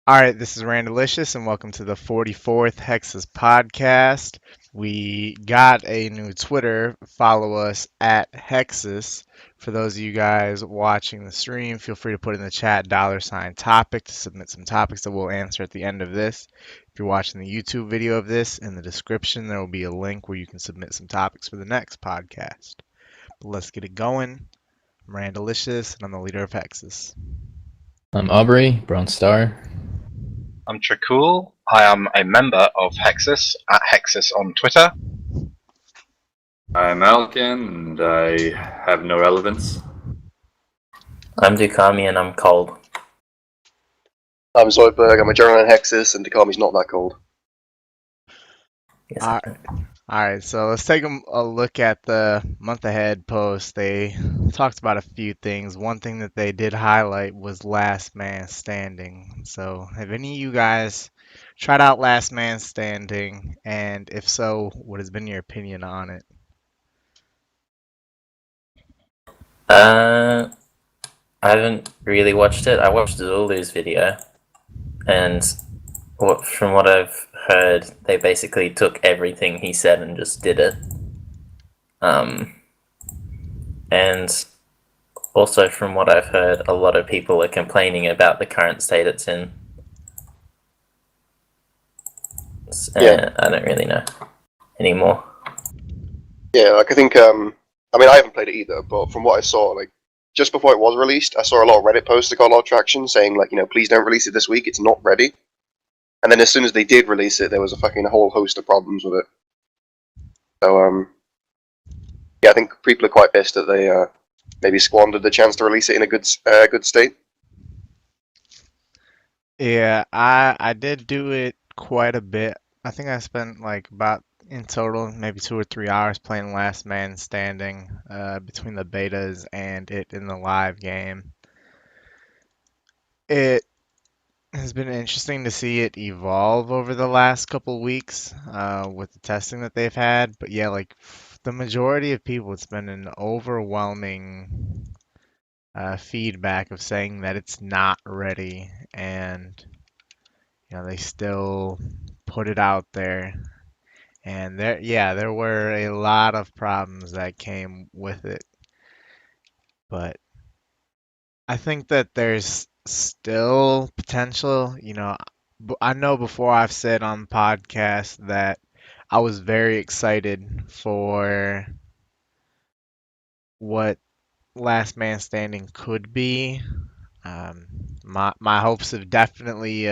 All right, this is Randalicious, and welcome to the 44th Hexis podcast. We got a new Twitter. Follow us at Hexis. For those of you guys watching the stream, feel free to put in the chat $topic to submit some topics that we'll answer at the end of this. If you're watching the YouTube video of this, in the description there will be a link where you can submit some topics for the next podcast. But let's get it going. I'm Randalicious, and I'm the leader of Hexis. I'm Aubrey, Brown Star. I'm Trickool. I am a member of Hexis, at Hexis on Twitter. I'm Alkan, and I have no relevance. I'm Dookami, and I'm cold. I'm Zoydberg, I'm a journal in Hexis, and Dookami's not that cold. Yes, Alright, so let's take a look at the month ahead post. They talked about a few things. One thing that they did highlight was Last Man Standing. So have any of you guys tried out Last Man Standing? And if so, what has been your opinion on it? I haven't really watched it. I watched Zulu's video, and from what I've heard, they basically took everything he said and just did it. And also from what I've heard, a lot of people are complaining about the current state it's in. Yeah. I don't really know anymore. Yeah, I think, I haven't played it either, but from what I saw, just before it was released, I saw a lot of Reddit posts that got a lot of traction saying, please don't release it this week, it's not ready. And then as soon as they did release it, there was a fucking whole host of problems with it. So, I think people are quite pissed that they maybe squandered the chance to release it in a good state. Yeah, I did do it quite a bit. I think I spent about in total maybe 2 or 3 hours playing Last Man Standing between the betas and it in the live game. It has been interesting to see it evolve over the last couple weeks with the testing that they've had. But yeah, the majority of people, it's been an overwhelming feedback of saying that it's not ready, and they still put it out there. And there were a lot of problems that came with it. But I think that there's still potential. I know before I've said on the podcast that I was very excited for what Last Man Standing could be. My hopes have definitely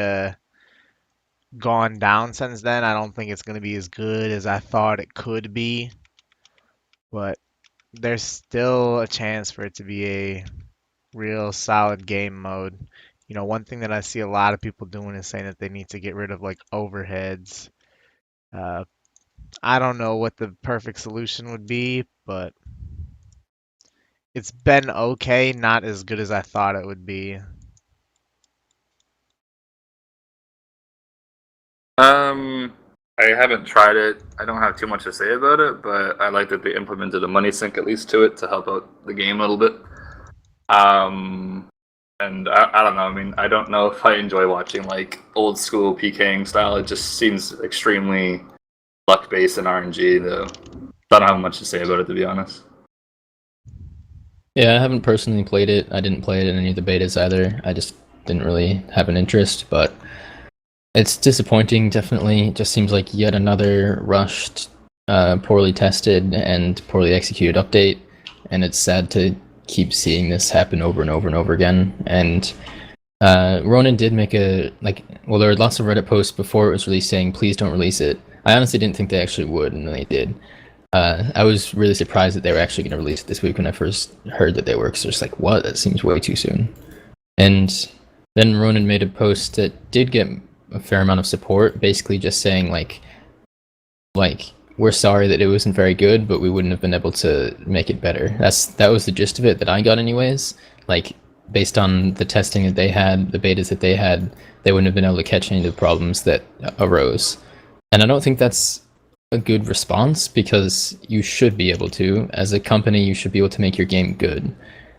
gone down since then. I don't think it's going to be as good as I thought it could be, but there's still a chance for it to be a real solid game mode. One thing that I see a lot of people doing is saying that they need to get rid of overheads. I don't know what the perfect solution would be, but it's been okay, not as good as I thought it would be. I haven't tried it. I don't have too much to say about it, but I like that they implemented a money sink at least to it to help out the game a little bit. And I don't know. I don't know if I enjoy watching old school PKing style. It just seems extremely luck based and RNG. Though, don't have much to say about it, to be honest. Yeah, I haven't personally played it. I didn't play it in any of the betas either. I just didn't really have an interest, but it's disappointing, definitely. It just seems like yet another rushed, poorly tested, and poorly executed update, and it's sad to keep seeing this happen over and over and over again. And Ronan did make there were lots of Reddit posts before it was released saying, please don't release it. I honestly didn't think they actually would, and then they did. I was really surprised that they were actually going to release it this week when I first heard that they were, because it's what? That seems way too soon. And then Ronan made a post that did get a fair amount of support, basically just saying we're sorry that it wasn't very good, but we wouldn't have been able to make it better. That was the gist of it that I got anyways. Based on the testing that they had, the betas that they had, they wouldn't have been able to catch any of the problems that arose. And I don't think that's a good response, because you should be able to, as a company, you should be able to make your game good,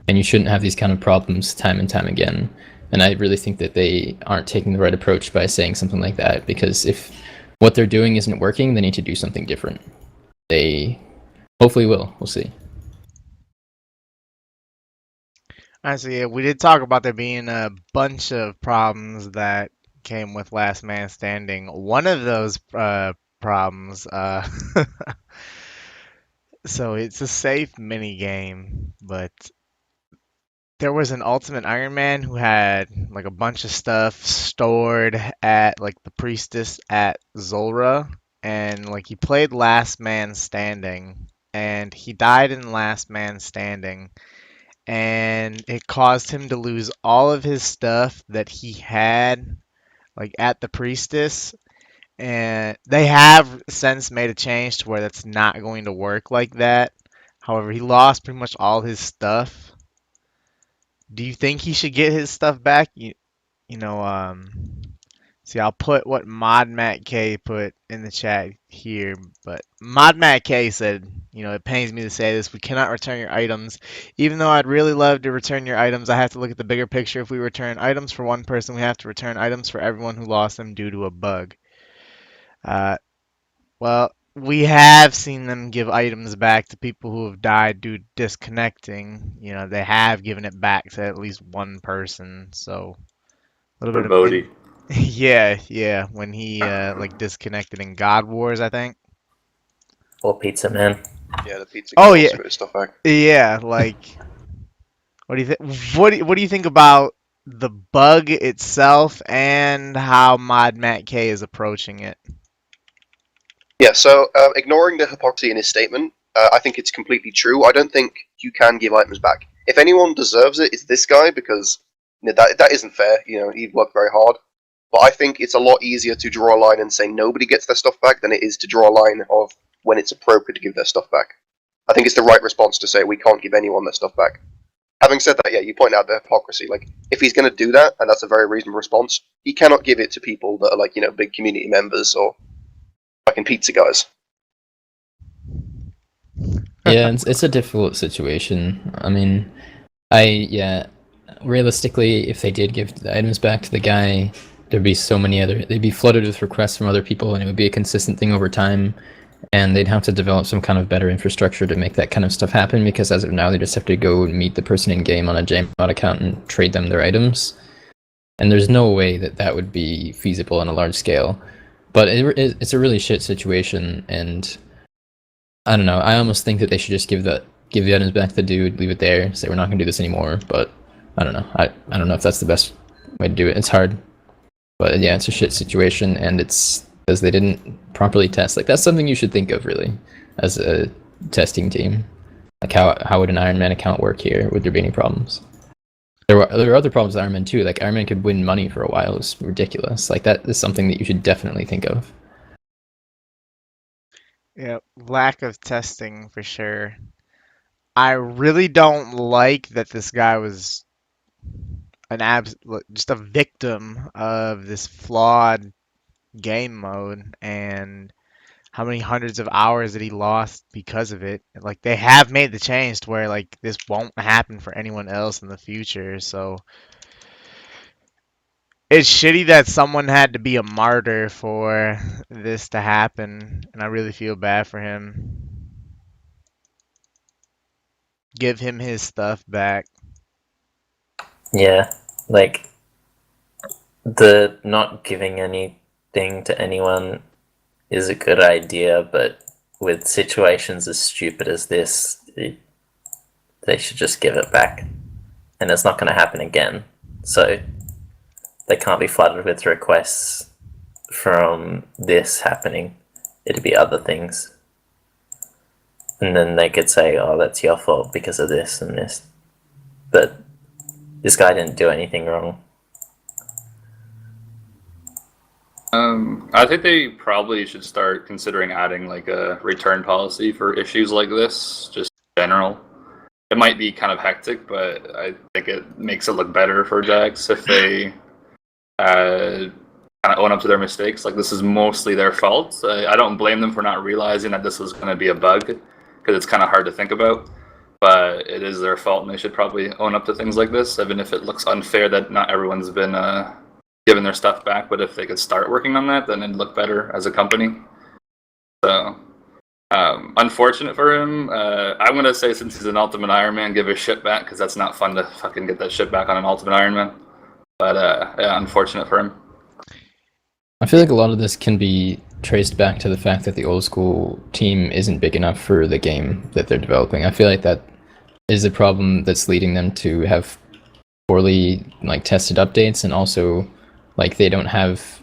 and you shouldn't have these kind of problems time and time again. And I really think that they aren't taking the right approach by saying something like that, because if what they're doing isn't working, they need to do something different. They hopefully will. We'll see. Honestly, yeah, we did talk about there being a bunch of problems that came with Last Man Standing. One of those problems, so it's a safe mini game, but there was an Ultimate Iron Man who had like a bunch of stuff stored at like the priestess at Zulrah, and like he played Last Man Standing, and he died in Last Man Standing, and it caused him to lose all of his stuff that he had like at the priestess. And they have since made a change to where that's not going to work like that. However, he lost pretty much all his stuff. Do you think he should get his stuff back? You know, see, I'll put what Mod Matt K put in the chat here, but Mod Matt K said, it pains me to say this, we cannot return your items. Even though I'd really love to return your items, I have to look at the bigger picture. If we return items for one person, we have to return items for everyone who lost them due to a bug. Well, we have seen them give items back to people who have died due to disconnecting. They have given it back to at least one person, so a little For bit of Bodhi. yeah, when he like disconnected in God Wars, I think. Or Pizza Man. Yeah, the pizza Oh guy yeah, also got his stuff back. yeah. Like, what do you think? What do you think about the bug itself and how Mod Matt K is approaching it? Yeah, so ignoring the hypocrisy in his statement, I think it's completely true. I don't think you can give items back. If anyone deserves it, it's this guy because that isn't fair. He worked very hard. But I think it's a lot easier to draw a line and say nobody gets their stuff back than it is to draw a line of when it's appropriate to give their stuff back. I think it's the right response to say we can't give anyone their stuff back. Having said that, yeah, you point out the hypocrisy. Like, if he's going to do that, and that's a very reasonable response, he cannot give it to people that are like, big community members or fucking pizza guys. Yeah, it's a difficult situation. I mean, realistically, if they did give the items back to the guy, there'd be so many they'd be flooded with requests from other people, and it would be a consistent thing over time. And they'd have to develop some kind of better infrastructure to make that kind of stuff happen, because as of now, they just have to go and meet the person in game on a Jamod account and trade them their items. And there's no way that would be feasible on a large scale. But it's a really shit situation, and I don't know. I almost think that they should just give the items back to the dude, leave it there, say we're not gonna do this anymore. But I don't know. I don't know if that's the best way to do it. It's hard, but yeah, it's a shit situation, and it's because they didn't properly test. Like, that's something you should think of really as a testing team. Like, how would an Iron Man account work here? Would there be any problems? There were other problems with Iron Man too. Like, Iron Man could win money for a while. It was ridiculous. Like, that is something that you should definitely think of. Yeah, lack of testing for sure. I really don't like that this guy was just a victim of this flawed game mode, and how many hundreds of hours that he lost because of it. Like, they have made the change to where like this won't happen for anyone else in the future, so it's shitty that someone had to be a martyr for this to happen, and I really feel bad for him. Give him his stuff back. Yeah, like, the not giving anything to anyone is a good idea, but with situations as stupid as this, they should just give it back. And it's not going to happen again. So they can't be flooded with requests from this happening. It'd be other things. And then they could say, oh, that's your fault because of this and this. But this guy didn't do anything wrong. I think they probably should start considering adding like a return policy for issues like this, just in general. It might be kind of hectic, but I think it makes it look better for Jax if they kind of own up to their mistakes. Like, this is mostly their fault. I don't blame them for not realizing that this was going to be a bug, because it's kind of hard to think about. but it is their fault, and they should probably own up to things like this, even if it looks unfair that not everyone's been given their stuff back. But if they could start working on that, then it'd look better as a company. So, unfortunate for him. I'm gonna say, since he's an Ultimate Iron Man, give his shit back, because that's not fun to fucking get that shit back on an Ultimate Iron Man. But yeah, unfortunate for him. I feel like a lot of this can be traced back to the fact that the old school team isn't big enough for the game that they're developing. I feel like that is a problem that's leading them to have poorly tested updates, and also they don't have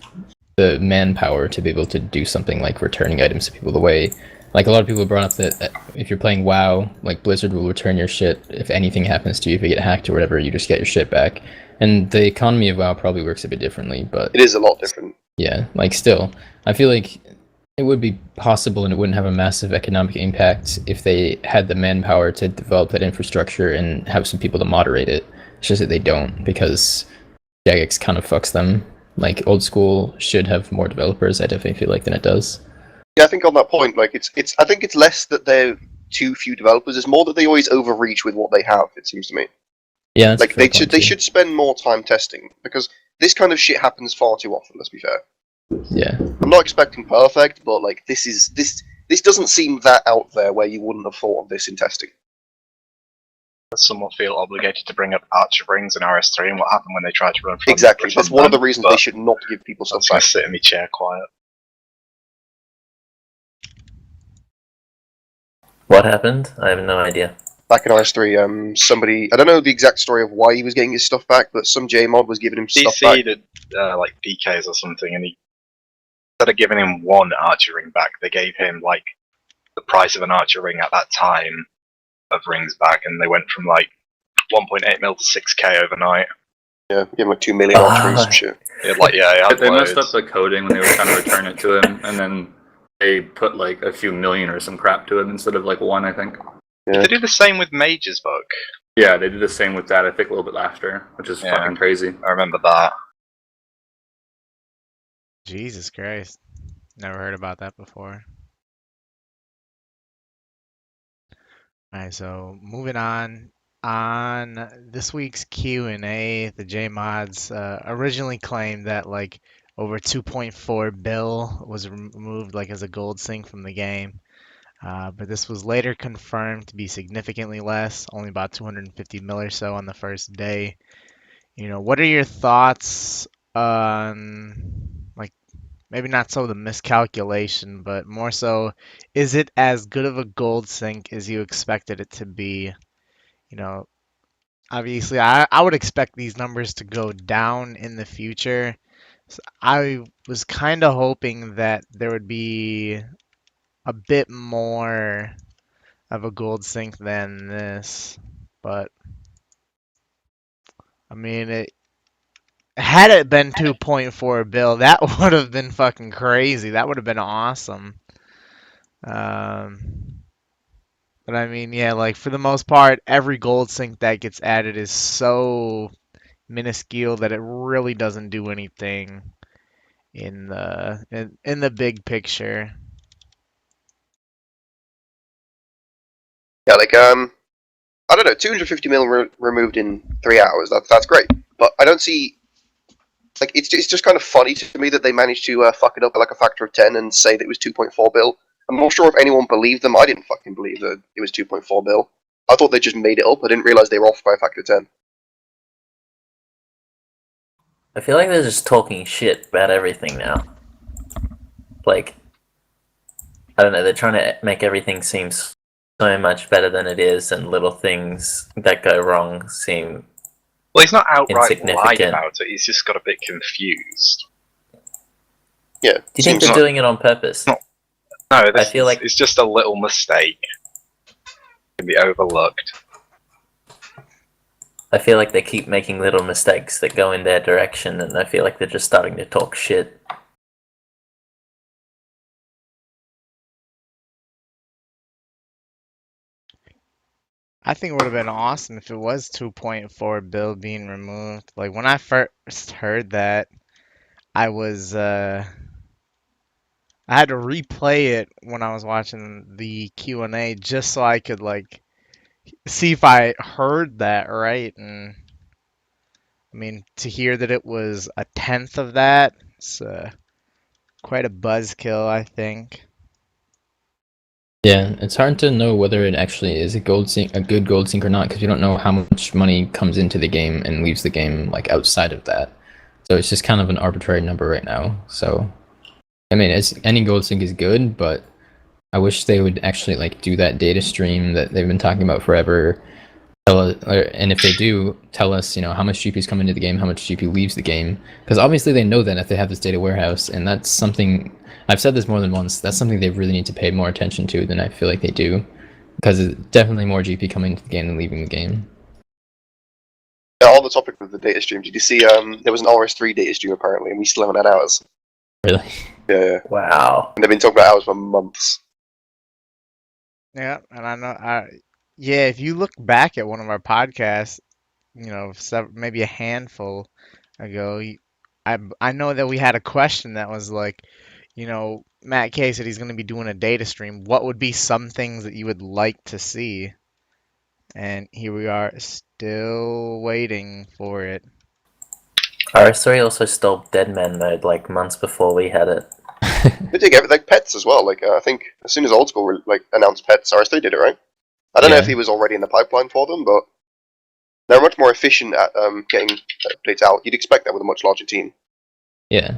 the manpower to be able to do something like returning items to people the way a lot of people brought up that if you're playing WoW, Blizzard will return your shit if anything happens to you. If you get hacked or whatever, you just get your shit back. And the economy of WoW probably works a bit differently, but it is a lot different. Yeah, still, I feel like it would be possible and it wouldn't have a massive economic impact if they had the manpower to develop that infrastructure and have some people to moderate it. It's just that they don't, because Jagex kind of fucks them. Old school should have more developers, I definitely feel like, than it does. Yeah, I think on that point, I think it's less that they're too few developers. It's more that they always overreach with what they have. It seems to me. Yeah, that's they should spend more time testing, because this kind of shit happens far too often. Let's be fair. Yeah. I'm not expecting perfect, but this doesn't seem that out there where you wouldn't have thought of this in testing. I somewhat feel obligated to bring up Archer Rings and RS3 and what happened when they tried to run from Exactly. That's one of the reasons they should not give people stuff. So I sit in my chair quiet. What happened? I have no idea. Back in RS3, somebody, I don't know the exact story of why he was getting his stuff back, but some JMod was giving him stuff back. DC'd PKs or something, and instead of giving him one Archer Ring back, they gave him the price of an Archer Ring at that time of rings back, and they went from 1.8 mil to 6k overnight. Yeah, give him 2 million Archer Rings and shit. They messed up the coding when they were trying to return it to him, and then they put a few million or some crap to it instead of one, I think. Yeah. They do the same with Mage's book. Yeah, they did the same with that, I think, a little bit after, which is fucking crazy. I remember that. Jesus Christ. Never heard about that before. Alright, so moving on. On this week's Q&A, the JMods originally claimed that over 2.4 bill was removed as a gold sink from the game. But this was later confirmed to be significantly less, only about 250 mil or so on the first day. What are your thoughts on, maybe not so the miscalculation, but more so, is it as good of a gold sink as you expected it to be? Obviously, I would expect these numbers to go down in the future. So I was kind of hoping that there would be a bit more of a gold sink than this, but I mean, had it been 2.4 bill, that would have been fucking crazy. That would have been awesome. But I mean, yeah, for the most part, every gold sink that gets added is so minuscule that it really doesn't do anything in the big picture. Yeah, I don't know, 250 mil removed in 3 hours. That's great, but I don't see. It's just kind of funny to me that they managed to fuck it up by a factor of 10 and say that it was 2.4 bill. I'm not sure if anyone believed them. I didn't fucking believe that it was 2.4 bill. I thought they just made it up. I didn't realize they were off by a factor of 10. I feel like they're just talking shit about everything now. I don't know, they're trying to make everything seem so much better than it is, and little things that go wrong seem Well, he's not outright lying insignificant. about it, he's just got a bit confused. Yeah. Do you think they're doing it on purpose? No, I feel like it's just a little mistake. It can be overlooked. I feel like they keep making little mistakes that go in their direction, and I feel like they're just starting to talk shit. I think it would have been awesome if it was 2.4 bill being removed. When I first heard that, I had to replay it when I was watching the Q&A just so I could see if I heard that right. And I mean, to hear that it was a tenth of that, it's quite a buzzkill, I think. Yeah, it's hard to know whether it actually is a good gold sync or not, because you don't know how much money comes into the game and leaves the game like outside of that. So it's just kind of an arbitrary number right now. So I mean, any gold sync is good, but I wish they would actually like do that data stream that they've been talking about forever. And if they do, tell us, how much GP's come into the game, how much GP leaves the game, because obviously they know that if they have this data warehouse, and that's something I've said this more than once. That's something they really need to pay more attention to than I feel like they do, because it's definitely more GP coming into the game than leaving the game. Yeah, on the topic of the data stream, did you see there was an RS3 data stream apparently, and we still haven't had ours. Really? Yeah. Wow. And they've been talking about ours for months. Yeah, and yeah, if you look back at one of our podcasts, maybe a handful ago, I know that we had a question that was like, Matt K said he's going to be doing a data stream. What would be some things that you would like to see? And here we are, still waiting for it. RS3 also stole Deadman mode like months before we had it. They did get like pets as well. Like I think as soon as Old School announced pets, RS3 did it, right? I don't know if Yeah. he was already in the pipeline for them, but they're much more efficient at getting updates out. You'd expect that with a much larger team. Yeah.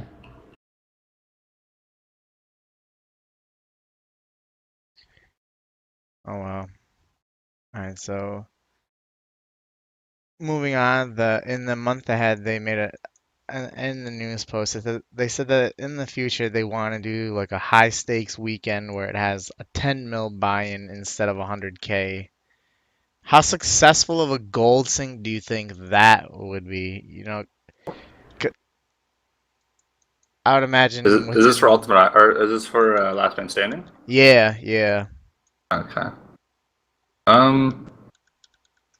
Oh wow. All right, so moving on, in the month ahead, they made in the news post, they said that in the future they want to do like a high stakes weekend where it has a 10 mil buy-in instead of 100K. How successful of a gold sync do you think that would be? C- I would imagine Is this for within. Ultimate, or is this for Last Man Standing? Yeah, yeah. Okay. Um,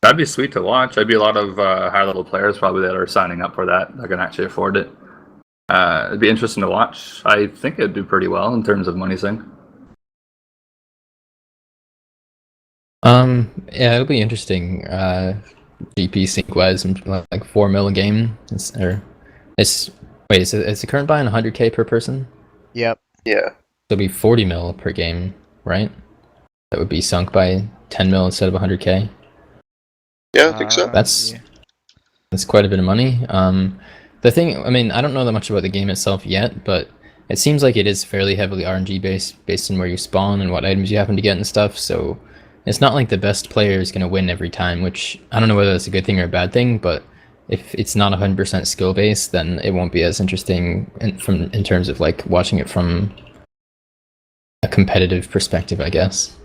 that'd be sweet to watch. There'd be a lot of high level players probably that are signing up for that can actually afford it. It'd be interesting to watch. I think it'd do pretty well in terms of money sync. Yeah, it'll be interesting. GP sync wise, like 4 mil a game. It's wait, is the current buy-in 100K per person? Yep. Yeah. It'll be 40 mil per game, right? That would be sunk by 10 mil instead of 100K. Yeah, I think so. That's Yeah. That's quite a bit of money. The thing, I mean, I don't know that much about the game itself yet, but it seems like it is fairly heavily RNG based on where you spawn and what items you happen to get and stuff. So it's not like the best player is going to win every time, which I don't know whether that's a good thing or a bad thing, but if it's not 100% skill based, then it won't be as interesting in terms of like watching it from a competitive perspective, I guess.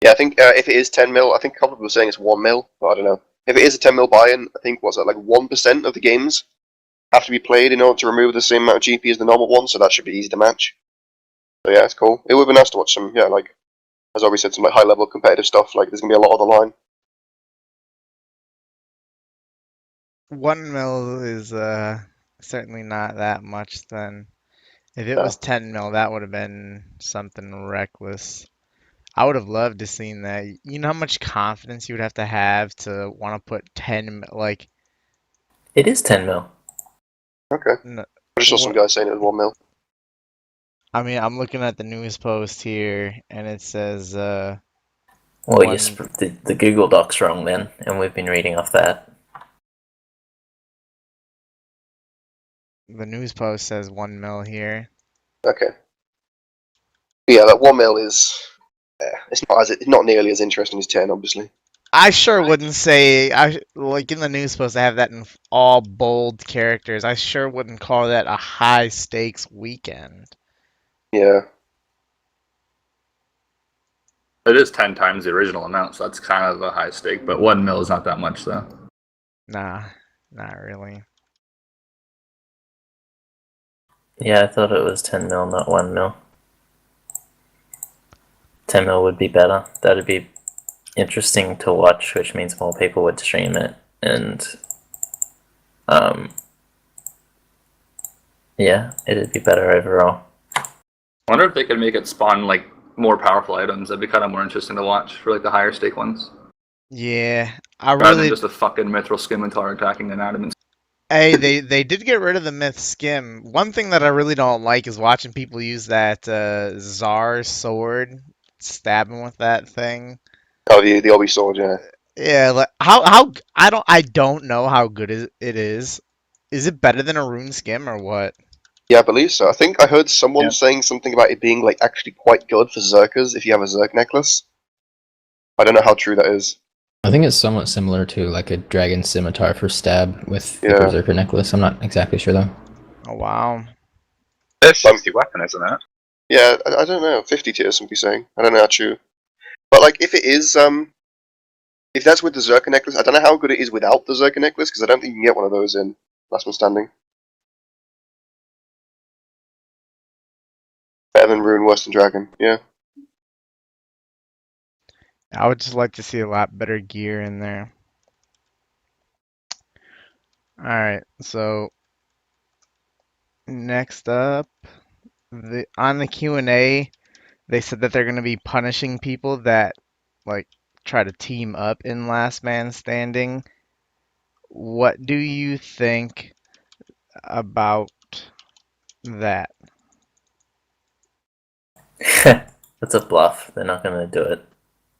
Yeah, I think if it is 10 mil, I think a couple of people were saying it's 1 mil, but I don't know. If it is a 10 mil buy-in, I think was it like 1% of the games have to be played in order to remove the same amount of GP as the normal one, so that should be easy to match. So yeah, it's cool. It would be nice to watch some, like as always said, some like high level competitive stuff. Like there's gonna be a lot on the line. 1 mil is certainly not that much then. If it Yeah. was 10 mil, that would have been something reckless. I would have loved to seen that. You know how much confidence you would have to want to put 10 like It is 10 mil. Okay. n- I just saw some what guys saying it was 1 mil. I mean, I'm looking at the news post here and it says Well, one the Google Doc's wrong then, and we've been reading off that. the news post says 1 mil here. Okay. Yeah, that 1 mil is. It's not nearly as interesting as 10, obviously. I sure wouldn't say like in the news post I have that in all bold characters. I sure wouldn't call that a high stakes weekend. Yeah. It is 10 times the original amount, so that's kind of a high stake. But 1 mil is not that much, though. Nah, not really. Yeah, I thought it was 10 mil, not 1 mil. 10 mil would be better. That'd be interesting to watch, which means more people would stream it. And yeah, it'd be better overall. I wonder if they could make it spawn like more powerful items. That'd be kind of more interesting to watch for like the higher stake ones, Yeah, I rather than really. just a fucking mithril scimitar attacking an adamant. Hey, they did get rid of the myth skim. One thing that I really don't like is watching people use that Czar sword, stabbing with that thing. Oh, the Obi sword, yeah. Yeah, like how I don't know how good it is. Is it better than a rune skim or what? Yeah, I believe so. I think I heard someone Yeah. saying something about it being like actually quite good for Zerkers if you have a Zerk necklace. I don't know how true that is. I think it's somewhat similar to like a dragon scimitar for stab with the Yeah. berserker necklace. I'm not exactly sure though. Oh wow. There's 60 weapon, isn't it? Yeah, I don't know. 50 tiers, somebody saying. I don't know how true. But like, if it is, if that's with the Zerker necklace, I don't know how good it is without the Zerker necklace because I don't think you can get one of those in Last Man Standing. Better than Rune, worse than Dragon. Yeah. I would just like to see a lot better gear in there. Alright, so next up, on the Q&A, they said that they're going to be punishing people that like try to team up in Last Man Standing. What do you think about that? That's a bluff. They're not going to do it.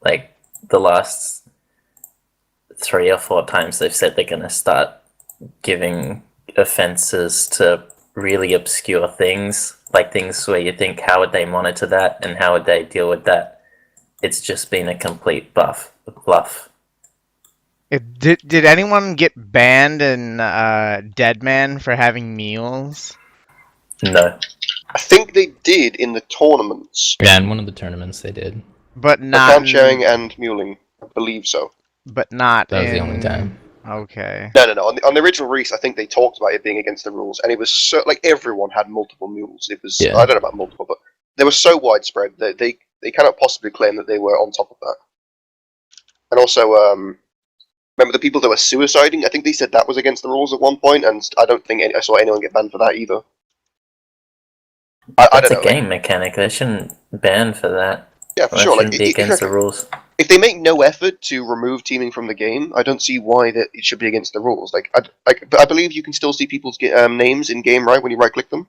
Like, the last 3 or 4 times they've said they're going to start giving offenses to really obscure things, like things where you think, how would they monitor that and how would they deal with that? It's just been a complete bluff. Did anyone get banned in Deadman for having meals? No. I think they did in the tournaments. Yeah, in one of the tournaments they did. But not Account sharing in, and muling. I believe so. but not That was the in. only time. Okay. No. On the original release, I think they talked about it being against the rules, and it was so like everyone had multiple mules. It was Yeah. I don't know about multiple, but they were so widespread that they cannot possibly claim that they were on top of that. And also, remember the people that were suiciding? I think they said that was against the rules at one point, and I don't think I saw anyone get banned for that either. I That's don't a know. game mechanic. They shouldn't ban for that. Yeah, for That sure. Like, shouldn't be against the rules. if they make no effort to remove teaming from the game, I don't see why that it should be against the rules. But I believe you can still see people's names in game, right? When you right click them,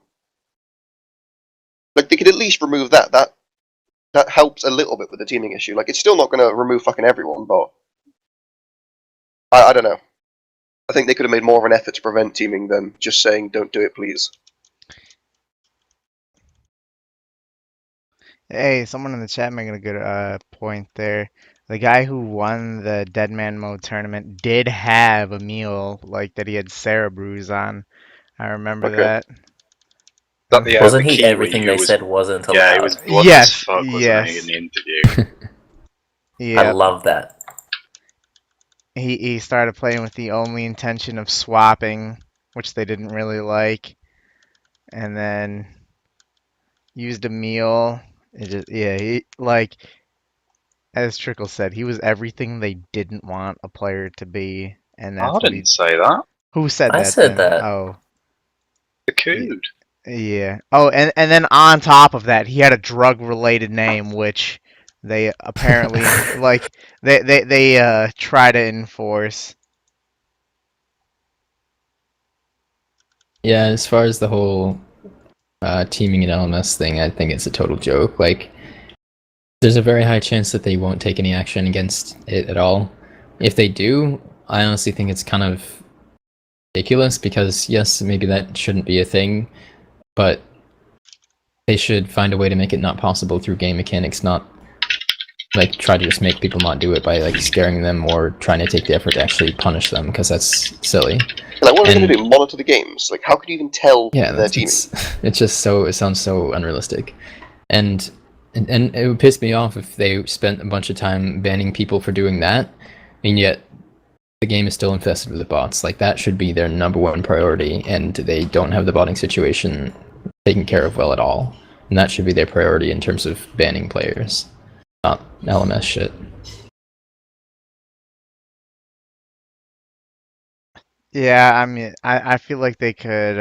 like they could at least remove that. That helps a little bit with the teaming issue. Like, it's still not going to remove fucking everyone, but I don't know. I think they could have made more of an effort to prevent teaming than just saying, "Don't do it, please." Hey, someone in the chat making a good point there. The guy who won the Deadman Mode tournament did have a meal like that he had Sarah Brews on. I remember Okay. that. That the Wasn't he Kiwi everything who they was, said wasn't allowed? yeah, he was blunt as Yes, fuck, wasn't he, in yes. the interview? I Yeah, love that. he started playing with the only intention of swapping, which they didn't really like, and then used a meal. It just like as Trickle said, he was everything they didn't want a player to be, and I that's what he. didn't say that. Who said I that said then? that. Oh, The Cood. yeah. Oh, and then on top of that, he had a drug-related name, which they apparently like they try to enforce. Yeah, as far as the whole teaming and LMS thing, I think it's a total joke. Like, there's a very high chance that they won't take any action against it at all. If they do, I honestly think it's kind of ridiculous because, yes, maybe that shouldn't be a thing, but they should find a way to make it not possible through game mechanics, not like try to just make people not do it by like scaring them or trying to take the effort to actually punish them, because that's silly. Like, what are they going And- to do? Monitor the games? Like, how could you even tell Yeah, their that's teaming? it's just so, it sounds so unrealistic, and it would piss me off if they spent a bunch of time banning people for doing that, and yet the game is still infested with bots. Like, that should be their number one priority, and they don't have the botting situation taken care of well at all. And that should be their priority in terms of banning players, not LMS shit. Yeah, I mean, I feel like they could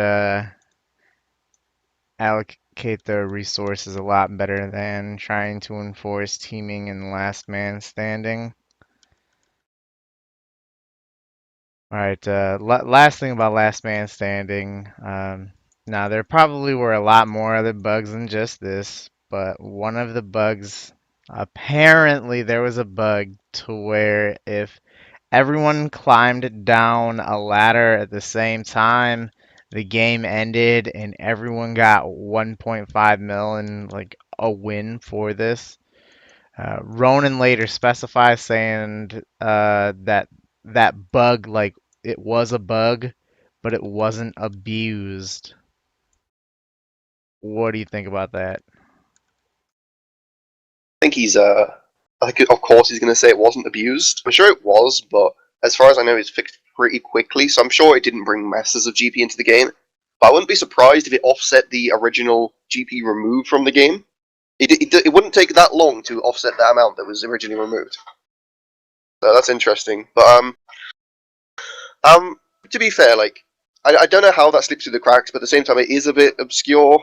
allocate their resources a lot better than trying to enforce teaming and last man standing. All right, last thing about last man standing. Now, there probably were a lot more other bugs than just this, but one of the bugs, apparently there was a bug to where if everyone climbed down a ladder at the same time, the game ended and everyone got 1.5 mil and like a win for this. Ronan later specifies saying that that bug, like it was a bug, but it wasn't abused. What do you think about that? I think he's I think of course he's going to say it wasn't abused. I'm sure it was, but as far as I know, it's fixed pretty quickly. So I'm sure it didn't bring masses of GP into the game. But I wouldn't be surprised if it offset the original GP removed from the game. It wouldn't take that long to offset that amount that was originally removed. So that's interesting. But to be fair, like I don't know how that slips through the cracks, but at the same time, it is a bit obscure.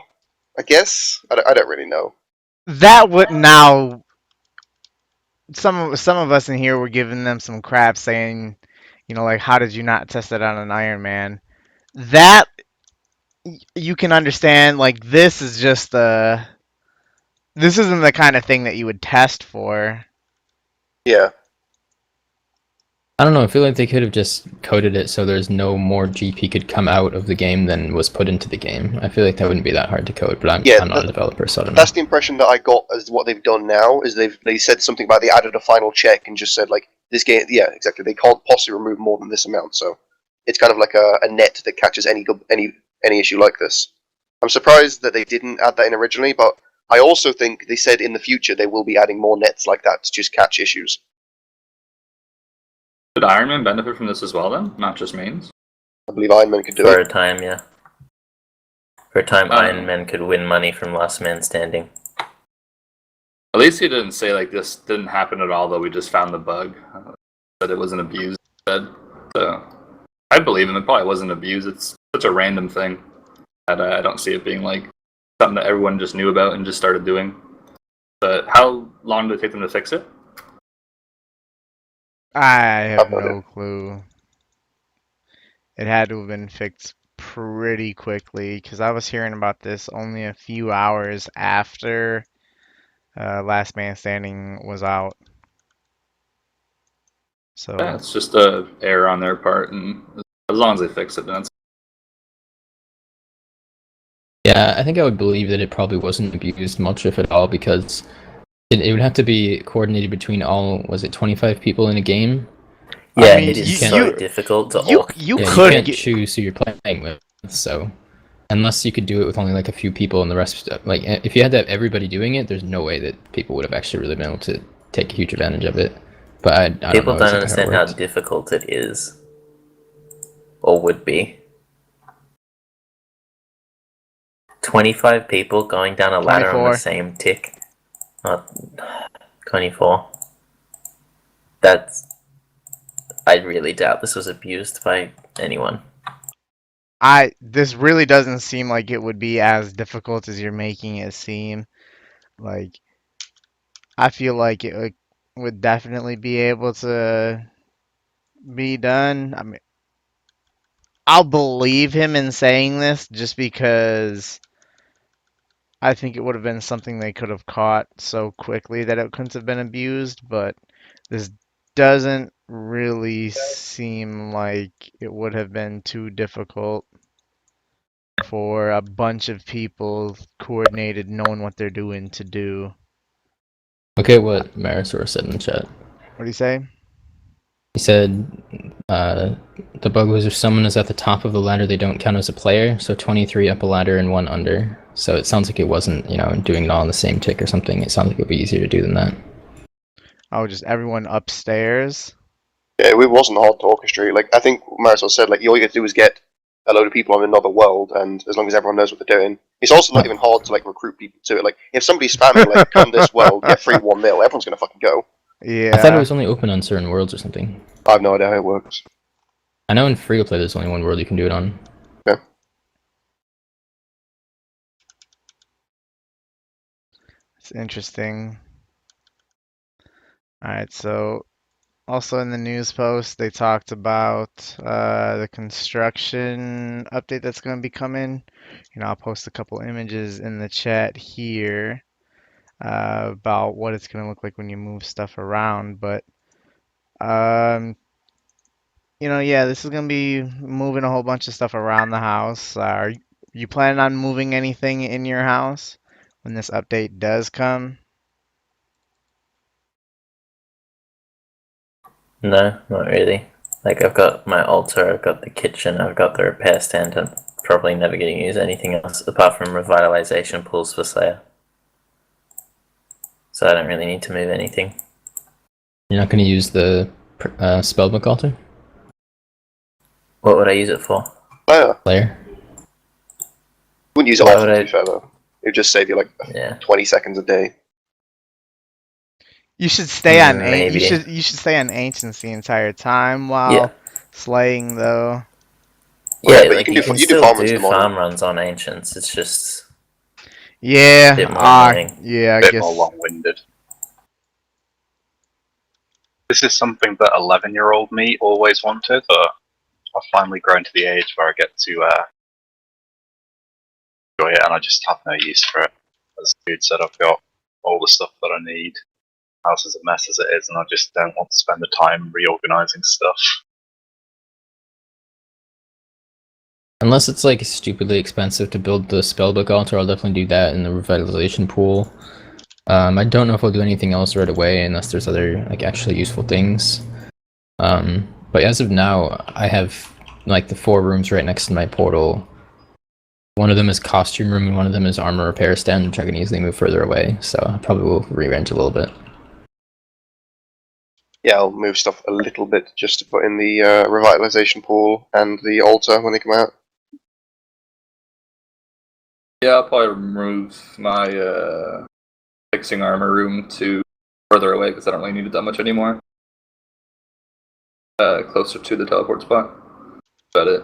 I guess I don't really know. That would now some of us in here were giving them some crap saying, you know, like how did you not test it on an Iron Man? That you can understand. Like this is just this isn't the kind of thing that you would test for. Yeah. I don't know. I feel like they could have just coded it so there's no more GP could come out of the game than was put into the game. I feel like that wouldn't be that hard to code, but I'm not a developer, so I don't know. That's the impression that I got as what they've done now. Is they said something about they added a final check and just said like this game. Yeah, exactly. They can't possibly remove more than this amount, so it's kind of like a net that catches any issue like this. I'm surprised that they didn't add that in originally, but I also think they said in the future they will be adding more nets like that to just catch issues. Did Iron Man benefit from this as well then? Not just mains? I believe Iron Man could do For it. a time, yeah. For a time, Iron Man could win money from last man standing. At least he didn't say like this didn't happen at all, though we just found the bug. That it wasn't abused instead. So I believe him, it probably wasn't abused. It's such a random thing that I don't see it being like something that everyone just knew about and just started doing. But how long did it take them to fix it? I have no clue. It had to have been fixed pretty quickly because I was hearing about this only a few hours after Last Man Standing was out. So Yeah, it's just a error on their part, and as long as they fix it, then it's... Yeah, I think I would believe that it probably wasn't abused much, if at all, because it would have to be coordinated between all, was it 25 people in a game? Yeah, I mean, it is so difficult to you yeah, could you can't choose who you're playing with, so unless you could do it with only like a few people and the rest, like if you had to have everybody doing it, there's no way that people would have actually really been able to take a huge advantage of it. But I don't know. People don't understand how difficult it is, or would be. 25 people going down a ladder on the same tick. 24. That's... I really doubt this was abused by anyone. This really doesn't seem like it would be as difficult as you're making it seem. Like, I feel like it would definitely be able to be done. I mean, I'll believe him in saying this just because I think it would have been something they could have caught so quickly that it couldn't have been abused, but this doesn't really seem like it would have been too difficult for a bunch of people coordinated, knowing what they're doing to do. Okay, what Marisor said in the chat. What do you say? He said the bug was if someone is at the top of the ladder, they don't count as a player, so 23 up a ladder and 1 under. So it sounds like it wasn't, doing it all on the same tick or something. It sounds like it would be easier to do than that. Oh, just everyone upstairs? Yeah, it wasn't hard to orchestrate. Like, I think Marisol said, like, all you have to do is get a load of people on another world, and as long as everyone knows what they're doing. It's also not even hard to, like, recruit people to it. Like, if somebody's spamming, like, come this world, get free 1 mil, everyone's gonna fucking go. Yeah. I thought it was only open on certain worlds or something. I have no idea how it works. I know in free-to-play there's only 1 world you can do it on. Yeah. It's interesting. All right, so also in the news post, they talked about the construction update that's going to be coming. I'll post a couple images in the chat here about what it's going to look like when you move stuff around. But um, yeah, this is going to be moving a whole bunch of stuff around the house. Are you planning on moving anything in your house when this update does come? No, not really. Like, I've got my altar, I've got the kitchen, I've got the repair stand, and probably never going to use anything else apart from revitalization pools for Slayer. So I don't really need to move anything. You're not going to use the spellbook altar? What would I use it for? Oh, yeah. Slayer? Wouldn't use it Why often, would to I- be fair, though. It would just save you like Yeah. 20 seconds a day. You should stay on Maybe. you should stay on ancients the entire time while Yeah. slaying though. Yeah, Yeah, but like you can still farm runs in do the morning. farm runs on ancients. It's just Yeah, bit more annoying. yeah, A I bit guess. more long-winded. This is something that 11-year-old me always wanted, but I've finally grown to the age where I get to enjoy it, and I just have no use for it. As dude said, I've got all the stuff that I need. House is a mess as it is, and I just don't want to spend the time reorganizing stuff. Unless it's like stupidly expensive to build the spellbook altar, I'll definitely do that in the revitalization pool. I don't know if I'll do anything else right away unless there's other like actually useful things. But as of now, I have like the 4 rooms right next to my portal. One of them is costume room and one of them is armor repair stand, which I can easily move further away. So I probably will rearrange a little bit. Yeah, I'll move stuff a little bit just to put in the revitalization pool and the altar when they come out. Yeah, I'll probably move my fixing armor room to further away because I don't really need it that much anymore. Closer to the teleport spot. That's about it.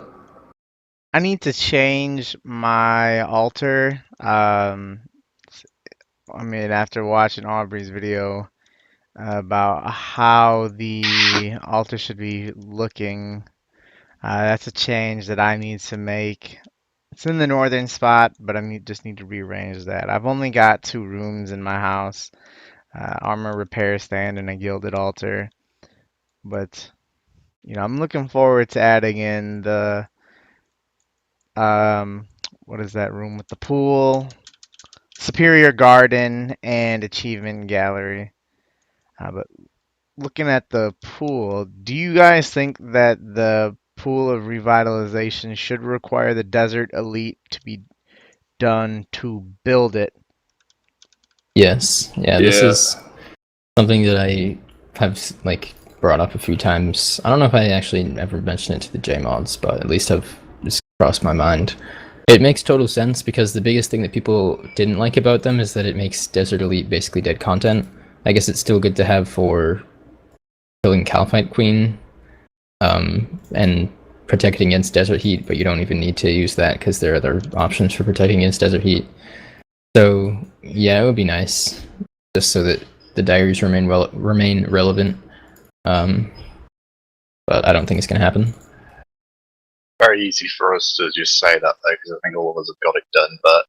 I need to change my altar. I mean, after watching Aubrey's video about how the altar should be looking, that's a change that I need to make. It's in the northern spot, but just need to rearrange that. I've only got 2 rooms in my house, armor repair stand and a gilded altar. But I'm looking forward to adding in the what is that room with the pool, superior garden, and achievement gallery. But looking at the pool, do you guys think that the pool of revitalization should require the desert elite to be done to build it? Yes. Yeah, this Yeah. is something that I have like brought up a few times. I don't know if I actually ever mentioned it to the JMods, but at least have just crossed my mind. It makes total sense because the biggest thing that people didn't like about them is that it makes Desert Elite basically dead content. I guess it's still good to have for killing Calphite Queen and protecting against Desert Heat, but you don't even need to use that because there are other options for protecting against Desert Heat. So yeah, it would be nice just so that the diaries remain relevant. But I don't think it's going to happen. Very easy for us to just say that though, because I think all of us have got it done. But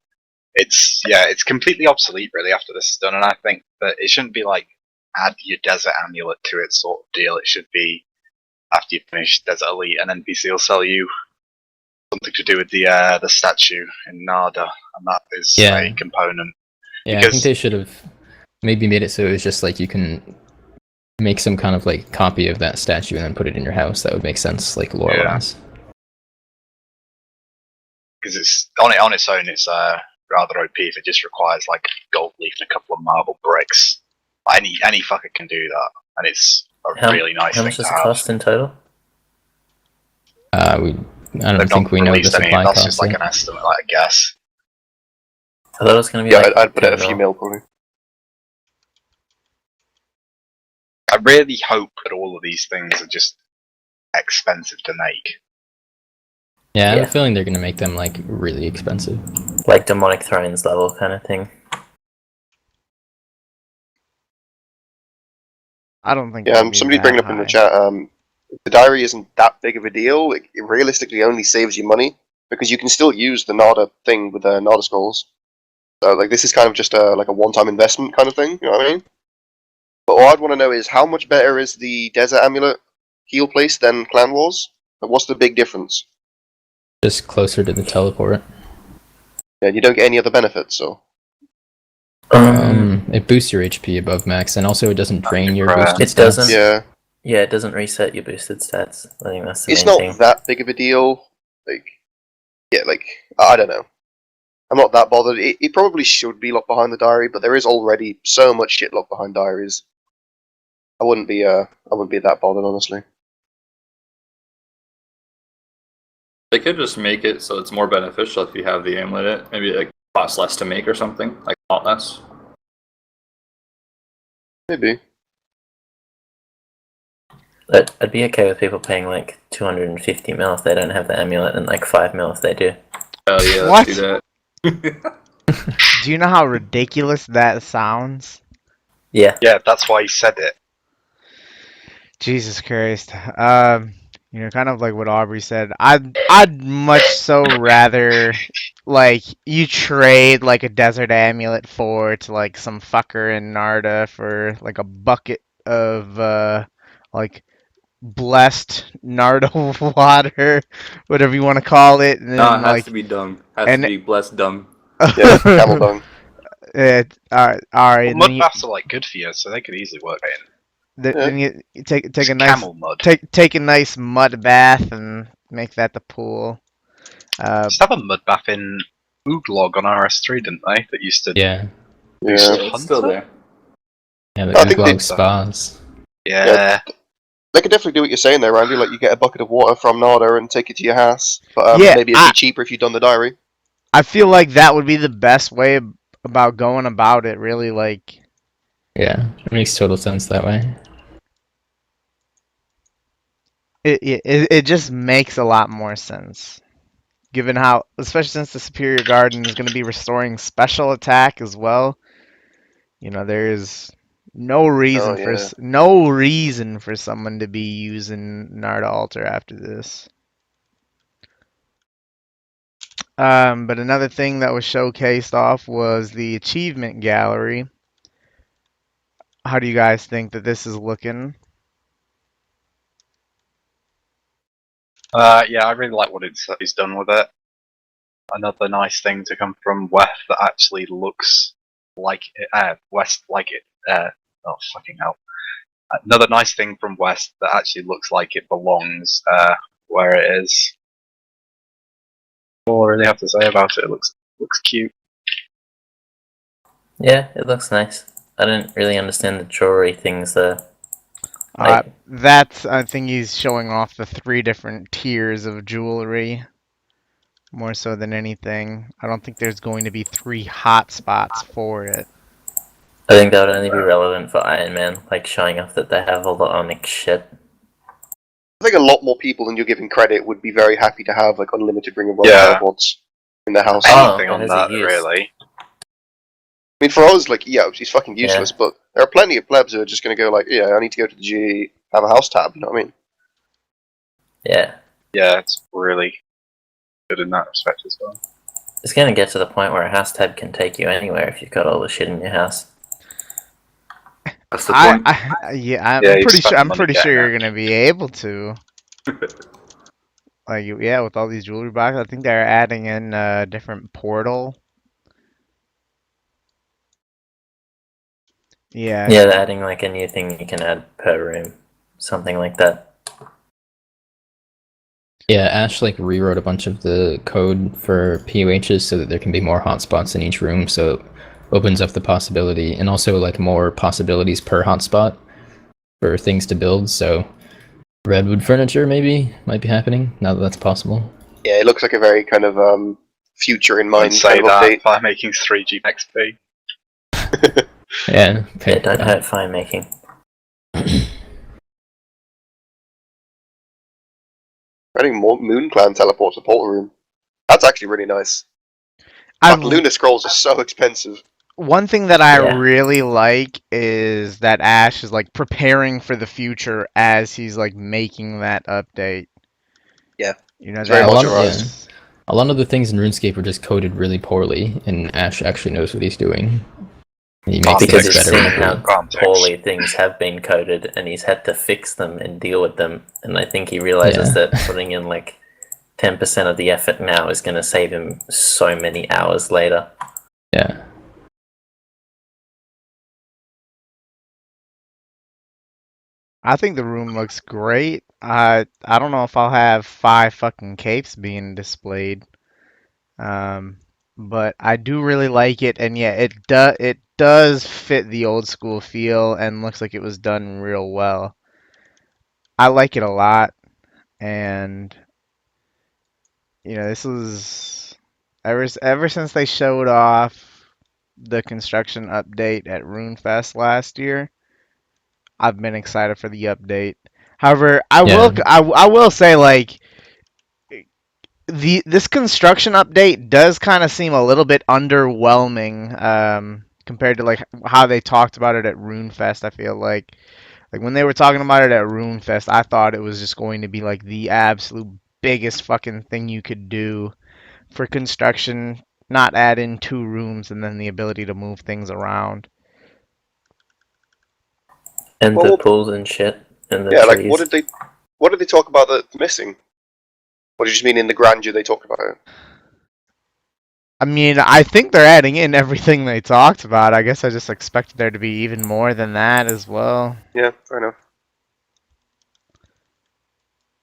it's completely obsolete really after this is done, and I think that it shouldn't be like add your desert amulet to it sort of deal. It should be after you finish Desert Elite, an NPC will sell you something to do with the statue in Nada, and that is a component. Yeah, I think they should have maybe made it so it was just like you can make some kind of like copy of that statue and then put it in your house. That would make sense, like lore-wise. Because it's on its own, it's rather OP if it just requires like gold leaf and a couple of marble bricks. Any fucker can do that, and it's a really nice How thing much to does it have. cost in total? I don't think we know the supply That's cost. just like an estimate, like a guess. I thought it was going to be Yeah, like I'd put it at a 2 few mil. mil probably. I really hope that all of these things are just expensive to make. Yeah, I have Yeah. a feeling they're going to make them like really expensive. Like Demonic Thrones level kind of thing. I don't think Yeah, it'll be somebody that bringing up in the high. chat. The diary isn't that big of a deal. It realistically only saves you money because you can still use the Nada thing with the Nada scrolls. So like this is kind of just a like a one-time investment kind of thing. You know what I mean? But all I'd want to know is how much better is the Desert Amulet heal place than Clan Wars? Like, what's the big difference? Just closer to the teleport. Yeah, you don't get any other benefits, so. It boosts your HP above max, and also it doesn't drain your Prayer. boosted It doesn't. stats. Yeah, Yeah, it doesn't reset your boosted stats. I think that's the it's main not thing. that big of a deal. Like, yeah, like I don't know. I'm not that bothered. It probably should be locked behind the diary, but there is already so much shit locked behind diaries. I wouldn't be that bothered, honestly. They could just make it so it's more beneficial if you have the amulet. Maybe it costs less to make or something, like a lot less. Maybe. But I'd be okay with people paying like 250 mil if they don't have the amulet, and like 5 mil if they do. Oh yeah, What? let's do that. Do you know how ridiculous that sounds? Yeah. Yeah, that's why he said it. Jesus Christ. Kind of like what Aubrey said. I'd much so rather like you trade like a desert amulet to like some fucker in Narda for like a bucket of like blessed Narda water, whatever you want to call it, and Nah, then it has like to be dung. Has and to be blessed dung. Yeah, camel dung. all right, and Mud then baths are like good for you, so they could easily work in. then you take It's a nice camel mud. take a nice mud bath and make that the pool. Used to have a mud bath in Ooglog on RS3, didn't they? That used to Yeah. boost Yeah. Hunter? It's still there. Yeah, the I think Ooglog they- spas. Yeah. They could definitely do what you're saying there, Randy. Like you get a bucket of water from Nada and take it to your house. But Yeah, maybe it'd be cheaper if you'd done the diary. I feel like that would be the best way about going about it. Really, like Yeah, it makes total sense that way. it just makes a lot more sense. Given how, especially since the Superior Garden is going to be restoring special attack as well, there's no reason yeah. no reason for someone to be using Narda Altar after this. But another thing that was showcased off was the achievement gallery. How do you guys think that this is looking? Yeah, I really like what he's done with it. Another nice thing to come from West that actually looks like it, West like it. Oh fucking hell! Another nice thing from West that actually looks like it belongs where it is. All I really have to say about it. It looks cute. Yeah, it looks nice. I don't really understand the jewelry things though. Like, I think he's showing off the 3 different tiers of jewelry. More so than anything. I don't think there's going to be 3 hot spots for it. I think that would only be relevant for Iron Man, like showing off that they have all the Onyx shit. I think a lot more people than you're giving credit would be very happy to have like unlimited Ring of World Yeah. teleports in their house. Oh, Anything that on has a that, use. really. I mean, for us, like, yeah, she's fucking useless, but there are plenty of plebs who are just going to go like, yeah, I need to go to the G, have a house tab, you know what I mean? Yeah. Yeah, it's really good in that respect as well. It's gonna get to the point where a house tab can take you anywhere if you've got all the shit in your house. That's the point. I'm Yeah, you pretty spent sure. I'm money pretty getting sure it. you're gonna be able to. Like, yeah, with all these jewelry boxes, I think they're adding in a different portal. Yeah. Yeah, they're adding like a new thing you can add per room. Something like that. Yeah, Ash like rewrote a bunch of the code for POHs so that there can be more hotspots in each room, so it opens up the possibility, and also like more possibilities per hotspot for things to build, so redwood furniture maybe might be happening now that that's possible. Yeah, it looks like a very kind of future in mind Don't say kind of that update. by making 3G XP. Yeah, Yeah, don't hurt fine making. Adding more Moon Clan teleport to Portal Room. That's actually really nice. I But Lunar Scrolls are so expensive. one thing that I Yeah. really like is that Ash is like preparing for the future as he's like making that update. Yeah. You know, It's very A much lot a of yeah, that's a lot of the things in RuneScape are just coded really poorly, and Ash actually knows what he's doing. He makes Because things he's better seen whenever. how Context. poorly things have been coded and he's had to fix them and deal with them. And I think he realizes Yeah. that putting in like 10% of the effort now is going to save him so many hours later. Yeah. I think the room looks great. I don't know if I'll have 5 fucking capes being displayed. Um, but I do really like it, and yeah, it does fit the old school feel and looks like it was done real well. I like it a lot, and this was ever since they showed off the construction update at RuneFest last year. I've been excited for the update. However, Yeah. I will say like this construction update does kind of seem a little bit underwhelming compared to like how they talked about it at RuneFest. I feel like when they were talking about it at RuneFest, I thought it was just going to be like the absolute biggest fucking thing you could do for construction, not add in 2 rooms and then the ability to move things around. And the Well, pools and shit and the yeah, like what trees. did they talk about that's missing? What do you just mean in the grandeur they talked about it? I mean, I think they're adding in everything they talked about. I guess I just expected there to be even more than that as well. Yeah, fair enough.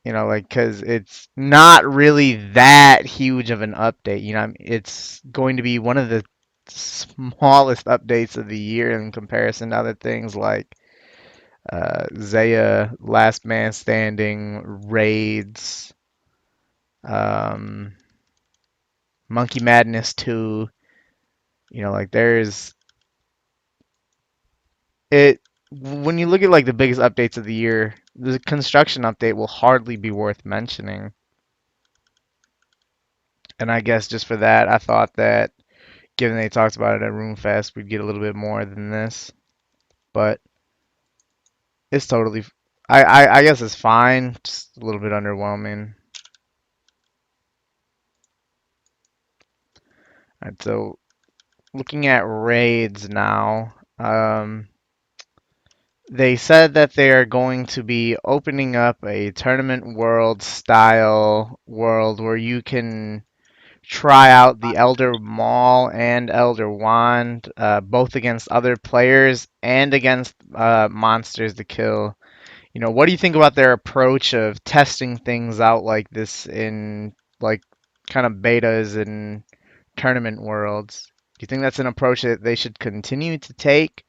Like, because it's not really that huge of an update. It's going to be one of the smallest updates of the year in comparison to other things like Zaya, Last Man Standing, Raids, um, Monkey Madness 2. Like there's it when you look at like the biggest updates of the year, the construction update will hardly be worth mentioning. And I guess just for that, I thought that given they talked about it at RoomFest, we'd get a little bit more than this. But it's totally, I guess it's fine. Just a little bit underwhelming. Alright, so looking at raids now, they said that they are going to be opening up a tournament world style world where you can try out the Elder Maul and Elder Wand, both against other players and against monsters to kill. What do you think about their approach of testing things out like this in like kind of betas and tournament worlds? Do you think that's an approach that they should continue to take?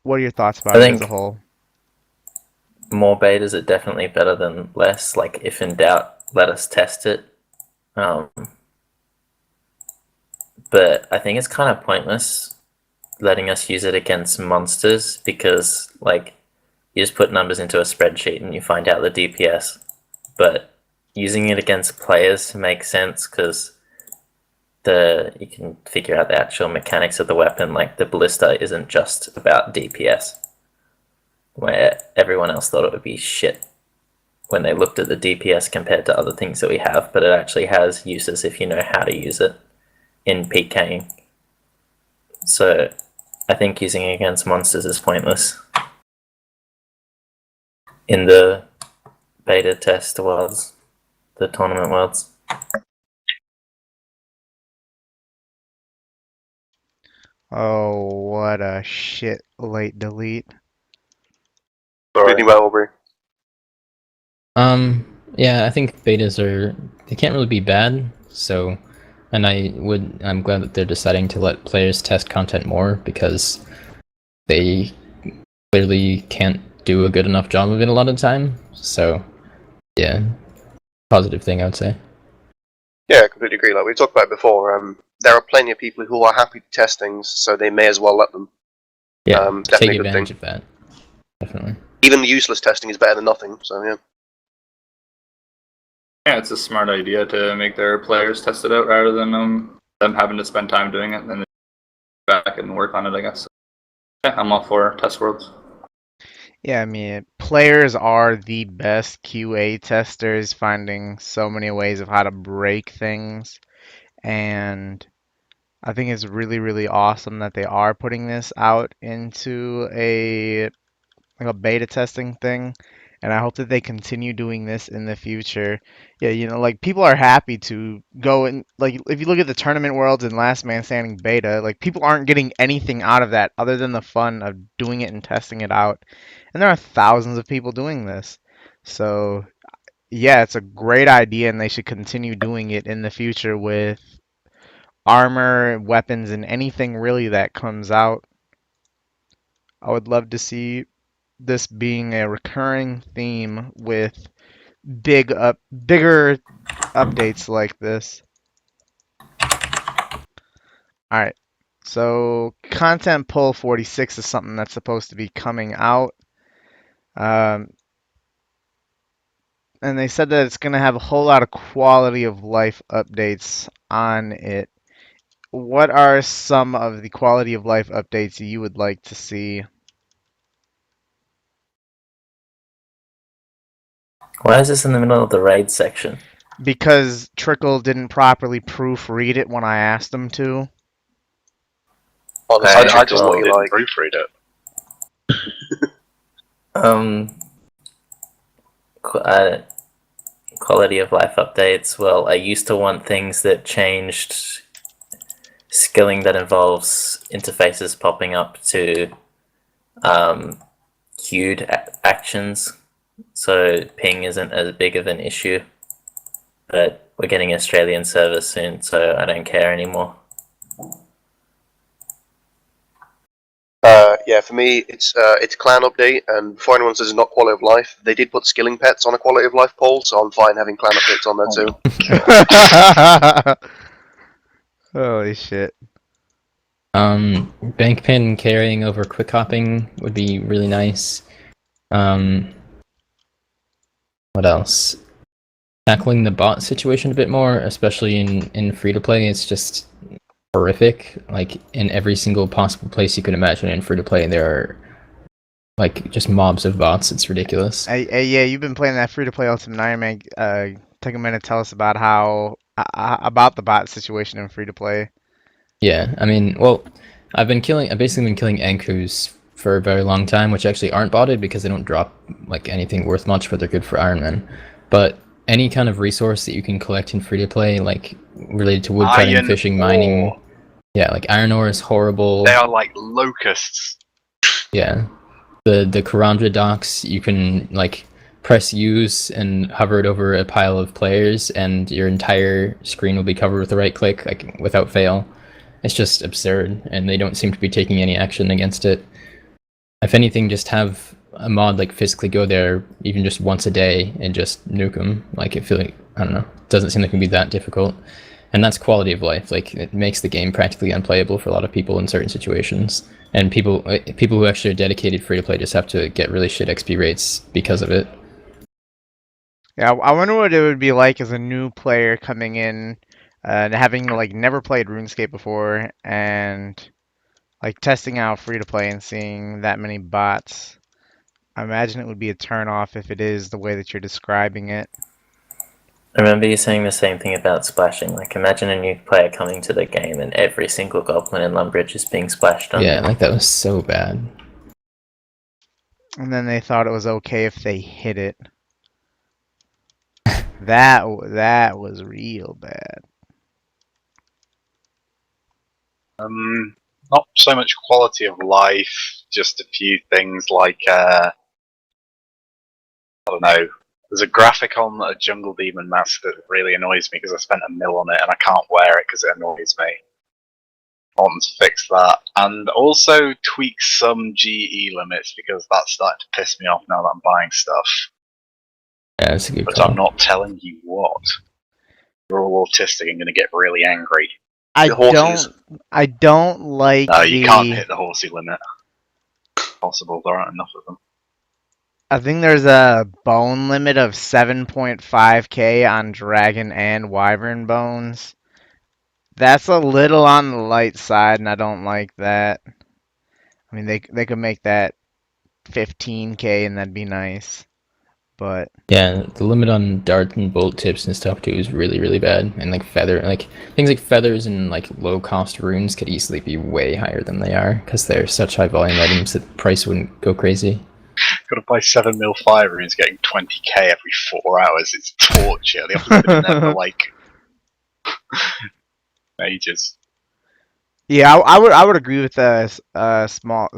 What are your thoughts I about it as a think whole? more betas are definitely better than less. Like, if in doubt, let us test it. But I think it's kind of pointless letting us use it against monsters because, like, you just put numbers into a spreadsheet and you find out the DPS. But using it against players makes sense because you can figure out the actual mechanics of the weapon. Like, the ballista isn't just about DPS, where everyone else thought it would be shit when they looked at the DPS compared to other things that we have, but it actually has uses if you know how to use it in PKing. So I think using it against monsters is pointless. In the beta test worlds, the tournament worlds. Oh, what a shit late delete. Completely well, Aubrey. Yeah, I think they can't really be bad, so and I'm glad that they're deciding to let players test content more because they clearly can't do a good enough job of it a lot of the time. So yeah, positive thing I would say. Yeah, I completely agree. Like we talked about before, there are plenty of people who are happy to test things, so they may as well let them. Yeah, Definitely take a good advantage thing. of that. Definitely. Even the useless testing is better than nothing. So yeah. Yeah, it's a smart idea to make their players test it out rather than them having to spend time doing it, and then they back and work on it, I guess. Yeah, I'm all for test worlds. Yeah, I mean, players are the best QA testers, finding so many ways of how to break things. And I think it's really, really awesome that they are putting this out into a beta testing thing. And I hope that they continue doing this in the future. Yeah, like people are happy to go and like if you look at the tournament worlds and last man standing beta, like people aren't getting anything out of that other than the fun of doing it and testing it out. And there are thousands of people doing this. So, yeah, it's a great idea and they should continue doing it in the future with armor, weapons, and anything really that comes out. I would love to see this being a recurring theme with bigger updates like this. All right. So, Content Pull 46 is something that's supposed to be coming out. Um, and they said that it's going to have a whole lot of quality of life updates on it. What are some of the quality of life updates you would like to see? Why is this in the middle of the raid section? Because Trickool didn't properly proofread it when I asked him to. Okay, I just what you didn't like. proofread it. Quality of life updates. Well, I used to want things that changed skilling that involves interfaces popping up to queued actions, so ping isn't as big of an issue. But we're getting Australian servers soon, so I don't care anymore. Yeah, for me, it's clan update, and before anyone says it's not quality of life, they did put skilling pets on a quality of life poll, so I'm fine having clan updates on there too. Holy shit. Bank pin carrying over quick hopping would be really nice. What else? Tackling the bot situation a bit more, especially in free to play. It's just horrific. Like in every single possible place you could imagine in free to play, there are like just mobs of bots. It's ridiculous. Hey, yeah, you've been playing that free-to-play Ultimate Iron. Take a minute, tell us about about the bot situation in free-to-play. Yeah, I mean, well, I've basically been killing Ankus for a very long time, which actually aren't botted because they don't drop like anything worth much, but they're good for Iron Man. But any kind of resource that you can collect in free to play, like related to woodcutting, Iron fishing, ore. mining, yeah, like iron ore is horrible. They are like locusts. Yeah, the Karandra docks, you can like press use and hover it over a pile of players, and your entire screen will be covered with a right click, like without fail. It's just absurd, and they don't seem to be taking any action against it. If anything, just have a mod like physically go there even just once a day and just nuke them. Like it I don't know, it doesn't seem like it can be that difficult. And that's quality of life. Like it makes the game practically unplayable for a lot of people in certain situations. And people who actually are dedicated free to play just have to get really shit XP rates because of it. Yeah, I wonder what it would be like as a new player coming in, and having like never played RuneScape before, and like testing out free to play and seeing that many bots. I imagine it would be a turn off if it is the way that you're describing it. I remember you saying the same thing about splashing. Like, imagine a new player coming to the game and every single goblin in Lumbridge is being splashed on. Yeah, like that was so bad. And then they thought it was okay if they hit it. That was real bad. Not so much quality of life, just a few things like I don't know. There's a graphic on a jungle demon mask that really annoys me because I spent $1 million on it and I can't wear it because it annoys me. I want them to fix that, and also tweak some GE limits because that's starting to piss me off now that I'm buying stuff. Yeah, that's a good But call. I'm not telling you what. You're all autistic and going to get really angry. I horses. don't like No, you can't hit the horsey limit. Possible, there aren't enough of them. I think there's a bone limit of 7.5k on dragon and wyvern bones. That's a little on the light side, and I don't like that. I mean, they could make that 15K, and that'd be nice. But Yeah, the limit on dart and bolt tips and stuff too is really, really bad. And like things like feathers and like low cost runes could easily be way higher than they are because they're such high volume items that the price wouldn't go crazy. Got to buy 7 mil fire runes, getting 20k every 4 hours. It's torture. The offers have been there for like ages. yeah, I would agree with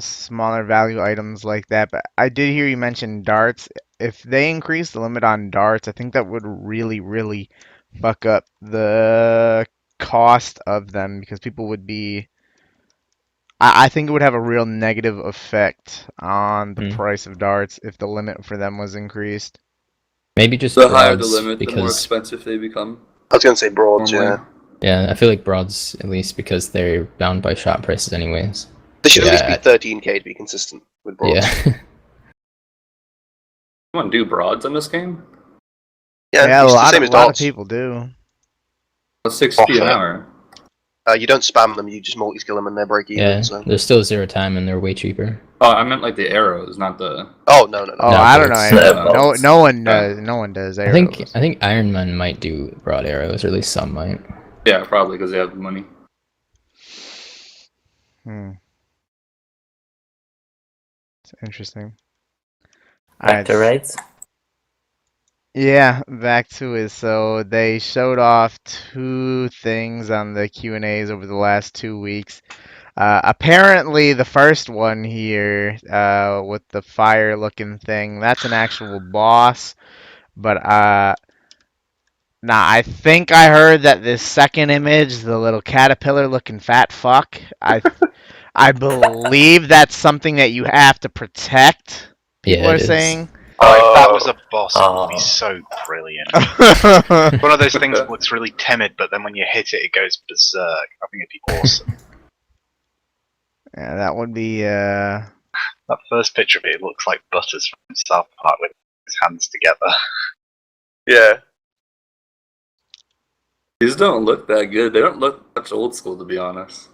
smaller value items like that. But I did hear you mention darts. If they increase the limit on darts, I think that would really, really fuck up the cost of them because people would be. I think it would have a real negative effect on the price of darts if the limit for them was increased. Maybe just The higher the broads limit, the more because expensive they become. I was going to say broads, Normally. yeah. I feel like broads at least because they're bound by shop prices anyways. They should at least Yeah. be 13k to be consistent with broads. Yeah. Someone do broads in this game? Yeah, it's the same as lot of darts. people do. What's 60 an Offer. hour? You don't spam them, you just multi-skill them and they're break even. Yeah, So. there's still 0 time and they're way cheaper. Oh, I meant like the arrows, not the. Oh, no. Oh, No, I don't know. bolts. No one does. No one does I arrows. think Iron Man might do broad arrows, or at least some might. Yeah, probably because they have the money. It's interesting. Back to raids. Yeah, back to it. So they showed off 2 things on the Q&As over the last 2 weeks. Apparently, the first one here with the fire-looking thing, that's an actual boss. But I think I heard that this second image, the little caterpillar-looking fat fuck, I believe that's something that you have to protect. People Yeah, are it is. saying. Oh, if that was a boss, it would be so brilliant. One of those things that looks really timid, but then when you hit it, it goes berserk. I think it'd be awesome. Yeah, that would be. That first picture of it looks like Butters from South Park with his hands together. Yeah. These don't look that good. They don't look much old school, to be honest.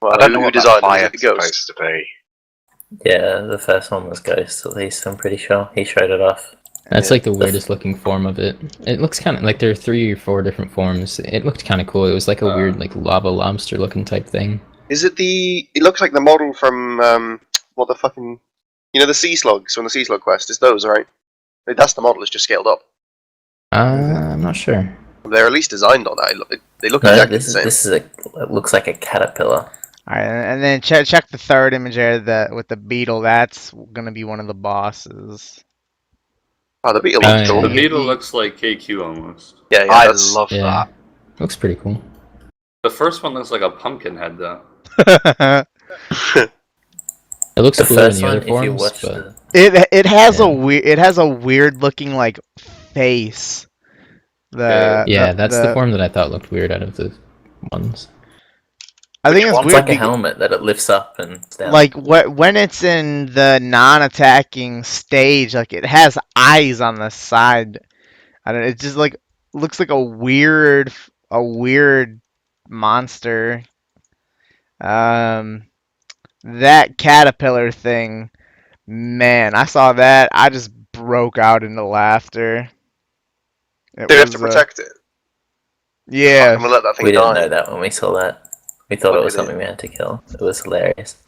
Well, I don't know who what designed that them? Is fire's it the Ghost? supposed to be. Yeah, the first one was Ghost, at least, I'm pretty sure. He showed it off. That's like the weirdest looking form of it. It looks kind of like there are 3 or 4 different forms. It looked kind of cool. It was like a weird like lava lobster looking type thing. Is it the... It looks like the model from, what the fucking... You know the sea slugs from the Sea Slug Quest? It's those, right? That's the model, it's just scaled up. I'm not sure. They're at least designed on that. They look No, exactly the this same. is it looks like a caterpillar. All right, and then check the third image there, with the beetle. That's gonna be one of the bosses. Oh, the beetle looks cool. The Yeah, beetle looks like KQ almost. Yeah, I that's... love Yeah, that. looks pretty cool. The first one looks like a pumpkin head, though. It looks The cooler in first the one, other if you forms, watch but the... it has Yeah. a weird looking like face. yeah, that's the the form that I thought looked weird out of the ones. I think Which it's one? It's weird. like a helmet that it lifts up and down. Like when it's in the non-attacking stage, like it has eyes on the side. I don't. It just like looks like a weird monster. That caterpillar thing, man, I saw that. I just broke out into laughter. It They have to was, protect it. yeah. I'm gonna let that thing We didn't die. know that when we saw that. We thought Look it was at something we had to kill. It was hilarious.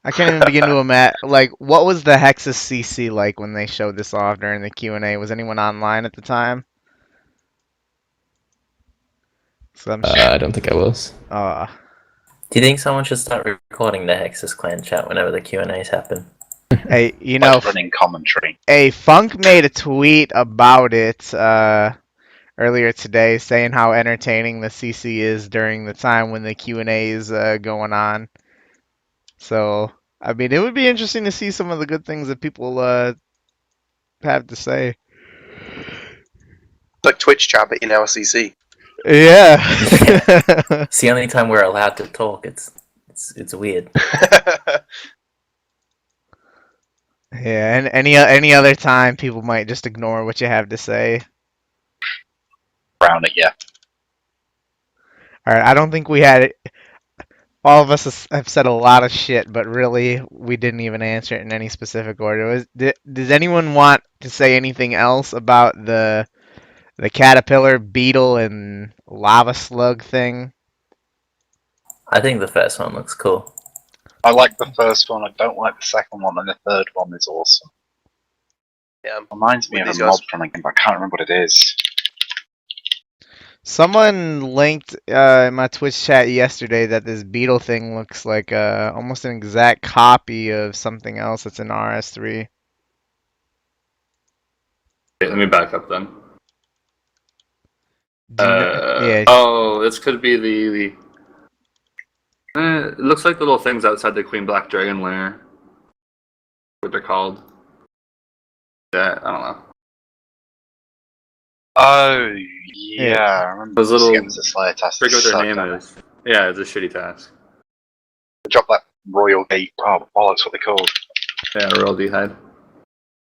I can't even begin to imagine. Like, what was the Hexis CC like when they showed this off during the Q&A? Was anyone online at the time? So I don't think I was. Do you think someone should start recording the Hexis clan chat whenever the Q&As happen? Hey, you know, Like running commentary. Funk made a tweet about it earlier today, saying how entertaining the CC is during the time when the Q&A is going on. So, I mean, it would be interesting to see some of the good things that people have to say. Like Twitch chat, but in our CC. Yeah. It's the only time we're allowed to talk. It's weird. Yeah, and any other time people might just ignore what you have to say. Brown it, yeah. All right, I don't think we had it. All of us have said a lot of shit, but really, we didn't even answer it in any specific order. Does anyone want to say anything else about the caterpillar, beetle, and lava slug thing? I think the first one looks cool. I like the first one. I don't like the second one, and the third one is awesome. Yeah. Reminds me With of a these guys. mob from a game, but I can't remember what it is. Someone linked in my Twitch chat yesterday that this beetle thing looks like almost an exact copy of something else that's in RS3. Okay, let me back up then. Yeah. Oh, this could be the it looks like the little things outside the Queen Black Dragon lair. What they're called. Yeah, I don't know. Oh, yeah. I remember Those little. getting the Slayer task. I forget what their Sucked, name don't is. Yeah, it's a shitty task. they? Drop that Royal Gate. Oh, bollocks, what they called. Yeah, royal D-head.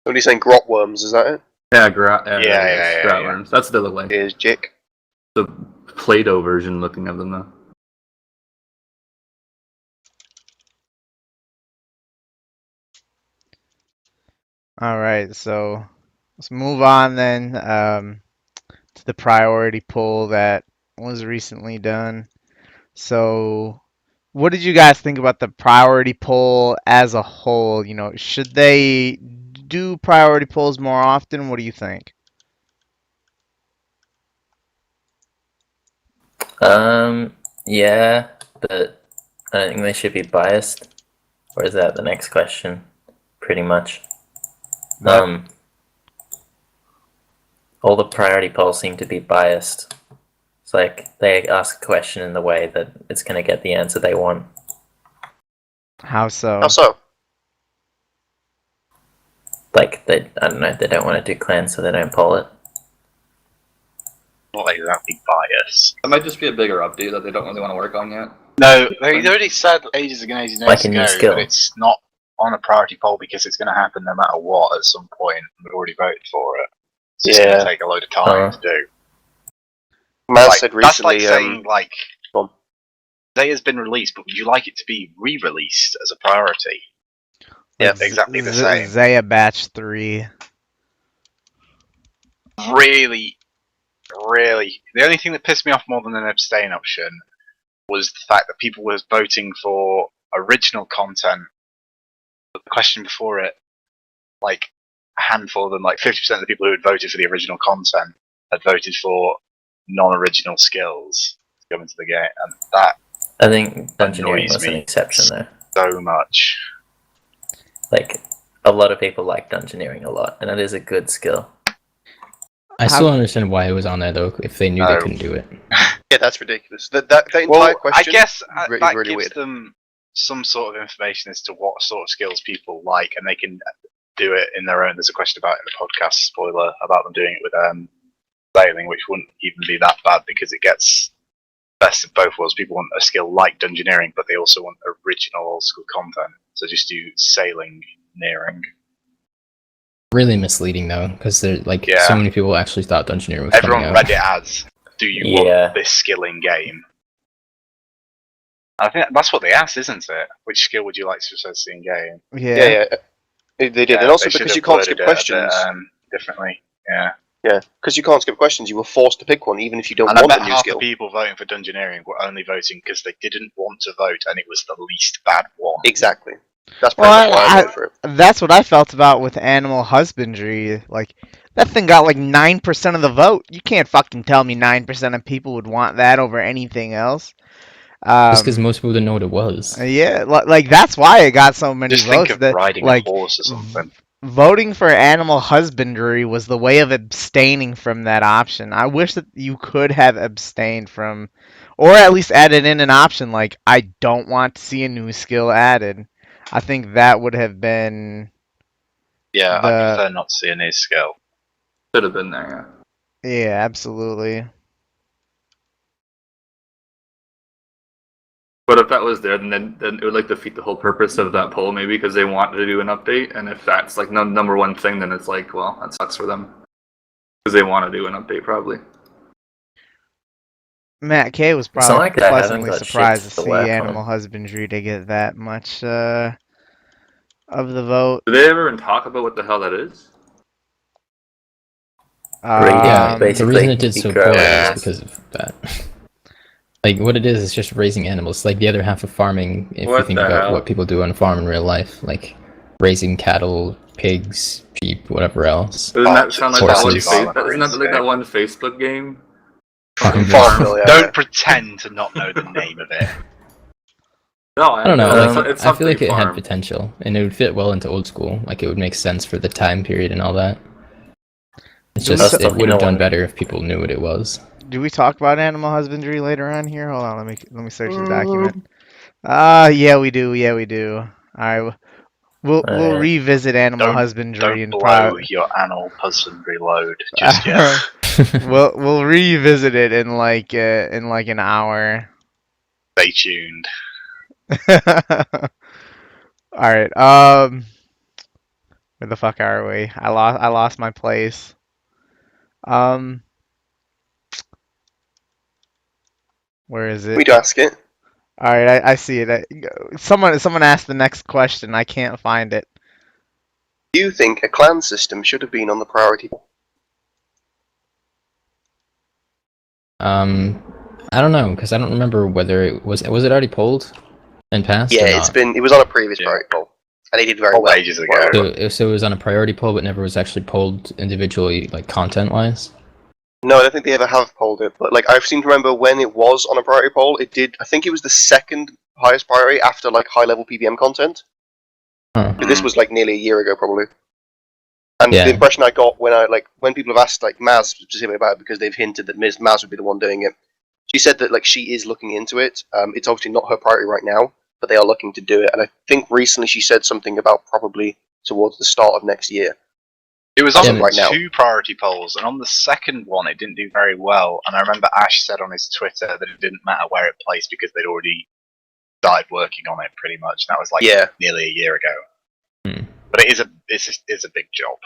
What are you saying? Grot worms? Is that it? Yeah, Yeah. Gratworms. That's what they look like. Here's Jick. The Play-Doh version looking of them though. All right, so let's move on then to the priority poll that was recently done. So, what did you guys think about the priority poll as a whole? You know, should they do priority polls more often? What do you think? Yeah, but I don't think they should be biased. Or is that the next question? Pretty much. That- All the priority polls seem to be biased. It's like they ask a question in the way that it's going to get the answer they want. How so? How so? Like, I don't know, they don't want to do clans, so they don't poll it. Not exactly biased. That might just be a bigger update that they don't really want to work on yet. No, they already said ages ago Like a new skill. but it's not on a priority poll because it's going to happen no matter what at some point. We've already voted for it. So it's going to take a load of time to do. Maz Like, said that's recently. like saying, like, go on. Day has been released, but would you like it to be re-released as a priority? Yeah, Like exactly the same. Zaya Batch 3. Really, the only thing that pissed me off more than an abstain option was the fact that people were voting for original content. But the question before it, like a handful of them, like 50% of the people who had voted for the original content had voted for non-original skills to go into the game, and that I think Dungeoneering annoys was an me exception though. so much. Like, a lot of people like Dungeoneering a lot, and it is a good skill. I still don't understand why it was on there though. If they knew they couldn't do it. Yeah, that's ridiculous. That entire Well, question. I guess is that really gives weird. them some sort of information as to what sort of skills people like, and they can do it in their own. There's a question about it in the podcast, spoiler, about them doing it with sailing, which wouldn't even be that bad because it gets best of both worlds. People want a skill like Dungeoneering, but they also want original old school content. So just do sailing nearing. Really misleading though, because they're like Yeah. so many people actually thought Dungeoneering was Everyone coming out. read it as, do you Yeah. want this skill in game? I think that's what they asked, isn't it? Which skill would you like to see in game? Yeah. Yeah. They did, Yeah, and also they should because have you can't worded skip it a questions. bit, differently. Yeah. Yeah, because you can't skip questions. You were forced to pick one, even if you don't And I want bet a new half skill. the people voting for Dungeoneering were only voting because they didn't want to vote, and it was the least bad one. Exactly. That's pretty Well, much why I voted for it. that's what I felt about with animal husbandry. Like, that thing got like 9% of the vote. You can't fucking tell me 9% of people would want that over anything else. Just because most people didn't know what it was. Yeah, like that's why it got so many Just votes. think of that, riding like, a horse or something. Voting for animal husbandry was the way of abstaining from that option. I wish that you could have abstained from, or at least added in an option like, I don't want to see a new skill added. I think that would have been Yeah, the- I prefer not to see a new skill. Should have been there. Yeah, absolutely. But if that was there, then it would like defeat the whole purpose of that poll, maybe because they want to do an update. And if that's like number one thing, then it's like, well, that sucks for them because they want to do an update probably. Matt K was It's not probably like I haven't pleasantly got surprised shit to to see work animal on. husbandry to get that much of the vote. Do they ever even talk about what the hell that is? Yeah, the reason Basically, it did you so grow poorly is animals. because of that. Like, what it is just raising animals. Like the other half of farming, if you What think the about hell? what people do on a farm in real life, like raising cattle, pigs, sheep, whatever else. Doesn't that sound like that one? Horses. Isn't that like that one Facebook game? Farmville, yeah. Don't pretend to not know the name of it. No, I don't know. Like, it's I feel like something it had farm. potential, and it would fit well into old school. Like, it would make sense for the time period and all that. It's Do we just t- it would have done one. better if people knew what it was. Do we talk about animal husbandry later on here? Hold on, let me search the document. Yeah, we do. Yeah, we do. All right, we'll revisit animal husbandry Don't and blow your animal husbandry load just yet. we'll revisit it in like an hour. Stay tuned. All right. Where the fuck are we? I lost my place. Where is it? We'd ask it. All right, I see it. Someone asked the next question. I can't find it. Do you think a clan system should have been on the priority? I don't know because I don't remember whether it was it already polled and passed or Yeah, not. it was on a previous Yeah. priority poll, and they did very Poll well. ages ago. So it was on a priority poll, but never was actually polled individually, like content-wise. No, I don't think they ever have polled it, but like I seem to remember when it was on a priority poll, it did. I think it was the second highest priority after like high-level PVM content. Huh. But this was like nearly a year ago, probably. And Yeah. the impression I got when people have asked like Maz specifically about it because they've hinted that Maz would be the one doing it. She said that like she is looking into it. It's obviously not her priority right now, but they are looking to do it. And I think recently she said something about probably towards the start of next year. It was on right now. 2 priority polls, and on the second one, it didn't do very well. And I remember Ash said on his Twitter that it didn't matter where it placed because they'd already started working on it pretty much. And that was like nearly a year ago. Hmm. But it's a big job.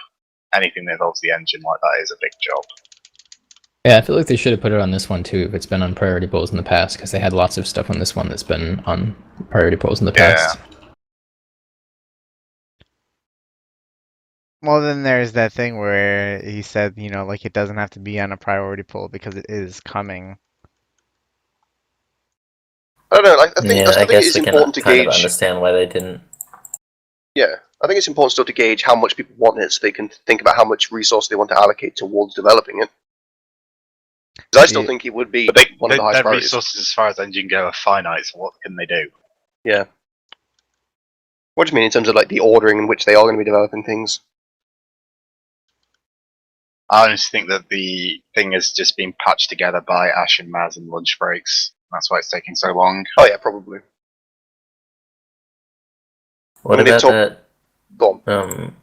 Anything that involves the engine like that is a big job. Yeah, I feel like they should have put it on this one too if it's been on priority polls in the past, because they had lots of stuff on this one that's been on priority polls in the past. Well, then there's that thing where he said, like it doesn't have to be on a priority poll because it is coming. I don't know. I think I it guess is we can important to kind of gauge. understand why they didn't. Yeah, I think it's important still to gauge how much people want it, so they can think about how much resource they want to allocate towards developing it. Because I still think it would be But one of the highest their priorities. resources as far as engine go are finite, so what can they do? Yeah. What do you mean in terms of like the ordering in which they are going to be developing things? I honestly think that the thing has just been patched together by Ash and Maz and lunch breaks. That's why it's taking so long. Oh yeah, probably. What I mean, about Go on. that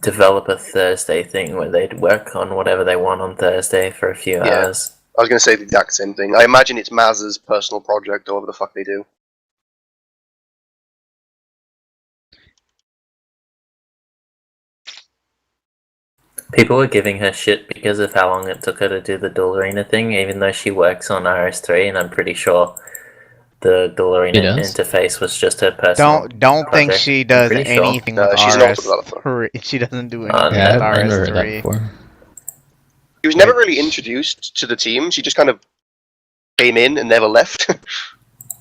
developer Thursday thing where they'd work on whatever they want on Thursday for a few hours? I was going to say the exact same thing. I imagine it's Maz's personal project, or whatever the fuck they do. People were giving her shit because of how long it took her to do the Duel Arena thing, even though she works on RS3, and I'm pretty sure the Duel Arena interface was just her personal Don't think project. she does I'm pretty sure. anything with she's an auto developer. RS3. She doesn't do Oh, anything Yeah, with I've never heard that RS3. before. She was never really introduced to the team. She just kind of came in and never left.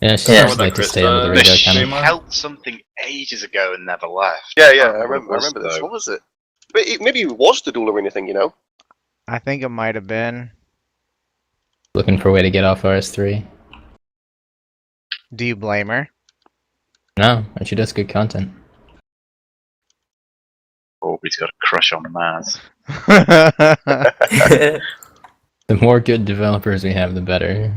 Yeah, she Yeah. seems like to Chris, stay under the But radar she kind of. streamer? helped something ages ago and never left. Yeah, I I remember this. though. What was it? But maybe it was the Duel Arena thing, I think it might have been. Looking for a way to get off RS3. Do you blame her? No, and she does good content. Aubrey's got a crush on Maz. The more good developers we have, the better.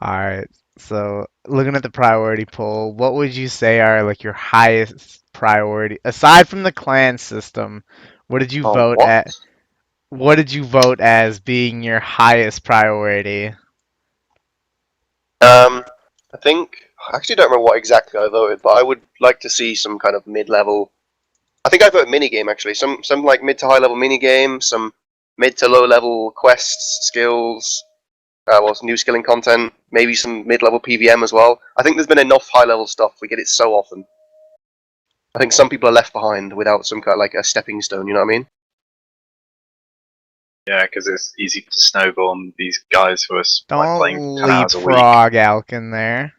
Alright, so looking at the priority poll, what would you say are like your highest priority aside from the clan system? What did you vote what? at? What did you vote as being your highest priority? I think I actually don't remember what exactly I voted, but I would like to see some kind of mid-level. I think I voted minigame actually. Some like mid to high level minigame. Some mid to low level quests, skills, new skilling content, maybe some mid level PVM as well. I think there's been enough high level stuff. We get it so often. I think some people are left behind without some kind of like a stepping stone. You know what I mean? Yeah, because it's easy to snowball on these guys who are like, playing Don't 10 hours a week. leapfrog Alkan there.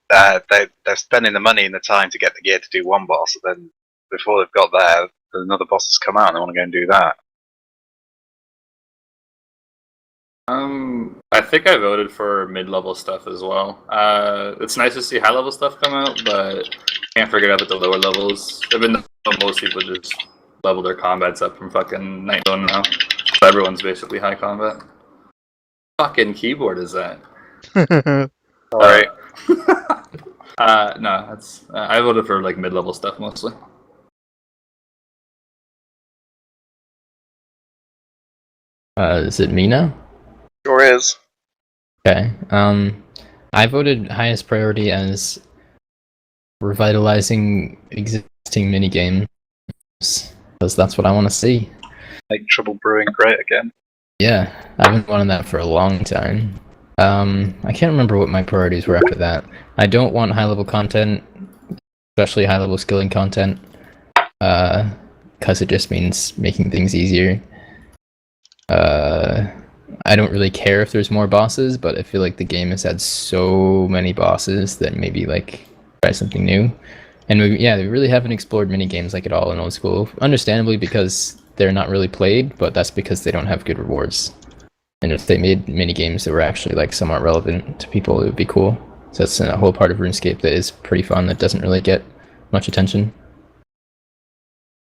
They're spending the money and the time to get the gear to do one boss, and then before they've got there, another boss has come out and they want to go and do that. I think I voted for mid-level stuff as well. It's nice to see high-level stuff come out, but can't forget about the lower levels. Even though most people just level their combats up from fucking night zone now, so everyone's basically high combat. Fucking keyboard is that? Alright. No, that's I voted for like mid-level stuff mostly. Is it me now? Sure is. Okay. I voted highest priority as revitalizing existing minigames, because that's what I want to see. Make Trouble Brewing great again. Yeah, I've been wanting that for a long time. I can't remember what my priorities were after that. I don't want high-level content, especially high-level skilling content, because it just means making things easier. I don't really care if there's more bosses, but I feel like the game has had so many bosses that maybe like try something new. And they really haven't explored mini games like at all in old school. Understandably, because they're not really played, but that's because they don't have good rewards. And if they made mini games that were actually like somewhat relevant to people, it would be cool. So that's a whole part of RuneScape that is pretty fun that doesn't really get much attention.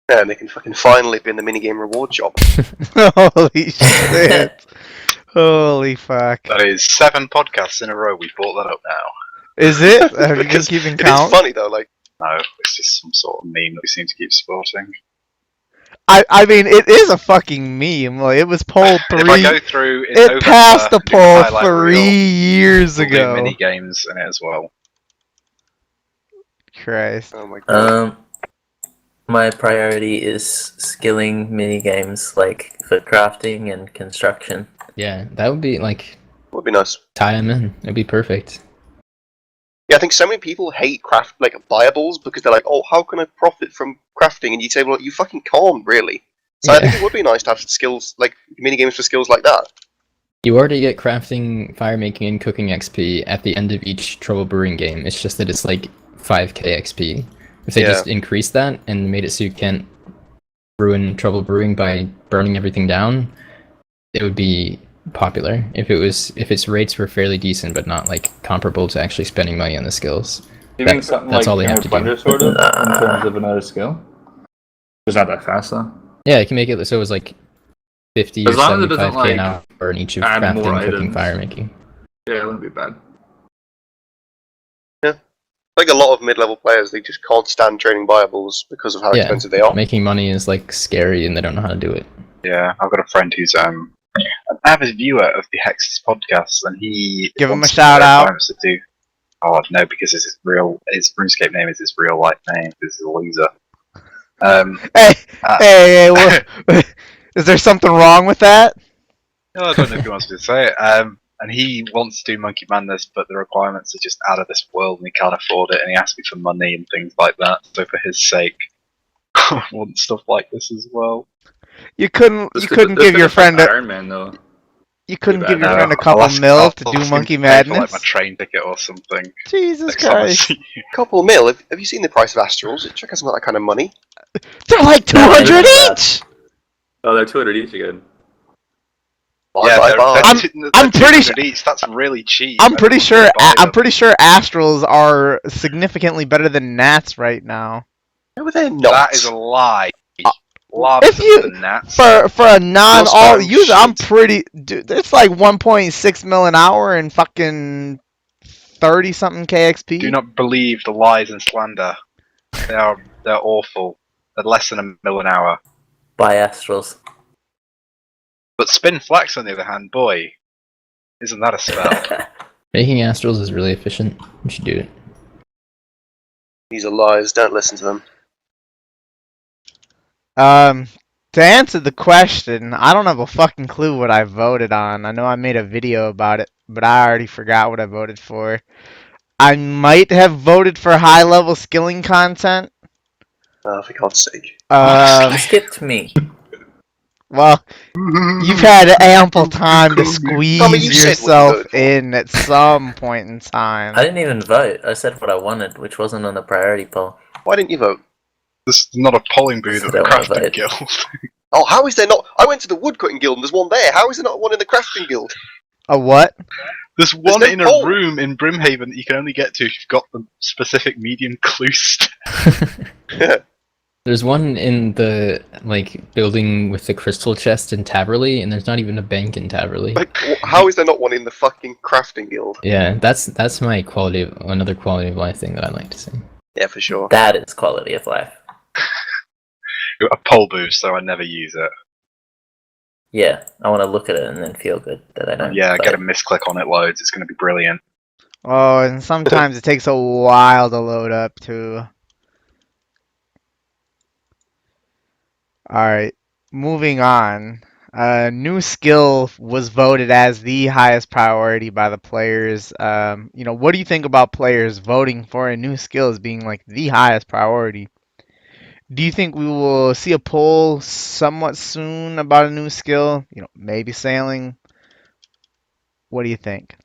Yeah, and they can fucking finally be in the minigame reward shop. Holy shit. Holy fuck. That is 7 podcasts in a row we brought that up now. Is it? Have you been Because keeping it count? is funny though, like, No, it's just some sort of meme that we seem to keep sporting. I mean, it is a fucking meme. Like, it was polled If I three. go through in It November, passed the and do poll highlight 3 reel, years we'll do ago. mini games in it as well. Christ. oh my god. My priority is skilling minigames like for crafting and construction. Yeah, that would be like Would be nice. tie them in. It'd be perfect. Yeah, I think so many people hate craft like buyables because they're like, oh, how can I profit from crafting? And you say, well, you fucking can't really. So I think it would be nice to have skills like minigames for skills like that. You already get crafting, fire making, and cooking XP at the end of each Trouble Brewing game. It's just that it's like 5k XP. If they just increased that and made it so you can't ruin Trouble Brewing by burning everything down, it would be popular. If its rates were fairly decent but not like comparable to actually spending money on the skills. You mean something that's like all they have to do. Splendor, sort of, in terms of another skill? It's not that fast though. Yeah, you can make it so it was like 50 As or long as it doesn't, 75k an like, hour in each of add more crafting, cooking, items. fire making. Yeah, it wouldn't be bad. Like a lot of mid-level players, they just can't stand training buyables because of how expensive they are. Making money is like scary and they don't know how to do it. Yeah, I've got a friend who's an avid viewer of the Hexis podcast, and he Give him a wants shout out. To do. Oh no, because his RuneScape name is his real life name. This is a loser. Hey, is there something wrong with that? No, I don't know if he wants me to say it. And he wants to do Monkey Madness, but the requirements are just out of this world, and he can't afford it, and he asks me for money and things like that. So for his sake, I want stuff like this as well. You couldn't give your friend Iron Man though. You couldn't give your No, friend a I'll couple ask- mil I'll- to I'll do ask him Monkey to pay for, like, Madness? my train ticket or something. Jesus Next time I Christ. see you. Couple mil. Have you seen the price of Astrals? It hasn't got that kind of money. They're like 200 each! Oh, they're 200 each again. Yeah, I'm pretty sure each. That's really cheap. I'm pretty Everyone's sure gonna buy I'm them. pretty sure Astrals are significantly better than Nats right now. No, they're not. That is a lie. If you- than that. For a non all Those user, I'm shit. pretty dude. It's like 1.6 mil an hour and fucking 30 something KXP. Do not believe the lies and slander. They're awful. They're less than a mil an hour. Buy Astrals. But Spin Flex, on the other hand, boy, isn't that a spell? Making astrals is really efficient. You should do it. These are lies. Don't listen to them. To answer the question, I don't have a fucking clue what I voted on. I know I made a video about it, but I already forgot what I voted for. I might have voted for high level skilling content. For God's sake. Um, You skipped me. well, you've had ample time to Tommy, squeeze you said what you yourself voted for. in at some point in I time. didn't even vote. I said what I wanted, which wasn't on the priority poll. Why didn't you vote? This is not a polling booth I at the don't wanna crafting vote. guild. Oh, how is there not? I went to the woodcutting guild and there's one there. How is there not one in the crafting guild? A what? There's one no in a poll. room in Brimhaven that you can only get to if you've got the specific medium clue stat. There's one in the building with the crystal chest in Taverley, and there's not even a bank in Taverley. Like, how is there not one in the fucking crafting guild? Yeah, that's my another quality of life thing that I like to see. Yeah, for sure. That is quality of life. A poll booth, so I never use it. Yeah, I want to look at it and then feel good that I don't. Yeah, vote. get a misclick on it loads. It's going to be brilliant. Oh, and sometimes it takes a while to load up too. Alright, moving on. New skill was voted as the highest priority by the players. What do you think about players voting for a new skill as being like the highest priority? Do you think we will see a poll somewhat soon about a new skill? Maybe sailing. What do you think?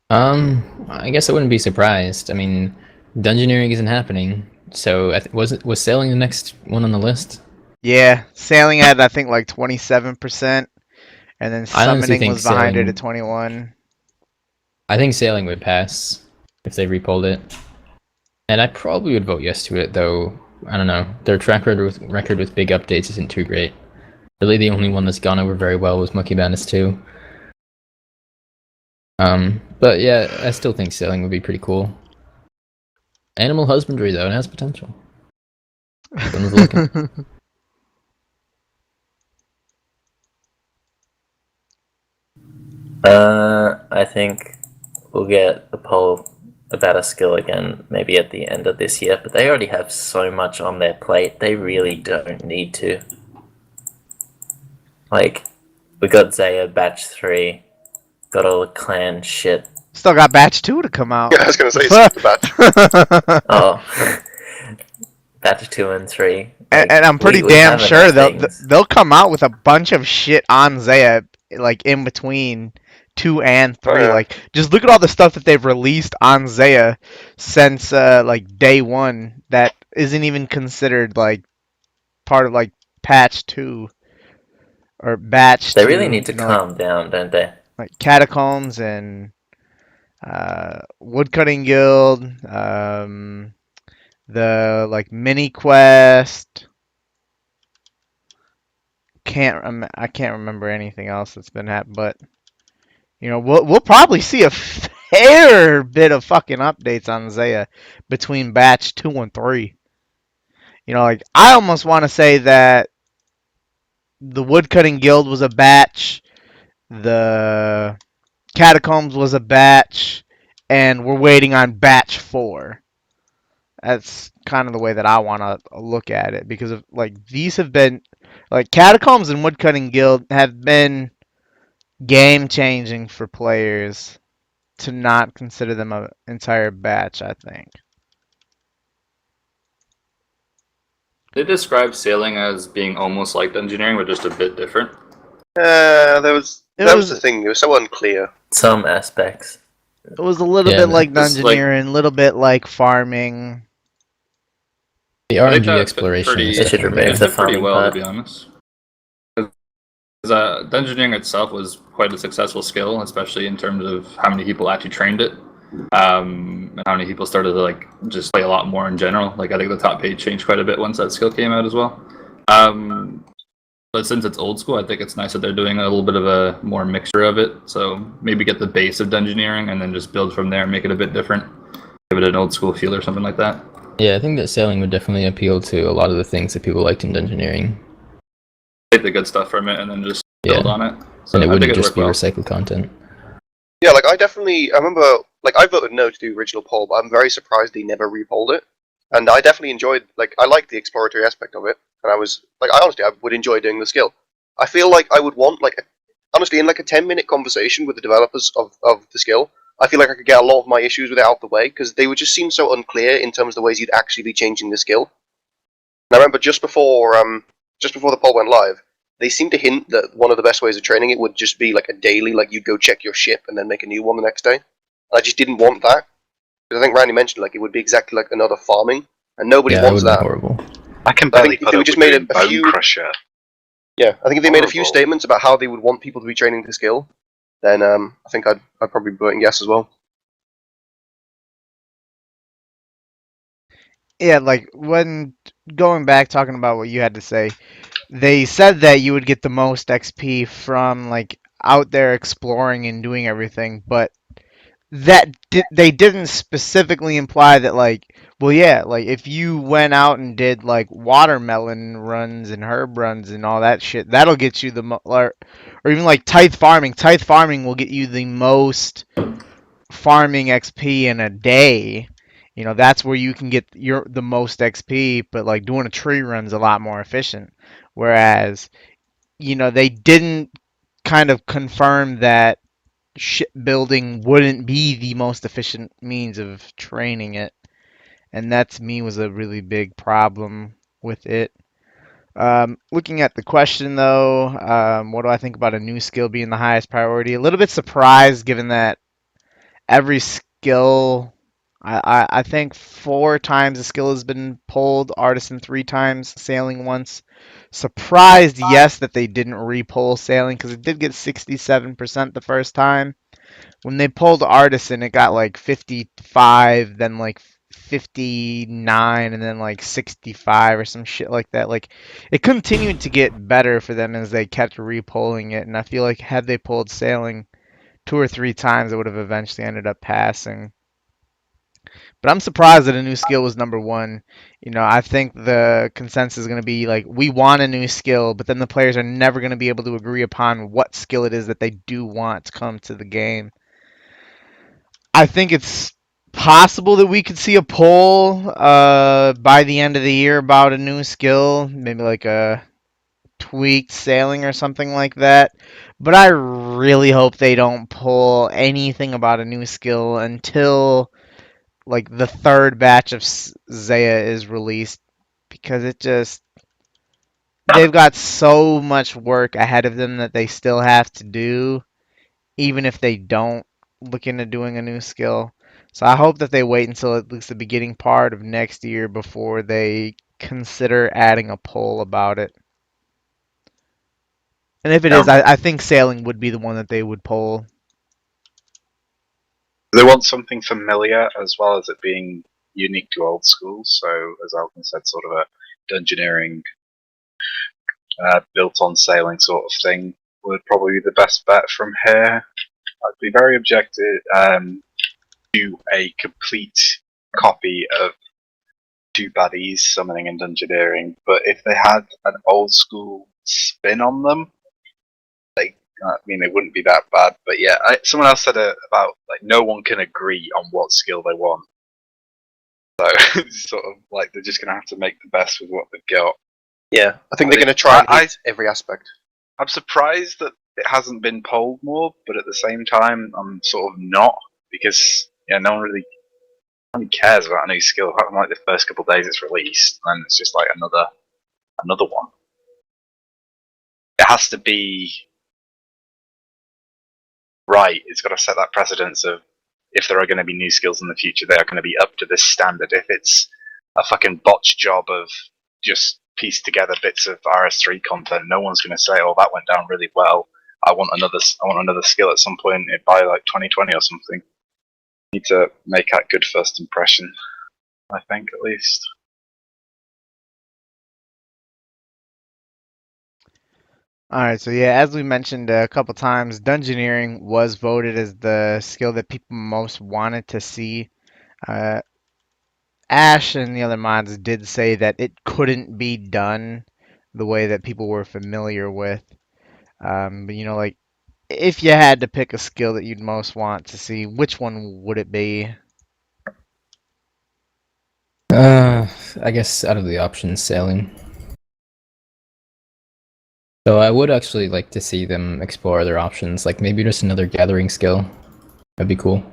I guess I wouldn't be surprised. I mean, dungeoneering isn't happening, so was sailing the next one on the list? Yeah, sailing had I think like 27%, and then I honestly summoning think was behind it sailing- at 21. I think sailing would pass if they repolled it, and I probably would vote yes to it. Though I don't know, their track record with big updates isn't too great. Really, the only one that's gone over very well was Monkey Madness 2. But yeah, I still think sailing would be pretty cool. Animal husbandry though, it has potential. Someone's looking. I think we'll get a poll about a skill again, maybe at the end of this year. But they already have so much on their plate; they really don't need to. Like, we got Zaya batch 3, got all the clan shit. Still got batch 2 to come out. Yeah, I was gonna say skip the batch. Oh, batch 2 and 3. And I'm pretty we damn have sure enough things. they'll come out with a bunch of shit on Zaya, like in between 2 and 3. Oh, yeah. Like, just look at all the stuff that they've released on Zaya since like day 1 that isn't even considered like part of like patch 2 or batch 2. They really need to calm down, don't they? Like Catacombs and Woodcutting Guild, the like mini quest. I can't remember anything else that's been happening, but we'll probably see a fair bit of fucking updates on Zaya between batch 2 and 3. Like I almost want to say that the Woodcutting Guild was a batch, the Catacombs was a batch, and we're waiting on batch 4. That's kind of the way that I want to look at it, because of like these have been like Catacombs and Woodcutting Guild have been game changing for players to not consider them an entire batch, I think. They describe sailing as being almost like dungeoneering, but just a bit different. That was the thing. It was so unclear. Some aspects. It was a little Yeah, bit like it's like- dungeoneering, a little bit like farming. The I think RNG that's exploration pretty- is They should definitely remove They the did pretty farming well, part. to be honest. Because dungeoneering itself was quite a successful skill, especially in terms of how many people actually trained it, and how many people started to just play a lot more in general. Like I think the top page changed quite a bit once that skill came out as well. But since it's old school, I think it's nice that they're doing a little bit of a more mixture of it. So maybe get the base of dungeoneering and then just build from there, and make it a bit different, give it an old school feel or something like that. Yeah, I think that sailing would definitely appeal to a lot of the things that people liked in dungeoneering. Take the good stuff from it and then just build on it. So And it I think wouldn't it just worked be well. recycled content. Yeah, like I remember, like I voted no to the original poll, but I'm very surprised they never repolled it. And I definitely enjoyed, I liked the exploratory aspect of it. and I was like, I would enjoy doing the skill. I feel like I would want honestly in like a 10-minute conversation with the developers of the skill. I feel like I could get a lot of my issues with it out the way because they would just seem so unclear in terms of the ways you'd actually be changing the skill. And I remember just before the poll went live, they seemed to hint that one of the best ways of training it would just be like a daily, like you'd go check your ship and then make a new one the next day. I just didn't want that because I think Randy mentioned like it would be exactly like another farming, and nobody Yeah, that wants would be that. horrible. I can I barely think if put they up just with made doing a Bone few, Crusher. yeah, I think if they made a few Horrible. statements about how they would want people to be training the skill, then I think I'd probably be voting yes as well. Yeah, like when going back talking about what you had to say, they said that you would get the most XP from like out there exploring and doing everything, but they didn't specifically imply that like, well, yeah, like if you went out and did like watermelon runs and herb runs and all that shit, that'll get you or even like tithe farming. Tithe farming will get you the most farming XP in a day. You know, that's where you can get the most XP, but like doing a tree run's a lot more efficient. Whereas, they didn't kind of confirm that shipbuilding wouldn't be the most efficient means of training it. And that to me was a really big problem with it. Looking at the question though, what do I think about a new skill being the highest priority? A little bit surprised given that every skill, I think 4 times the skill has been pulled, artisan 3 times, sailing once. Surprised, yes, that they didn't re-pull sailing because it did get 67% the first time. When they pulled artisan, it got like 55, then like 59, and then like 65 or some shit like that. Like it continued to get better for them as they kept re-pulling it, and I feel like had they pulled sailing 2 or 3 times, it would have eventually ended up passing. But I'm surprised that a new skill was number one. I think the consensus is going to be like, we want a new skill, but then the players are never going to be able to agree upon what skill it is that they do want to come to the game. I think it's possible that we could see a poll by the end of the year about a new skill, maybe like a tweaked sailing or something like that. But I really hope they don't pull anything about a new skill until like the third batch of Zaya is released because they've got so much work ahead of them that they still have to do, even if they don't look into doing a new skill. So I hope that they wait until at least the beginning part of next year before they consider adding a poll about it. And if it is, I think sailing would be the one that they would poll. They want something familiar as well as it being unique to old school. So, as Alkan said, sort of a dungeoneering built on sailing sort of thing would probably be the best bet from here. I'd be very objective to a complete copy of Two Baddies, Summoning and Dungeoneering, but if they had an old school spin on them, it wouldn't be that bad. But yeah, someone else said about like no one can agree on what skill they want. So it's sort of like they're just going to have to make the best with what they've got. Yeah, I think they're going to try and hit every aspect. I'm surprised that it hasn't been polled more, but at the same time, I'm sort of not because no one really cares about a new skill. Like the first couple of days it's released, and it's just like another one. It has to be right. It's got to set that precedence of if there are going to be new skills in the future, they are going to be up to this standard. If it's a fucking botch job of just piece together bits of RS3 content, no one's going to say, "Oh, that went down really well. I want another skill at some point by like 2020 or something." Need to make that good first impression, I think, at least. Alright, so yeah, as we mentioned a couple times, Dungeoneering was voted as the skill that people most wanted to see. Uh, Ash and the other mods did say that it couldn't be done the way that people were familiar with. But like, if you had to pick a skill that you'd most want to see, which one would it be? I guess out of the options, sailing. So I would actually like to see them explore other options, like maybe just another gathering skill. That'd be cool.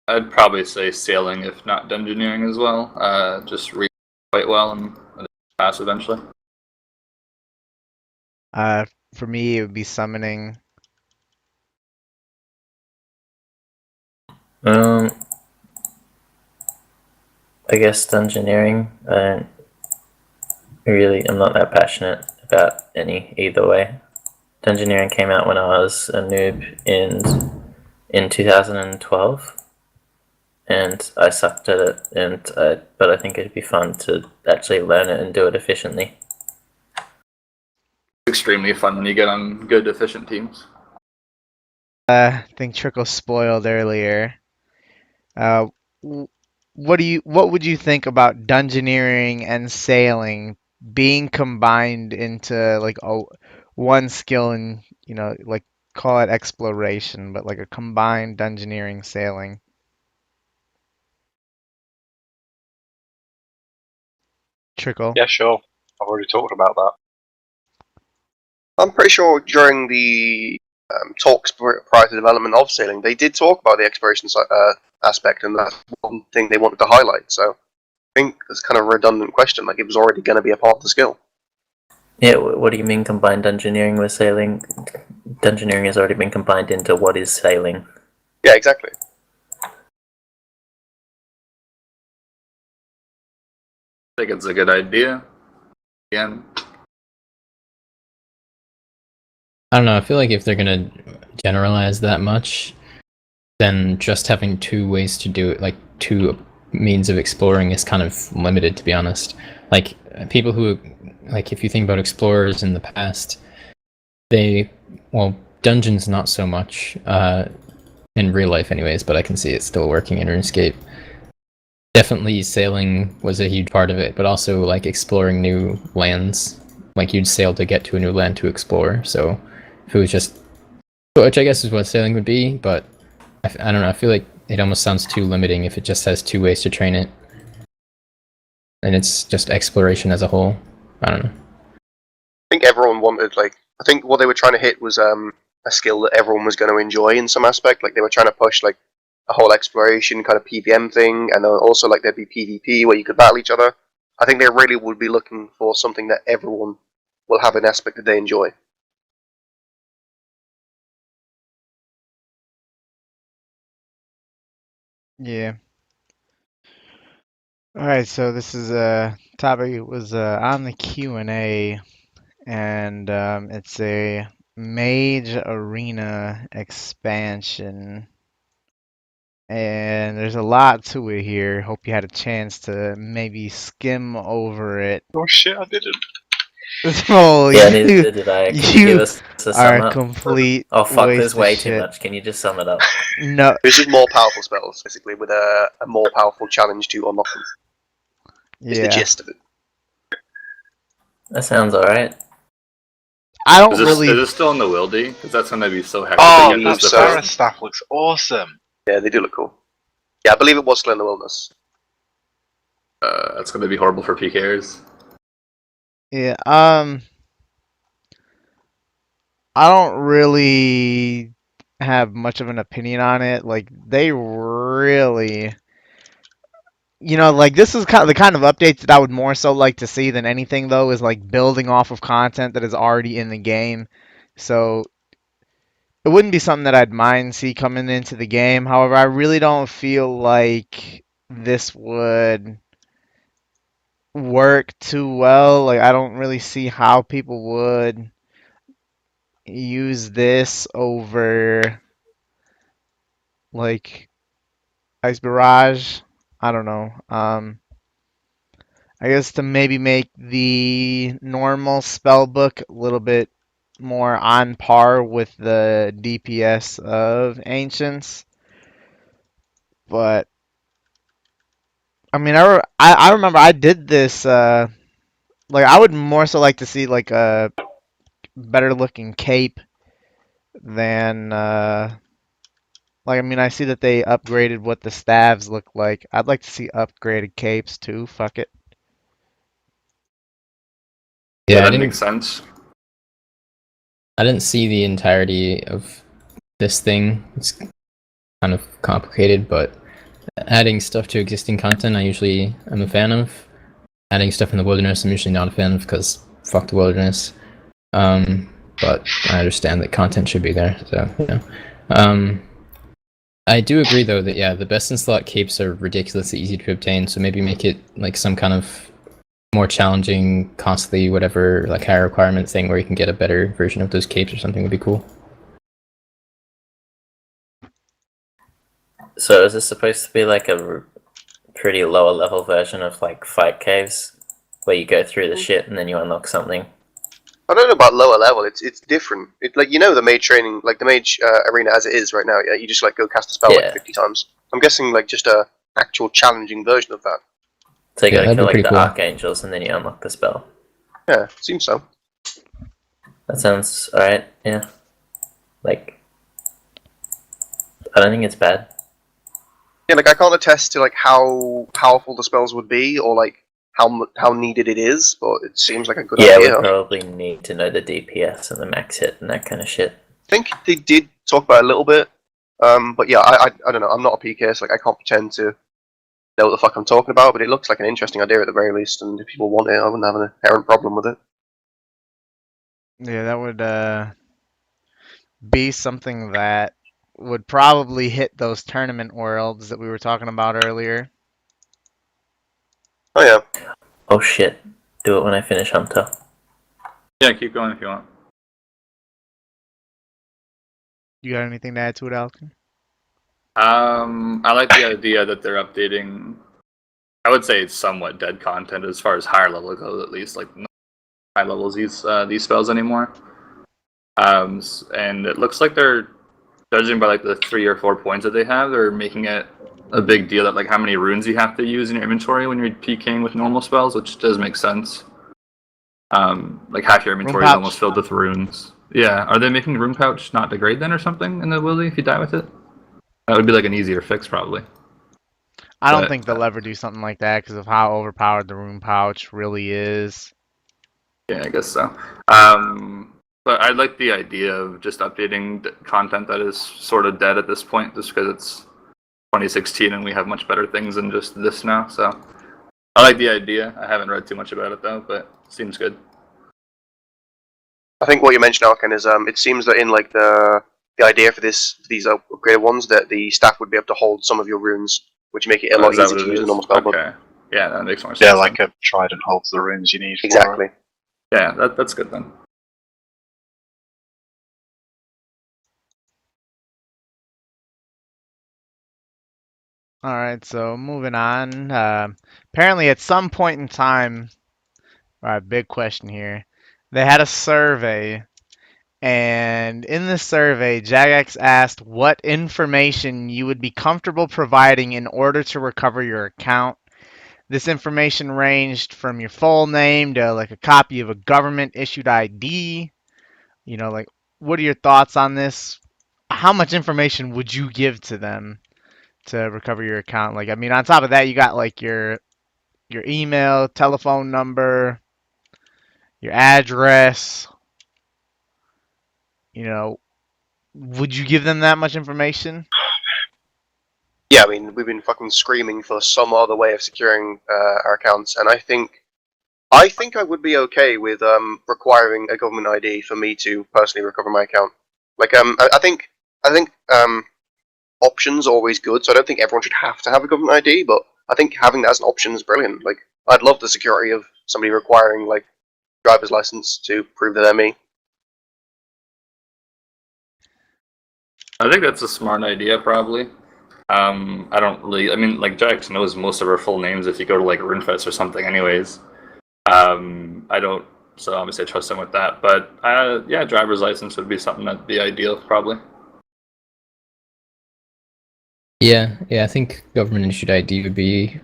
I'd probably say sailing, if not dungeoneering as well. Just read quite well and pass eventually. For me, it would be summoning. I guess dungeoneering. I'm not that passionate about any either way. Dungeoneering came out when I was a noob in 2012, and I sucked at it. But I think it'd be fun to actually learn it and do it efficiently. It's extremely fun when you get on good, efficient teams. I think Trickle spoiled earlier. What would you think about dungeoneering and sailing being combined into like one skill and like call it exploration, but like a combined dungeoneering sailing? Trickle. Yeah, sure. I've already talked about that. I'm pretty sure during the talks prior to development of sailing, they did talk about the exploration aspect, and that's one thing they wanted to highlight. So I think it's kind of a redundant question. Like it was already going to be a part of the skill. Yeah, what do you mean combined dungeoneering with sailing? Dungeoneering has already been combined into what is sailing. Yeah, exactly. I think it's a good idea. Again, I don't know. I feel like if they're gonna generalize that much, then just having two ways to do it, like two means of exploring, is kind of limited, to be honest. Like people who, like if you think about explorers in the past, dungeons not so much in real life, anyways. But I can see it still working in RuneScape. Definitely, sailing was a huge part of it, but also like exploring new lands. Like you'd sail to get to a new land to explore. So if it was just, which I guess is what sailing would be, but I don't know. I feel like it almost sounds too limiting if it just has two ways to train it, and it's just exploration as a whole. I don't know. I think everyone wanted I think what they were trying to hit was a skill that everyone was going to enjoy in some aspect. Like they were trying to push like a whole exploration kind of PVM thing, and then also like there'd be PvP where you could battle each other. I think they really would be looking for something that everyone will have an aspect that they enjoy. Yeah. All right, so this is a topic. It was on the Q&A, and it's a Mage Arena expansion. And there's a lot to it here. Hope you had a chance to maybe skim over it. Oh shit, I didn't. Oh, Yeah, you neither did I. Can you give you us a are sum a up? complete Oh fuck, there's waste of way too shit. much. Can you just sum it up? No, It's just more powerful spells, basically, with a more powerful challenge to unlock them. Is the yeah. gist of it. That sounds alright. I is don't this really. still in the wildy? Because that's gonna be so hectic. Oh, believe that so. Sarah staff looks awesome. Yeah, they do look cool. Yeah, I believe it was still in the wilderness. That's gonna be horrible for PKers. Yeah. I don't really have much of an opinion on it. Like they really, like this is kind of the kind of updates that I would more so like to see than anything though is like building off of content that is already in the game. So it wouldn't be something that I'd mind see coming into the game. However, I really don't feel like this would work too well. Like I don't really see how people would use this over like Ice Barrage. I don't know. I guess to maybe make the normal spell book a little bit more on par with the DPS of Ancients. But I mean, I remember I did this. Like I would more so like to see like a better looking cape than like I mean I see that they upgraded what the staves look like. I'd like to see upgraded capes too. Fuck it. Yeah, that makes sense. I didn't see the entirety of this thing. It's kind of complicated, but adding stuff to existing content, I usually am a fan of. Adding stuff in the wilderness, I'm usually not a fan of because fuck the wilderness. But I understand that content should be there, so yeah. I do agree though that yeah, the best in slot capes are ridiculously easy to obtain, so maybe make it like some kind of more challenging, costly, whatever, like higher requirement thing where you can get a better version of those capes or something would be cool. So is this supposed to be like a pretty lower level version of like fight caves, where you go through the shit and then you unlock something? I don't know about lower level. It's different. It like the mage training, like the mage arena as it is right now. Yeah, you just like go cast a spell like Yeah. 50 times. I'm guessing like just a actual challenging version of that. So you Yeah, gotta that'd kill be like pretty the cool. archangels and then you unlock the spell. Yeah, seems so. That sounds alright. Yeah. Like, I don't think it's bad. Yeah, like I can't attest to like how powerful the spells would be or like how needed it is, but it seems like a good Yeah, idea. we probably need to know the DPS and the max hit and that kind of shit. I think they did talk about it a little bit, but yeah, I don't know. I'm not a PK, so like I can't pretend to know what the fuck I'm talking about. But it looks like an interesting idea at the very least, and if people want it, I wouldn't have an inherent problem with it. Yeah, that would be something that would probably hit those tournament worlds that we were talking about earlier. Oh yeah, Oh shit. Do it when I finish Hunter. Yeah, keep going if you want. You got anything to add to it, Alkan? I like the idea that they're updating. I would say it's somewhat dead content as far as higher level goes, at least. Like high levels these spells anymore. And it looks like they're judging by like the 3 or 4 points that they have. They're making it a big deal that like how many runes you have to use in your inventory when you're PKing with normal spells, which does make sense. Like half your inventory is almost filled with runes. Yeah, are they making rune pouch not degrade then or something in the willy if you die with it? That would be like an easier fix probably. I don't But, think they'll ever do something like that because of how overpowered the rune pouch really is. Yeah, I guess so. But I like the idea of just updating content that is sort of dead at this point, just because it's 2016 and we have much better things than just this now. So I like the idea. I haven't read too much about it though, but it seems good. I think what you mentioned, Alkan, is it seems that in like the idea for these upgraded ones that the staff would be able to hold some of your runes, which make it a lot Is that easier what to it use a is? normal spell book. Okay. Yeah, that makes more sense. Yeah, like a trident holds the runes you need. For Exactly. it. Yeah, that's good then. All right, so moving on. Apparently, at some point in time, all right, big question here. They had a survey, and in the survey, Jagex asked what information you would be comfortable providing in order to recover your account. This information ranged from your full name to like a copy of a government issued ID. You know, like, what are your thoughts on this? How much information would you give to them to recover your account? Like, I mean, on top of that, you got like your email, telephone number, your address. You know, would you give them that much information? Yeah, I mean, we've been fucking screaming for some other way of securing our accounts, and I think I would be okay with requiring a government ID for me to personally recover my account. Like, I think options are always good, so I don't think everyone should have to have a government ID, but I think having that as an option is brilliant. Like, I'd love the security of somebody requiring like driver's license to prove that they're me. I think that's a smart idea, probably. I don't really. I mean, like Jax knows most of our full names if you go to like RuneFest or something, anyways. I don't. So obviously, I trust him with that. But yeah, driver's license would be something that'd be ideal, probably. Yeah, I think government issued ID would be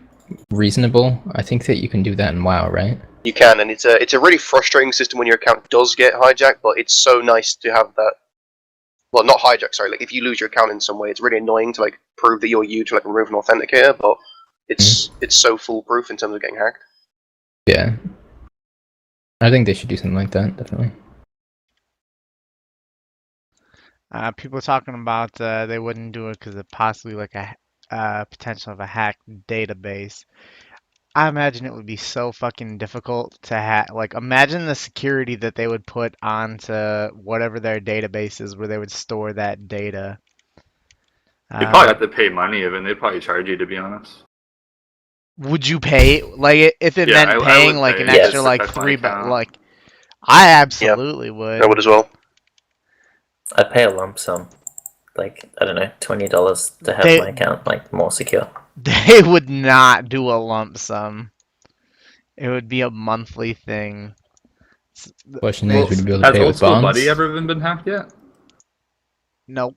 reasonable. I think that you can do that in WoW, right? You can, and it's a really frustrating system when your account does get hijacked, but it's so nice to have that. Well, not hijacked, sorry. Like if you lose your account in some way, it's really annoying to like prove that you're you to like remove an authenticator, but it's so foolproof in terms of getting hacked. Yeah. I think they should do something like that, definitely. People talking about they wouldn't do it because of possibly like a potential of a hacked database. I imagine it would be so fucking difficult to hack. Like, imagine the security that they would put onto whatever their database is where they would store that data. You probably have to pay money, and they'd probably charge you, to be honest. Would you pay like if it Yeah, meant I paying would like pay an Yeah. extra to like protect my three, account. like I absolutely would. I would as well. I pay a lump sum, like I don't know, $20 to have They- my account like more secure. They would not do a lump sum. It would be a monthly thing. Question They- is, would you be able to Has pay Old with School bonds? Buddy ever been hacked yet? Nope.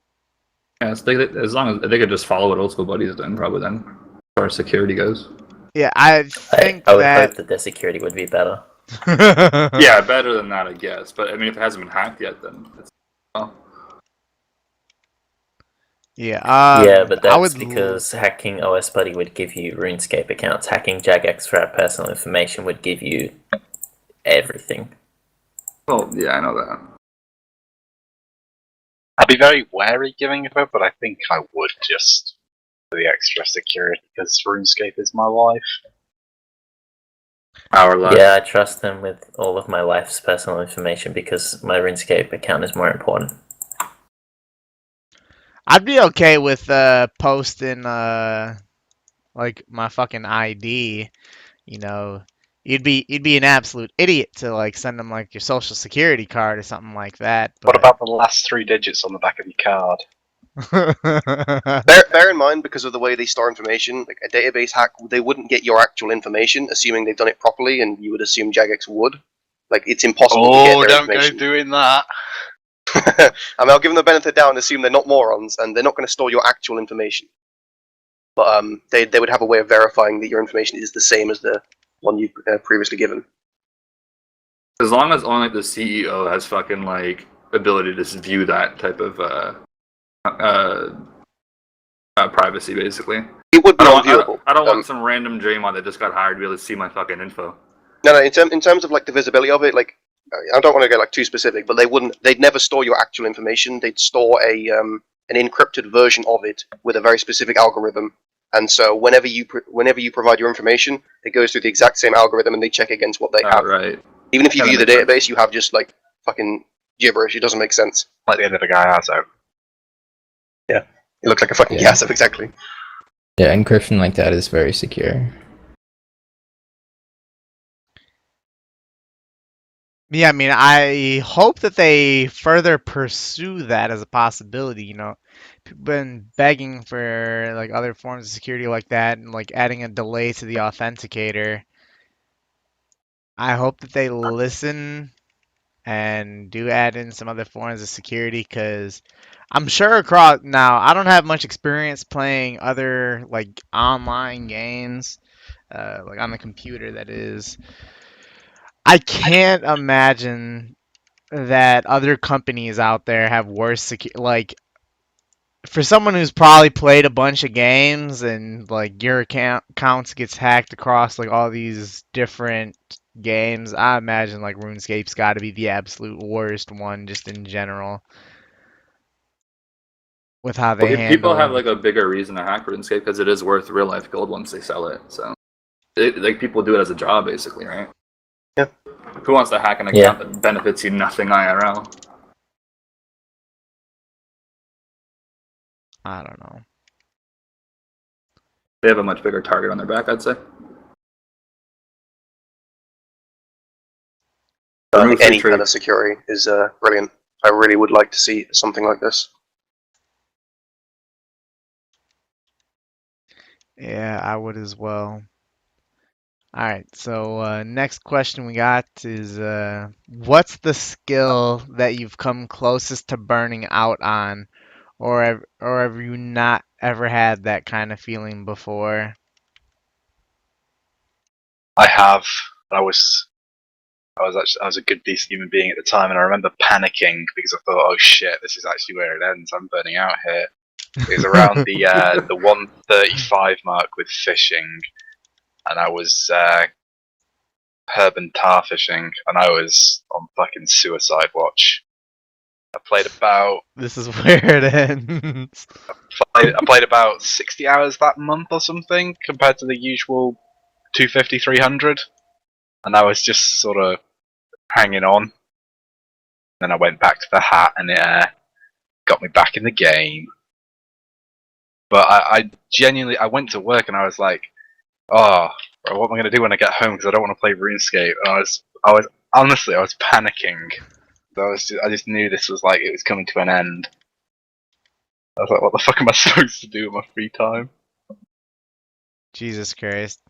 Yeah, so as long as they could just follow what Old School Buddy is doing, probably then, as far as security goes. Yeah, I think I would that. hope that their security would be better. Yeah, better than that, I guess. But I mean, if it hasn't been hacked yet, then it's well. Yeah. Yeah, but I that's would because hacking OS Buddy would give you RuneScape accounts. Hacking Jagex for our personal information would give you everything. Well, yeah, I know that. I'd be very wary giving it up, but I think I would just for the extra security because RuneScape is my life. Our life. Yeah, I trust them with all of my life's personal information because my RuneScape account is more important. I'd be okay with posting like my fucking ID. You know, you'd be an absolute idiot to like send them like your social security card or something like that. What But about the last 3 digits on the back of your card? Bear in mind, because of the way they store information, like a database hack, they wouldn't get your actual information, assuming they've done it properly, and you would assume Jagex would. Like, it's impossible to get their information. doing that. I mean, I'll give them the benefit of the doubt and assume they're not morons, and they're not going to store your actual information. But they would have a way of verifying that your information is the same as the one you've previously given. As long as only the CEO has fucking like ability to just view that type of privacy, basically. It would be I don't, unviewable. I don't want some random Draymond that just got hired to be able to see my fucking info. No, in terms of like the visibility of it, like I don't want to get like too specific, but they'd never store your actual information. They'd store an encrypted version of it with a very specific algorithm. And so whenever you provide your information, it goes through the exact same algorithm, and they check against what they have. Right. Even if you Yeah, view the that makes database, you have just like fucking gibberish. It doesn't make sense. Like the end of a guy Azo. It looks like a fucking Yeah. gas up, exactly. Yeah, encryption like that is very secure. Yeah, I mean, I hope that they further pursue that as a possibility. You know, people been begging for like other forms of security like that, and like adding a delay to the authenticator. I hope that they listen and do add in some other forms of security, because I'm sure across now I don't have much experience playing other like online games, like on the computer. That is, I can't imagine that other companies out there have worse like for someone who's probably played a bunch of games and like your accounts gets hacked across like all these different games. I imagine like RuneScape's got to be the absolute worst one just in general with how they handle. People have like a bigger reason to hack RuneScape because it is worth real life gold once they sell it. So, like people do it as a job, basically, right? Yeah. Who wants to hack an account that benefits you nothing IRL? I don't know. They have a much bigger target on their back, I'd say. Any kind of security is brilliant. I really would like to see something like this. Yeah, I would as well. All right, so next question we got is what's the skill that you've come closest to burning out on, or have you not ever had that kind of feeling before? I have. I was a good decent human being at the time, and I remember panicking because I thought, oh shit, this is actually where it ends. I'm burning out here. It was around the 135 mark with fishing, and I was herb and tar fishing, and I was on fucking suicide watch. I played about This is where it ends. I played about 60 hours that month or something, compared to the usual 250, 300, and I was just sort of hanging on. Then I went back to the hat, and it got me back in the game. But I genuinely, I went to work and I was like, oh, what am I going to do when I get home? Because I don't want to play RuneScape. And I was honestly, I was panicking. So I just knew this was like, it was coming to an end. I was like, what the fuck am I supposed to do with my free time? Jesus Christ.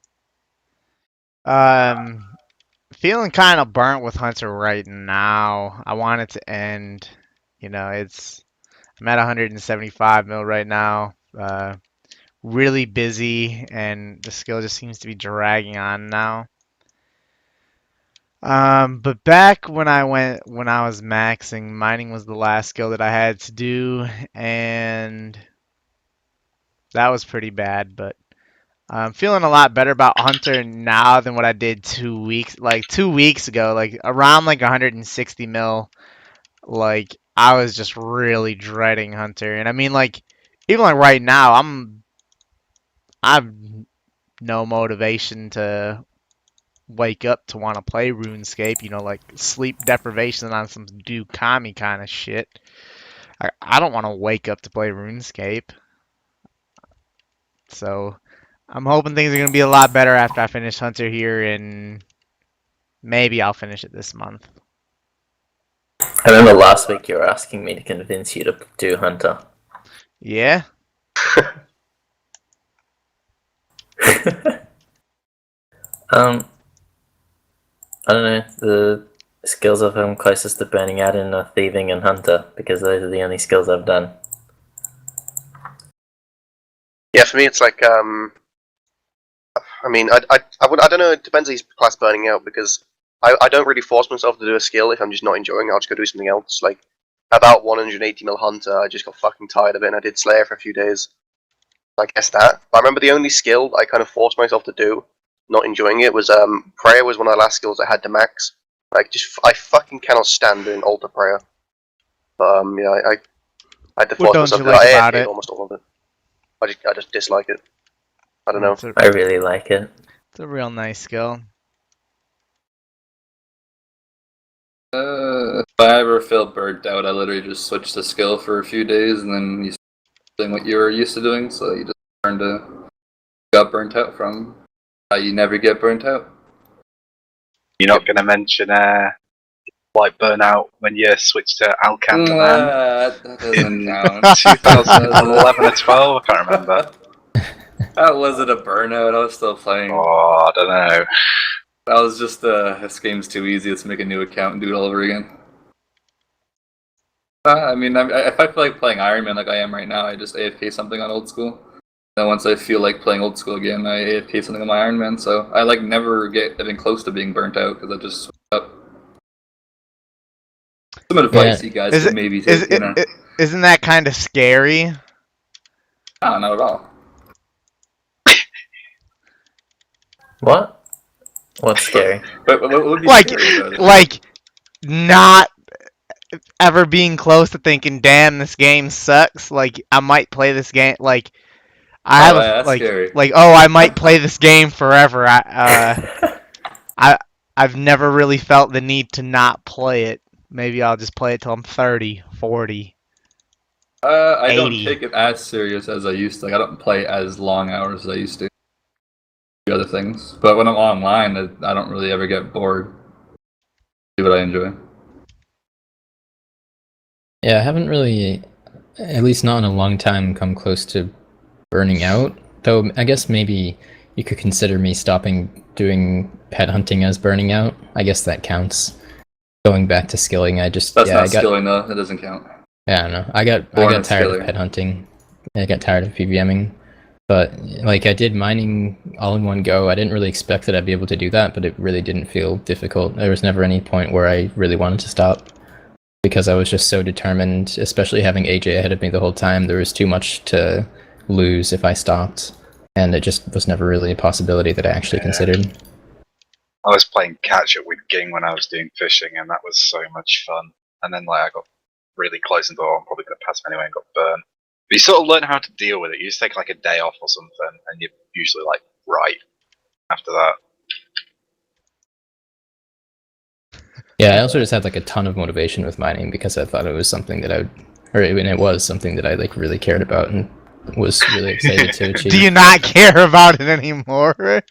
Feeling kind of burnt with Hunter right now. I want it to end. You know, I'm at 175 mil right now. Really busy, and the skill just seems to be dragging on now. But back when I was maxing, mining was the last skill that I had to do, and that was pretty bad. But I'm feeling a lot better about Hunter now than what I did 2 weeks ago. Like around like 160 mil. Like I was just really dreading Hunter, and I mean like even like right now, I've no motivation to wake up to want to play RuneScape. You know, like sleep deprivation on some Dookami kind of shit. I don't want to wake up to play RuneScape. So I'm hoping things are gonna be a lot better after I finish Hunter here, and maybe I'll finish it this month. I remember last week you were asking me to convince you to do Hunter. Yeah. I don't know, the skills I've come closest to burning out in are Thieving and Hunter, because those are the only skills I've done. Yeah, for me it's like I mean I don't know, it depends on his class burning out, because I don't really force myself to do a skill if I'm just not enjoying it. I'll just go do something else. Like about 180 mil Hunter, I just got fucking tired of it and I did Slayer for a few days. I guess that. But I remember the only skill I kind of forced myself to do, not enjoying it, was Prayer was one of the last skills I had to max. Like I fucking cannot stand doing Altar Prayer. But yeah, I had to What force don't myself you to. like I about AFK'd it? almost all of it. I just dislike it. I don't know. I really like it. It's a real nice skill. If I ever feel burnt out, I literally just switch the skill for a few days, and then you start doing what you were used to doing, so you just learn to got burnt out from how you never get burnt out. You're not going to mention like burnout when you switch to Alkan the Man That doesn't in count. 2011 or 12? I can't remember. That wasn't a burnout. I was still playing. Oh, I don't know. That was just this game's too easy. Let's make a new account and do it all over again. I mean, if I feel like playing Iron Man like I am right now, I just AFK something on old school. Then once I feel like playing old school again, I AFK something on my Iron Man. So I like never get even close to being burnt out because I just switch up. Some advice you guys could maybe take, Isn't that kind of scary? No, not at all. What? What's scary? But what would be Like, scary about it? like not ever being close to thinking, "Damn, this game sucks." Like, I might play this game. Like, I have that's scary. oh, I might play this game forever. I've never really felt the need to not play it. Maybe I'll just play it till I'm 30, 40. I 80. don't take it as serious as I used to. Like, I don't play as long hours as I used to. Do other things, but when I'm online, I don't really ever get bored. Do what I enjoy. Yeah, I haven't really, at least not in a long time, come close to burning out. Though I guess maybe you could consider me stopping doing pet hunting as burning out. I guess that counts. Going back to skilling, That's not skilling though. That doesn't count. Yeah, I don't know. I got tired of pet hunting. I got tired of PVMing. But like I did mining all in one go. I didn't really expect that I'd be able to do that, but it really didn't feel difficult. There was never any point where I really wanted to stop because I was just so determined, especially having AJ ahead of me the whole time. There was too much to lose if I stopped, and it just was never really a possibility that I actually considered. I was playing catch up with Ging when I was doing fishing, and that was so much fun. And then like I got really close and thought, oh, I'm probably going to pass him anyway, and got burned. But you sort of learn how to deal with it. You just take like a day off or something, and you're usually like right after that. Yeah, I also just had like a ton of motivation with mining because I thought it was something that it was something that I like really cared about and was really excited to achieve. Do you not care about it anymore?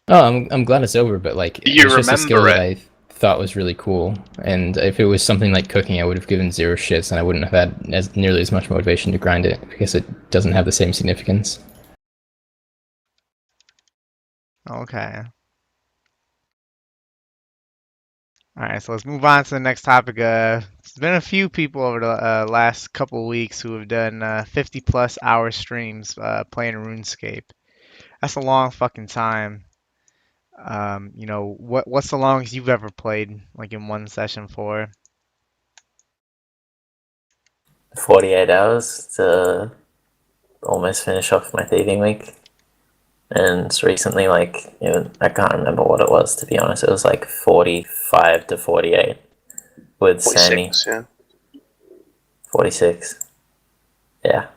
Oh, I'm glad it's over, but like Do you it was just a skill remember that I thought was really cool. And if it was something like cooking, I would have given zero shits, and I wouldn't have had nearly as much motivation to grind it because it doesn't have the same significance. Okay. Alright, so let's move on to the next topic. There's been a few people over the last couple weeks who have done 50 plus hour streams playing RuneScape. That's a long fucking time. You know, what's the longest you've ever played, like in one session for? 48 hours to almost finish off my thieving week. And recently, like, I can't remember what it was, to be honest. It was like 45 to 48 with Sammy. 46, yeah. 46. Yeah.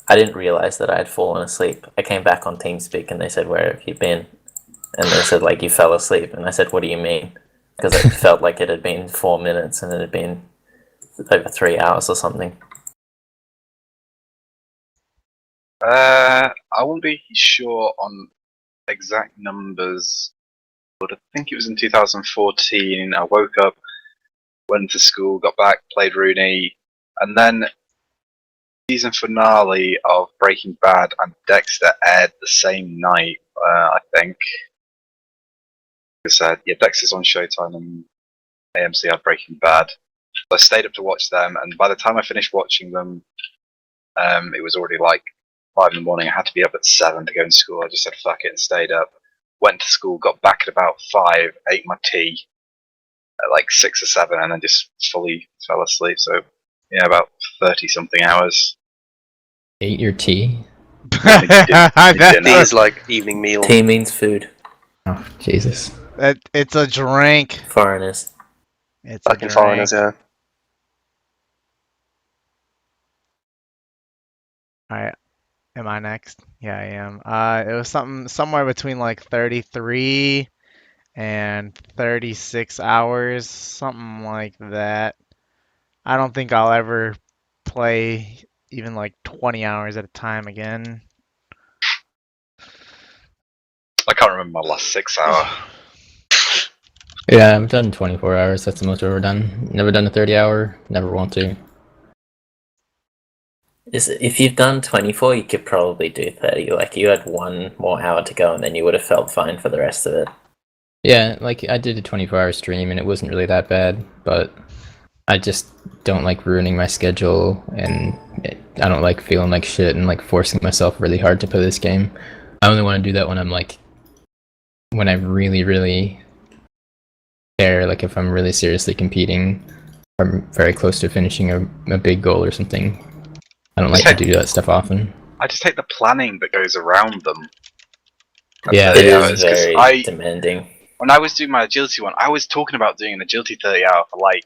I didn't realize that I had fallen asleep. I came back on TeamSpeak and they said, "Where have you been?" And they said, like, "You fell asleep." And I said, "What do you mean?" Because it felt like it had been 4 minutes and it had been over 3 hours or something. I won't be sure on exact numbers, but I think it was in 2014. I woke up, went to school, got back, played Rooney, and then season finale of Breaking Bad and Dexter aired the same night. I think. Because yeah, Dexter's on Showtime and AMC had Breaking Bad. So I stayed up to watch them, and by the time I finished watching them, it was already like 5 in the morning. I had to be up at 7 to go to school. I just said fuck it and stayed up. Went to school, got back at about 5, ate my tea at like 6 or 7, and then just fully fell asleep. So yeah, about 30 something hours. Ate your tea? That's Tea is like evening meal. Tea means food. Oh, Jesus. it's a drink. Foreigners. It's a Fucking drink. foreigners, yeah. Alright, am I next? Yeah, I am. It was somewhere between like 33 and 36 hours, something like that. I don't think I'll ever play even like 20 hours at a time again. I can't remember my last 6 hour. Yeah, I've done 24 hours. That's the most I've ever done. Never done a 30 hour. Never want to. If you've done 24, you could probably do 30. Like, you had 1 more hour to go and then you would have felt fine for the rest of it. Yeah, like I did a 24-hour stream and it wasn't really that bad, but I just don't like ruining my schedule, and I don't like feeling like shit and like forcing myself really hard to play this game. I only want to do that when when I really, really care, like if I'm really seriously competing, or I'm very close to finishing a big goal or something. I don't like to do that stuff often. I just hate the planning that goes around them. Yeah, It hours, is very 'cause demanding. when I was doing my agility one, I was talking about doing an agility 30 hour for like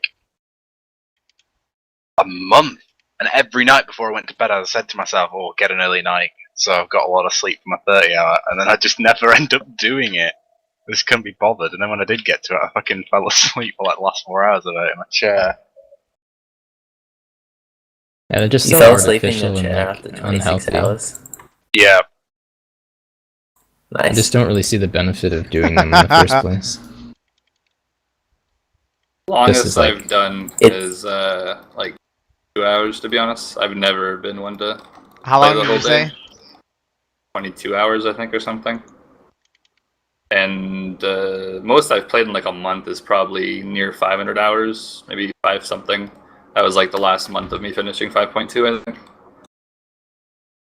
a month. And every night before I went to bed, I said to myself, "Oh, get an early night." So I've got a lot of sleep for my 30 hour. And then I just never end up doing it. I just couldn't be bothered. And then when I did get to it, I fucking fell asleep for like the last 4 hours of it in my chair. Yeah, they're just You so fell asleep in artificial your and chair like after 26 unhealthy. hours. Yeah. I Nice. just don't really see the benefit of doing them in the first place. Longest is like- I've done It- is like 2 hours, to be honest. I've never been one to How play long the did whole you say? day. 22 hours, I think, or something. And most I've played in like a month is probably near 500 hours, maybe 5 something. That was like the last month of me finishing 5.2, I think.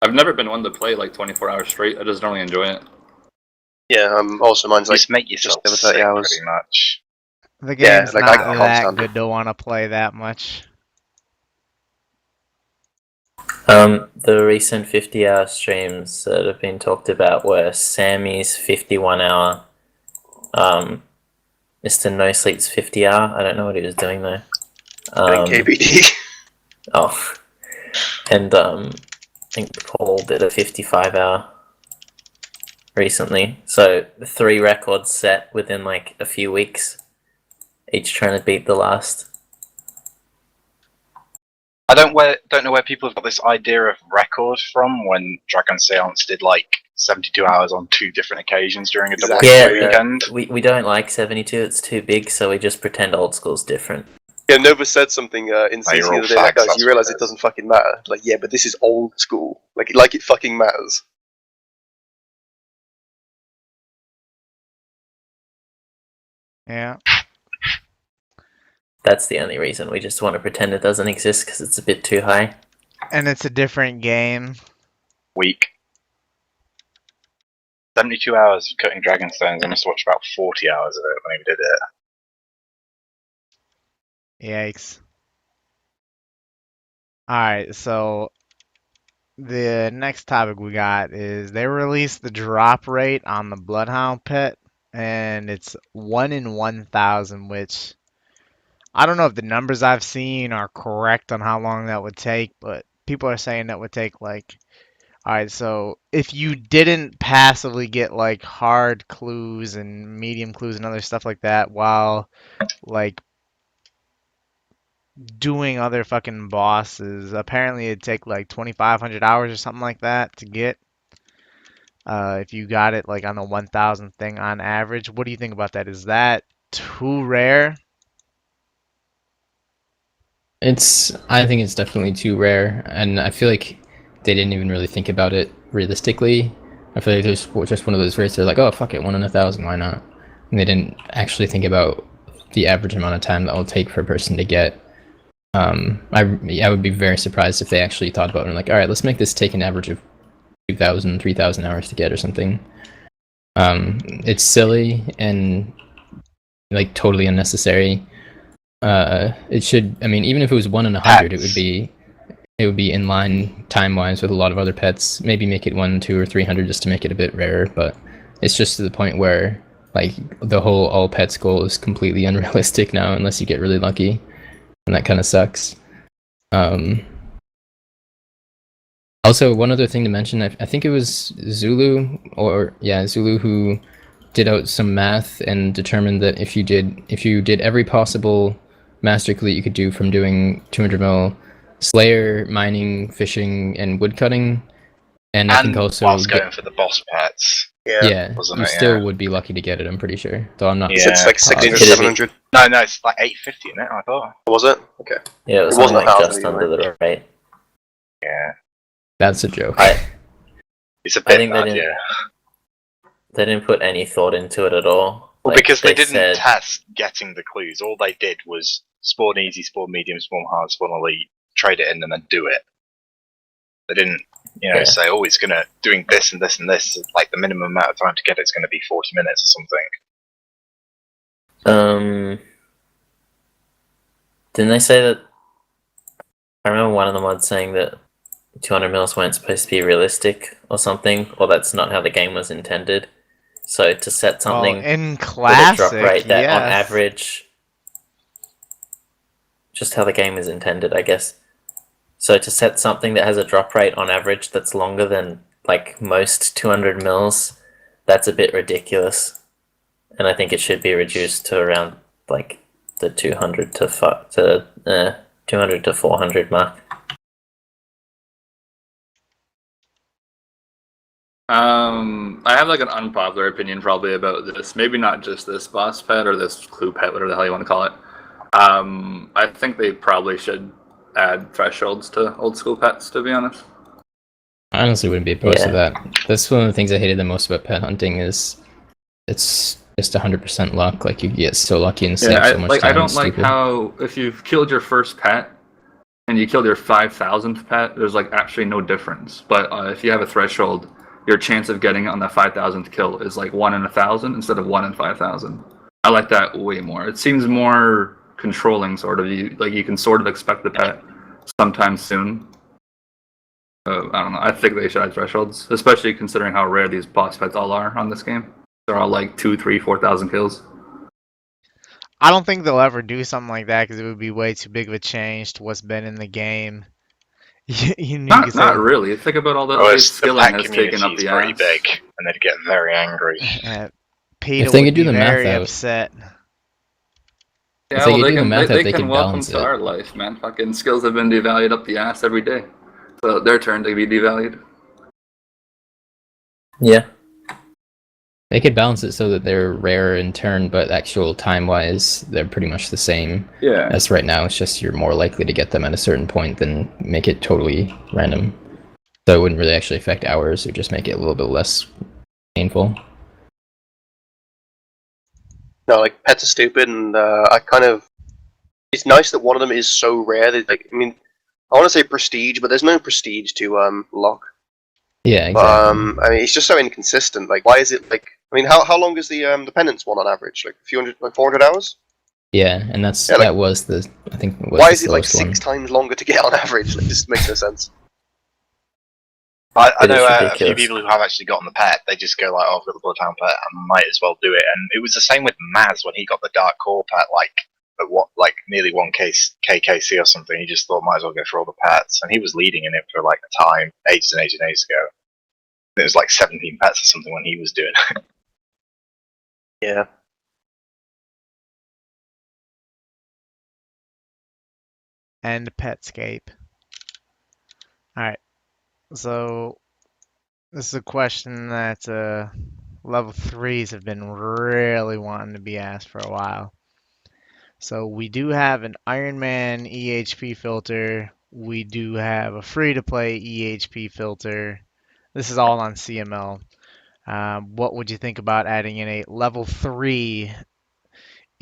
I've never been one to play like 24 hours straight. I just don't really enjoy it. Yeah, also mine's like Just make yourself over sick 30 hours. pretty much. The Yeah, game's like, not I can't that stand it. good to want to play that much. The recent 50-hour streams that have been talked about were Sammy's 51-hour, Mr. No Sleep's 50R. I don't know what he was doing though. Getting KBD. Oh, and I think Paul did a 55-hour recently. So 3 records set within like a few weeks, each trying to beat the last. I don't know where people have got this idea of record from when Dragon Seance did like 72 hours on 2 different occasions during a double Exactly. weekend. We don't like 72. It's too big, so we just pretend old school's different. Yeah, Nova said something in CC you're the all other day, like, fags, guys, that's you realise what it it is. doesn't fucking matter. Like, yeah, but this is old school. Like it fucking matters. Yeah. That's the only reason. We just want to pretend it doesn't exist because it's a bit too high. And it's a different game. Week. 72 hours of cutting Dragonstones. I must have watched about 40 hours of it when he did it. Yikes. Alright, so the next topic we got is they released the drop rate on the Bloodhound pet, and it's 1 in 1,000, which I don't know if the numbers I've seen are correct on how long that would take, but people are saying that would take like, alright, so if you didn't passively get like hard clues and medium clues and other stuff like that while like doing other fucking bosses, apparently it'd take like 2,500 hours or something like that to get. If you got it like on the 1,000 thing on average. What do you think about that? Is that too rare? I think it's definitely too rare, and I feel like they didn't even really think about it realistically. I feel like there's just one of those rates. They're like, oh fuck it, 1 in 1,000, why not? And they didn't actually think about the average amount of time that will take for a person to get. I would be very surprised if they actually thought about it and like, all right, let's make this take an average of 2,000, 3,000 hours to get or something. It's silly and like totally unnecessary. It should. I mean, even if it was 1 in 100, it would be in line time wise with a lot of other pets. Maybe make it 1, 2, or 300 just to make it a bit rarer. But it's just to the point where like the whole all pets goal is completely unrealistic now, unless you get really lucky, and that kind of sucks. Also, one other thing to mention, I think it was Zulu who did out some math and determined that if you did every possible master clue you could do from doing 200 mil Slayer, mining, fishing, and woodcutting, and I think also whilst going for the boss pets. Yeah, wasn't you it? still Yeah. would be lucky to get it. I'm pretty sure, though I'm not. Yeah. It's like 600, Positive. 700. No, it's like 850, isn't it? I thought. Was it? Okay. Yeah, it was It wasn't something like 1,000 just anyway. under the rate. Yeah. That's a joke. It's a I bit think bad, yeah. they didn't put any thought into it at all. Well, Like, because they didn't said, test getting the clues. All they did was spawn easy, spawn medium, spawn hard, spawn elite, trade it in, and then do it. They didn't, Yeah. say, oh, it's gonna doing this and this and this. Like the minimum amount of time to get it's gonna be 40 minutes or something. Didn't they say that? I remember one of the mods saying that 200 mils weren't supposed to be realistic or something, or that's not how the game was intended. So to set Well, something in with a classic, drop rate that on yes. average, just how the game is intended, I guess. So to set something that has a drop rate on average that's longer than like most 200 mils, that's a bit ridiculous. And I think it should be reduced to around like the 200 to 400 mark. I have like an unpopular opinion probably about this. Maybe not just this boss pet or this clue pet, whatever the hell you want to call it. I think they probably should add thresholds to old school pets, to be honest. I honestly wouldn't be opposed to that. That's one of the things I hated the most about pet hunting is it's just 100% luck. Like you get so lucky and save so much time. I don't it's like stupid. how if you've killed your first pet and you killed your 5,000th pet, there's like actually no difference. But if you have a threshold, your chance of getting it on that 5,000th kill is like 1 in 1,000 instead of 1 in 5,000. I like that way more. It seems more controlling, sort of. You can sort of expect the pet sometime soon. I don't know. I think they should add thresholds, especially considering how rare these boss pets all are on this game. They're all like 2, 3, 4,000 kills. I don't think they'll ever do something like that because it would be way too big of a change to what's been in the game. You could say Not really. Think about all the Well, updates the skilling pet has taken up community is the pretty ass. big, and they'd get very angry. PETA If they would could do be the math very out, upset. If Yeah, they well, could they do the can math out, they they can could welcome balance to it. our life, man. Fucking skills have been devalued up the ass every day. So their turn to be devalued. Yeah. They could balance it so that they're rare in turn, but actual time-wise, they're pretty much the same Yeah. as right now. It's just you're more likely to get them at a certain point than make it totally random. So it wouldn't really actually affect hours, or just make it a little bit less painful. No, like pets are stupid, and I kind of. It's nice that one of them is so rare that, like, I mean, I want to say prestige, but there's no prestige to lock. Yeah, exactly. But I mean, it's just so inconsistent. Like, why is it like? I mean, how long is the penance one on average? Like a few hundred, like 400 hours? Yeah, and that's Yeah, like, that was the I think it was why the is it like slowest one. 6 times longer to get on average? Like, this makes no sense. I It is know a few ridiculous. people who have actually gotten the pet. They just go like, "Oh, I've got the Bloodhound pet. I might as well do it." And it was the same with Maz when he got the Dark Core pet, like at what, like nearly 1 KKC or something. He just thought, might as well go for all the pets, and he was leading in it for like a time, ages and ages and ages ago. It was like 17 pets or something when he was doing it. Yeah. And Petscape. Alright, so this is a question that level 3s have been really wanting to be asked for a while. So we do have an Iron Man EHP filter. We do have a free-to-play EHP filter. This is all on CML. What would you think about adding in a level 3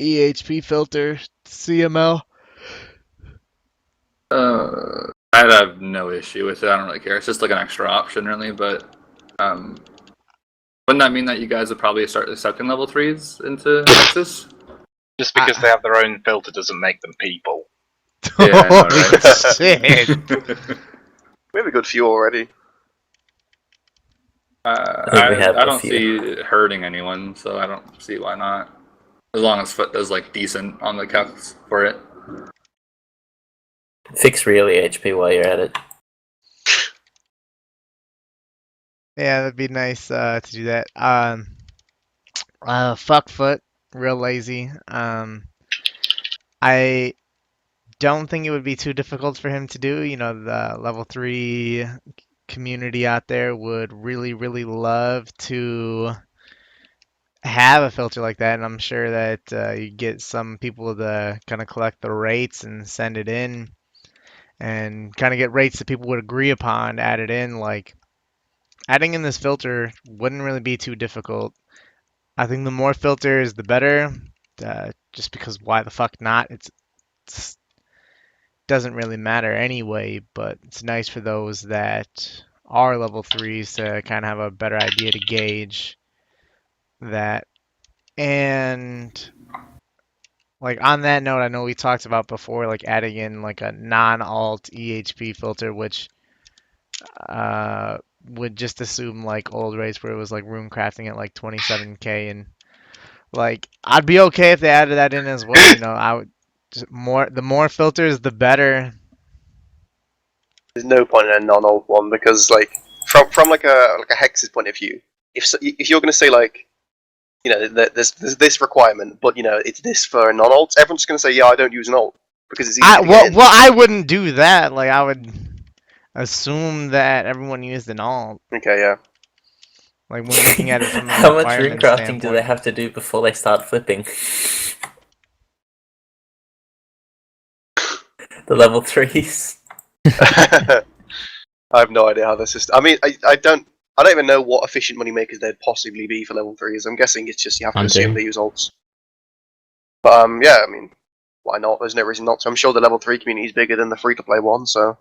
EHP filter to CML? I'd have no issue with it. I don't really care. It's just like an extra option, really. But wouldn't that mean that you guys would probably start accepting level 3s into Hexis? Just because they have their own filter doesn't make them people. Yeah, I know, Holy right? shit! We have a good few already. think we have I a don't few. see it hurting anyone, so I don't see why not. As long as Foot does like decent on the calcs for it. Fix really HP while you're at it. Yeah, that'd be nice to do that. Fuck Foot, real lazy. I don't think it would be too difficult for him to do. You know, the level 3 community out there would really, really love to have a filter like that, and I'm sure that you get some people to kind of collect the rates and send it in, and kind of get rates that people would agree upon added in. Like adding in this filter wouldn't really be too difficult. I think the more filters, the better. Just because why the fuck not? It's doesn't really matter anyway, but it's nice for those that are level 3s to kind of have a better idea to gauge that. And like on that note, I know we talked about before, like adding in like a non-alt EHP filter, which would just assume like old race where it was like rune crafting at like 27k, and like I'd be okay if they added that in as well. You know, I would just the more filters, the better. There's no point in a non-old one because, like, from like a Hex's point of view, if you're going to say like, you know, there's this requirement, but you know, it's this for non-alts, everyone's going to say, yeah, I don't use an alt because it's easy to get in. Well, I wouldn't do that. Like I would assume that everyone used an alt. Okay, yeah. Like when looking at it from a How much rune requirement crafting do they standpoint. have to do before they start flipping? The level 3s. I have no idea how the system. I mean, I don't even know what efficient money makers there'd possibly be for level 3s. I'm guessing it's just you have to Hunter. assume they use alts. But yeah, I mean, why not? There's no reason not to. I'm sure the level 3 community is bigger than the free-to-play one, so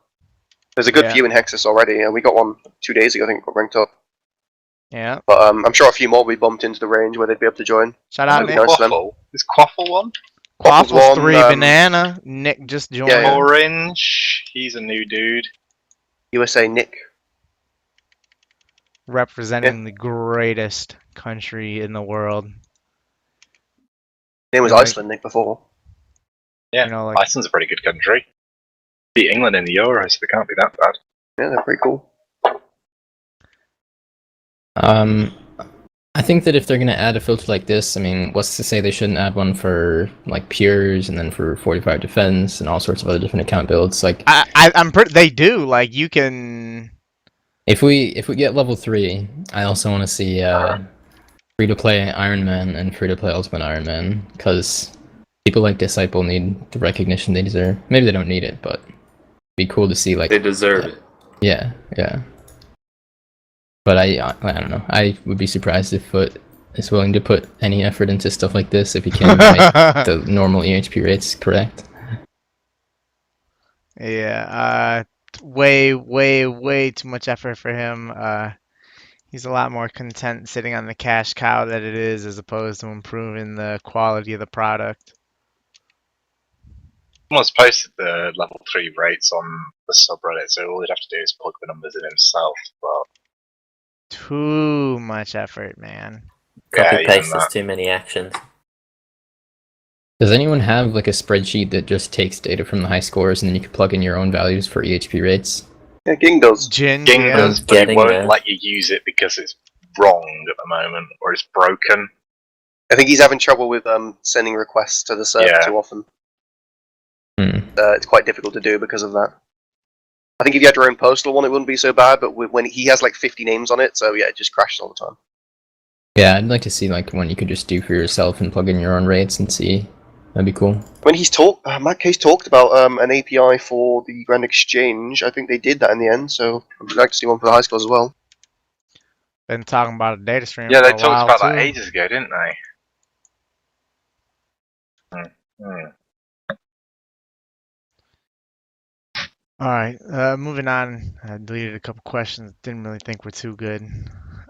there's a good Yeah. few in Hexis already, and we got one 2 days ago. I think got ranked up. Yeah. But I'm sure a few more will be bumped into the range where they'd be able to join. Shout out That'd be Nick. nice to them. Quaffle. Is Quaffle one? Quaffle's Quaffle's one, 3 banana. Nick just joined. Yeah. Orange. He's a new dude. USA Nick. representing the greatest country in the world. Name was Yeah, like- Iceland, Nick, before. Yeah, You know, like Iceland's a pretty good country. Beat England in the Euros, so they can't be that bad. Yeah, they're pretty cool. I think that if they're gonna add a filter like this, I mean, what's to say they shouldn't add one for like pures and then for 45 defense and all sorts of other different account builds? Like, I'm pretty. They do. Like you can. if we get level 3, I also want to see free to play Iron Man and free to play Ultimate Iron Man, because people like Disciple need the recognition they deserve. Maybe they don't need it, but it'd be cool to see like They deserve it. Yeah. But I don't know. I would be surprised if Foot is willing to put any effort into stuff like this if he can make the normal EHP rates correct. Yeah. Way too much effort for him. He's a lot more content sitting on the cash cow that it is, as opposed to improving the quality of the product. Someone's posted the level 3 rates on the subreddit, so all he'd have to do is plug the numbers in himself. But Too much effort, man. yeah, Copy even paste is that. too many actions. Does anyone have like a spreadsheet that just takes data from the high scores and then you can plug in your own values for EHP rates? Yeah, Ging does. Jin, Ging yeah. does, but it Getting won't there. let you use it because it's wrong at the moment, or it's broken. I think he's having trouble with sending requests to the server Yeah. too often. Hmm. It's quite difficult to do because of that. I think if you had your own postal one, it wouldn't be so bad. But when he has like 50 names on it, so yeah, it just crashes all the time. Yeah, I'd like to see like one you could just do for yourself and plug in your own rates and see. That'd be cool. When Matt Case talked about an API for the Grand Exchange, I think they did that in the end. So I'd like to see one for the high scores as well. Been talking about a data stream Yeah, for they a talked while about too. that ages ago, didn't they? All right, moving on. I deleted a couple questions. Didn't really think were too good.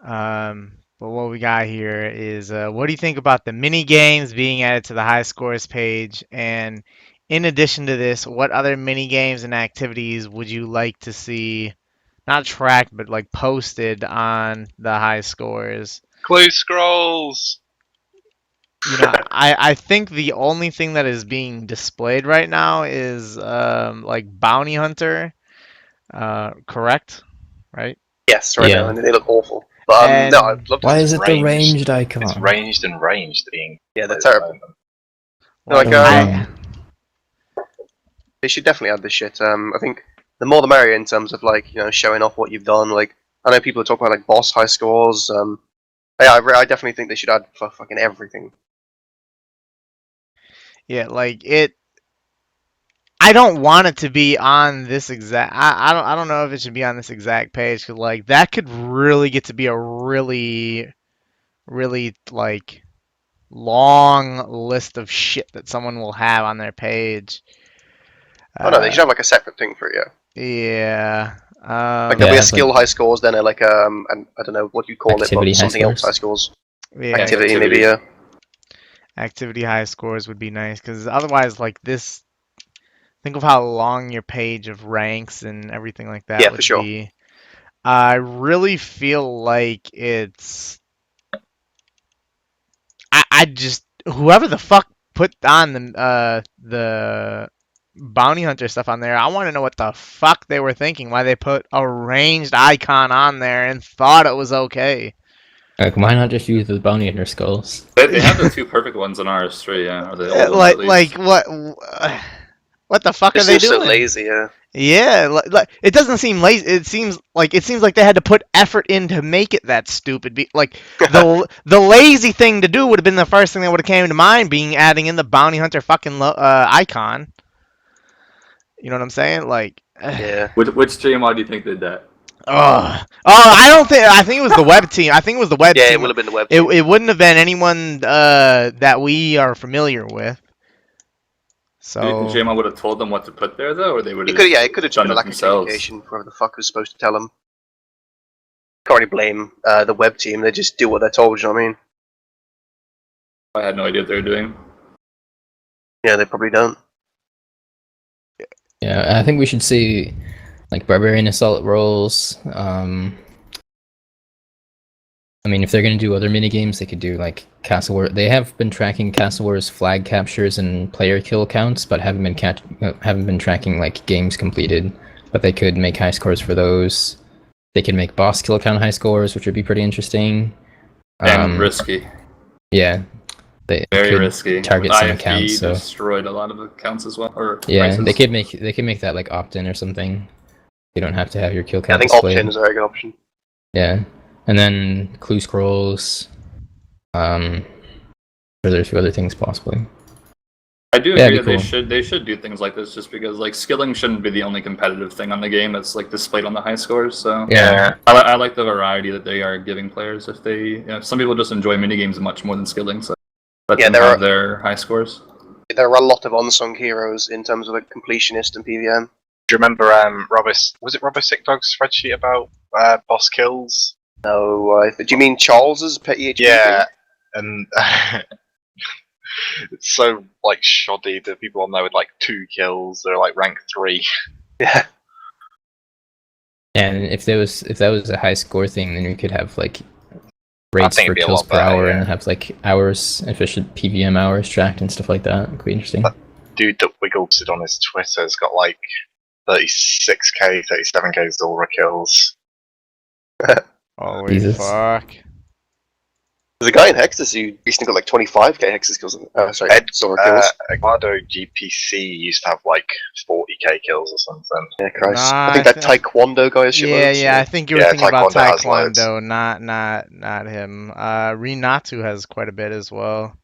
But what we got here is, what do you think about the mini games being added to the high scores page? And in addition to this, what other mini games and activities would you like to see, not tracked, but like posted on the high scores? Clue scrolls. You know, I think the only thing that is being displayed right now is like Bounty Hunter, correct? Right? Yes, right Yeah. now, and they look awful. But And no, I'd love to. Why see is it some the ranged. ranged icon? It's ranged and ranged being. Yeah, they're played at the terrible. moment. Like, I, They should definitely add this shit. I think the more the merrier in terms of like showing off what you've done. Like I know people are talking about like boss high scores. Yeah, I definitely think they should add for fucking everything. yeah, like it. I don't want it to be on this exact. I don't know if it should be on this exact page, because like that could really get to be a really like long list of shit that someone will have on their page. Oh no, they should have like a separate thing for it. Yeah, Yeah. like there'll be Yeah, a skill high scores, then like and I don't know what you call it, Activity but high something else scores. high scores. Yeah. Activity, activity. maybe. Yeah. Activity high scores would be nice, because otherwise, like this, think of how long your page of ranks and everything like that Yeah, would for sure. be. I really feel like it's. I just whoever the fuck put on the bounty hunter stuff on there, I want to know what the fuck they were thinking. Why they put a ranged icon on there and thought it was okay. Like, why not just use the bounty hunter skulls? They have the two perfect ones on RS3, yeah, or the old ones at least. What the fuck It are they seems so doing? lazy. Yeah. Yeah, like it doesn't seem lazy. It seems like they had to put effort in to make it that stupid. Like the lazy thing to do would have been the first thing that would have came to mind, being adding in the bounty hunter fucking icon. You know what I'm saying? Like, Yeah. Which GMI do you think did that? I don't think. I think it was the web team. I think it was the web Yeah, team. it would have been the web. It wouldn't have been anyone that we are familiar with. Do you think So GMI would have told them what to put there, though, or they would It have could have just done been a it lack of themselves? communication. Whoever the fuck was supposed to tell them. Can't really blame the web team. They just do what they're told. You know what I mean? I had no idea what they were doing. Yeah, they probably don't. Yeah, I think we should see like barbarian assault rolls, I mean, if they're gonna do other mini games, they could do like Castle War. They have been tracking Castle War's flag captures and player kill counts, but haven't been tracking like games completed. But they could make high scores for those. They could make boss kill count high scores, which would be pretty interesting. And risky. Yeah, they Very could risky. target With some IFB accounts. So destroyed a lot of accounts as well. Or yeah, races. they could make that like opt-in or something. You don't have to have your kill I count think displayed. opt-in is a very good option. Yeah, and then clue scrolls. Or there's a few other things possibly. I do Yeah, agree it'd that be they should do things like this just because like skilling shouldn't be the only competitive thing on the game that's like displayed on the high scores. So Yeah. I like the variety that they are giving players. If they, some people just enjoy minigames much more than skilling, so let them have their high scores. There are a lot of unsung heroes in terms of like completionist and PVM. Do you remember was it Robbo Sick Dog's spreadsheet about boss kills? No, do you mean Charles's petty HP? Yeah, and it's so like shoddy that people on there with like 2 kills, they're like rank 3. Yeah. And if that was a high score thing, then we could have like rates think for it'd be a kills lot per better, hour yeah. and have like hours, efficient PVM hours tracked and stuff like that. It could be interesting. Dude that Wiggled on his Twitter has got like 36k, 37k Zora kills. Holy Jesus. fuck. There's a guy in Hexis who recently got like 25k Hexis kills. Sorry, Zora kills. Eduardo GPC used to have like 40k kills or something. Yeah, Christ. Nah, I think that Taekwondo guy is shitloads. Yeah, I think you were Yeah, thinking about Taekwondo has loads. Taekwondo, not him. Rinatu has quite a bit as well.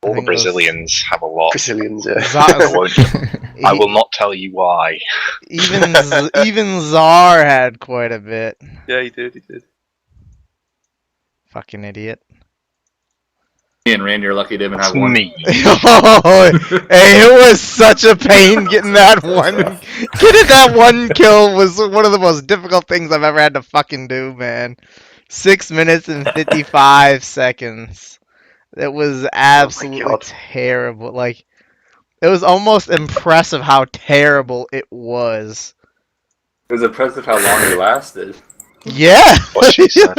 All the think those- Brazilians have a lot. Brazilians, yeah. I will not tell you why. even Czar had quite a bit. Yeah, he did. Fucking idiot. Me and Randy are lucky to even have It's one. me. Oh, hey, it was such a pain getting that one. Getting that one kill was one of the most difficult things I've ever had to fucking do, man. 6 minutes and 55 seconds. It was absolutely God. terrible. Like, it was almost impressive how terrible it was. It was impressive how long it lasted. Yeah. What she said.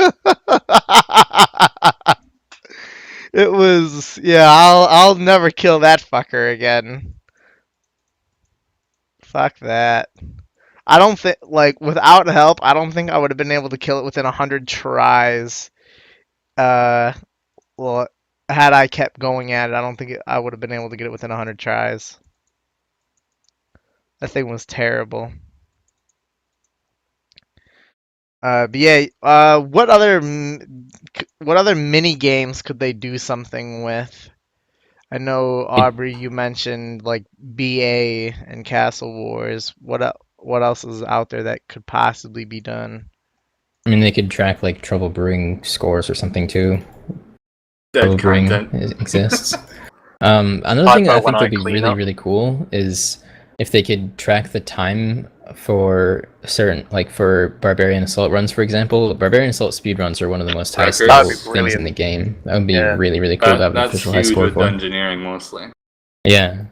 It was, yeah, I'll never kill that fucker again. Fuck that. I don't think, like, without help, I don't think I would have been able to kill it within 100 tries. Well, had I kept going at it, I don't think I would have been able to get it within 100 tries. That thing was terrible. But yeah, what other mini games could they do something with? I know Aubrey, you mentioned like BA and Castle Wars. What else is out there that could possibly be done? I mean, they could track like Trouble Brewing scores or something too. Dead Trouble Brewing content. exists. Another Like thing that I that when think would I be clean really, up. really cool is if they could track the time for certain, like for Barbarian Assault runs, for example. Barbarian Assault speedruns are one of the most high skill That'd be things in brilliant. the game. That would be Yeah. really, really cool to have an That's official high huge score with for. dungeoneering mostly. Yeah.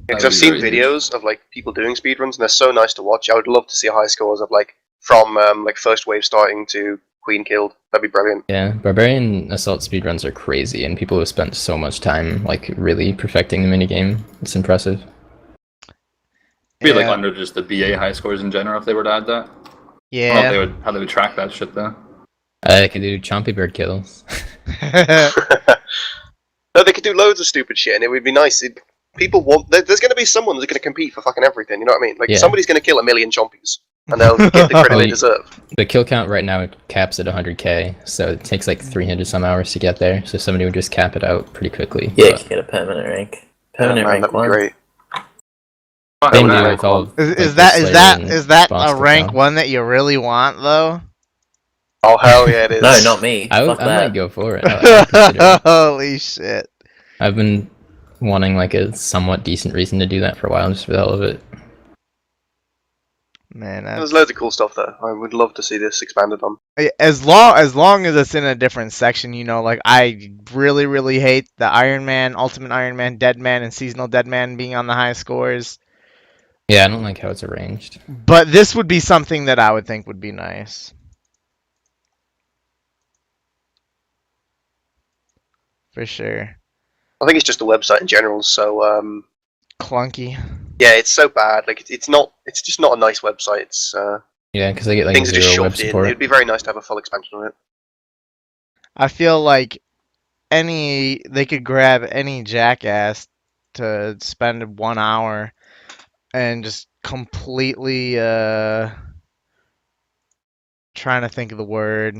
Because That I've would seen be very videos of like people doing speedruns, and they're so nice to watch. I would love to see high scores of like from like first wave starting to Queen killed. That'd be brilliant. Yeah, Barbarian Assault speedruns are crazy, and people have spent so much time like really perfecting the minigame. It's impressive. Be like Yeah. under just the BA high scores in general if they were to add that. I don't know Yeah. if how they would track that shit though. I could do Chompy Bird kills. No, they could do loads of stupid shit, and it would be nice. People want. There's going to be someone who's going to compete for fucking everything. You know what I mean? Like Yeah. somebody's going to kill 1,000,000 chompies, and they'll get the credit they deserve. The kill count right now caps at 100k, so it takes like 300 some hours to get there. So somebody would just cap it out pretty quickly. Yeah, you But can get a permanent rank. Oh, Permanent man, rank that'd be 1. great. same would deal be with all. Is like, that the is Slayer that and is that boss a rank stuff. one that you really want though? Oh hell yeah, it is. No, not me. I Fuck that. might go for it. I would consider it. Holy shit. I've been wanting like a somewhat decent reason to do that for a while, just for the hell of it. Man, There's loads of cool stuff there. I would love to see this expanded on. as long as it's in a different section, you know, like I really hate the Iron Man, Ultimate Iron Man, Dead Man, and Seasonal Dead Man being on the high scores. Yeah, I don't like how it's arranged. But this would be something that I would think would be nice. for sure. I think it's just the website in general. So Clunky. yeah, it's so bad. Like it's not. It's just not a nice website. It's Yeah, because they get like things are just zero web shoved in. support. It'd be very nice to have a full expansion on it. I feel like they could grab any jackass to spend 1 hour and just completely trying to think of the word.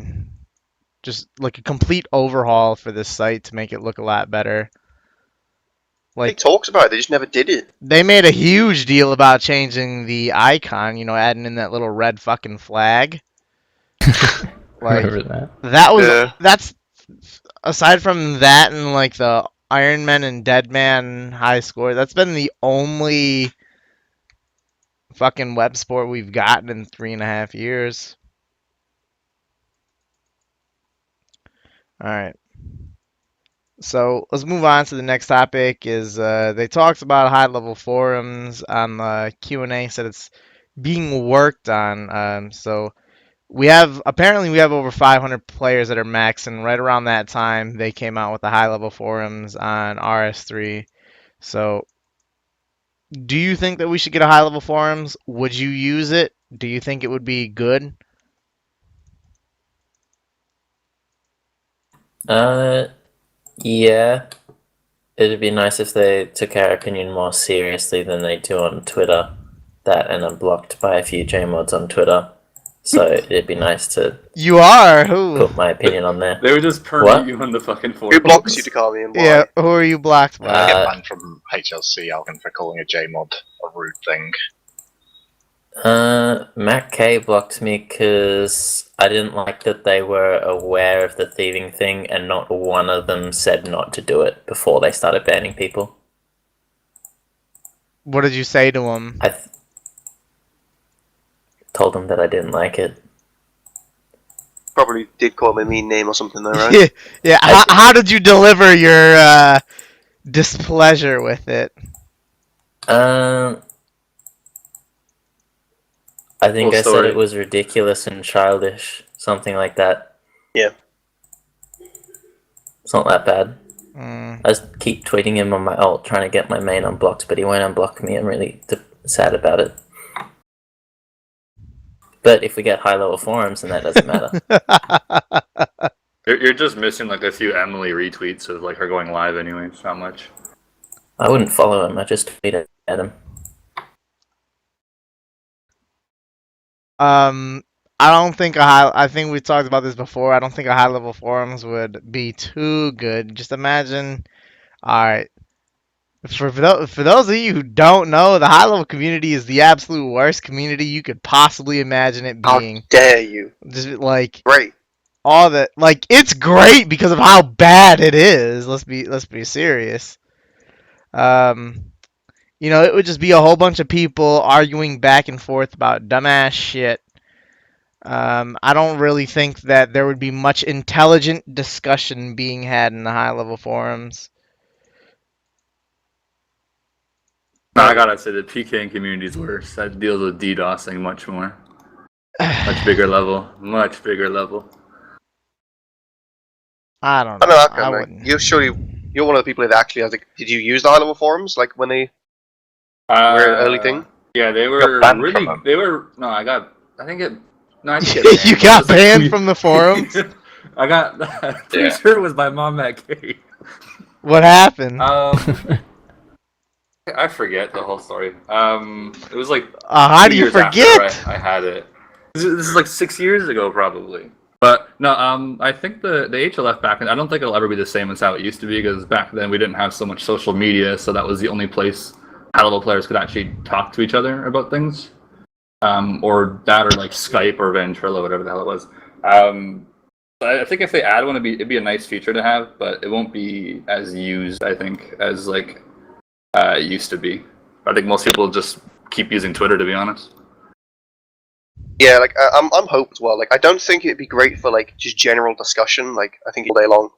Just like a complete overhaul for this site to make it look a lot better. They Like talks about it, they just never did it. they made a huge deal about changing the icon, adding in that little red fucking flag. Like Remember that? that's aside from that and like the Iron Man and Dead Man high score, that's been the only fucking web sport we've gotten in 3.5 years. Alright. So let's move on to the next topic. Is they talked about high level forums on the Q&A, said it's being worked on. So we have over 500 players that are max, and right around that time they came out with the high level forums on RS3. So do you think that we should get a high level forums? Would you use it? Do you think it would be good? Yeah. It'd be nice if they took our opinion more seriously than they do on Twitter. That, and I'm blocked by a few JMods on Twitter. So it'd be nice to You are who? put my opinion on there. They would just permit What? you on the fucking Who forums. blocks you, Dookami, and why? Yeah, who are you blocked by? I get banned from HLC, Alkan, for calling a JMod a rude thing. Matt K blocked me because I didn't like that they were aware of the thieving thing and not one of them said not to do it before they started banning people. What did you say to him? I told them that I didn't like it. Probably did call him a mean name or something though, right? Yeah, yeah. How did you deliver your displeasure with it? I think Cool I said story. it was ridiculous and childish, something like that. Yeah. It's not that bad. Mm. I just keep tweeting him on my alt, trying to get my main unblocked, but he won't unblock me. I'm really sad about it. But if we get high-level forums, then that doesn't matter. You're just missing like a few Emily retweets of like her going live anyways. Not much. I wouldn't follow him. I just tweet at him. I don't think I think we talked about this before. I don't think a high level forums would be too good. Just imagine, all right. For those of you who don't know, the high level community is the absolute worst community you could possibly imagine it How being. dare you? Just like Great. all that, like it's great because of how bad it is. Let's be serious. It would just be a whole bunch of people arguing back and forth about dumbass shit. I don't really think that there would be much intelligent discussion being had in the high level forums. No, I gotta say the PKing community is worse. That deals with DDoSing much more. Much bigger level. Much bigger level. I don't I know. know I Alkan, wouldn't. you're one of the people that actually has like, did you use the high level forums like when they were an early thing? Yeah, they got were banned really. from them. They were. No, I got. I think it. No, I didn't get banned. You It got was, like, banned from the forums? I got. I'm pretty Yeah. sure it was by Mom Matt K. What happened? I forget the whole story. It was like. How 2 do you years after forget? I had it. This is like 6 years ago, probably. But no, I think the HLF back then, I don't think it'll ever be the same as how it used to be, because back then we didn't have so much social media, so that was the only place high-level players could actually talk to each other about things. Or that, or like Skype or Ventrilo, whatever the hell it was. But I think if they add one, it'd be a nice feature to have, but it won't be as used, I think, as like it used to be. I think most people just keep using Twitter, to be honest. Yeah, like I'm hope as well. Like I don't think it'd be great for like just general discussion. Like I think all day long.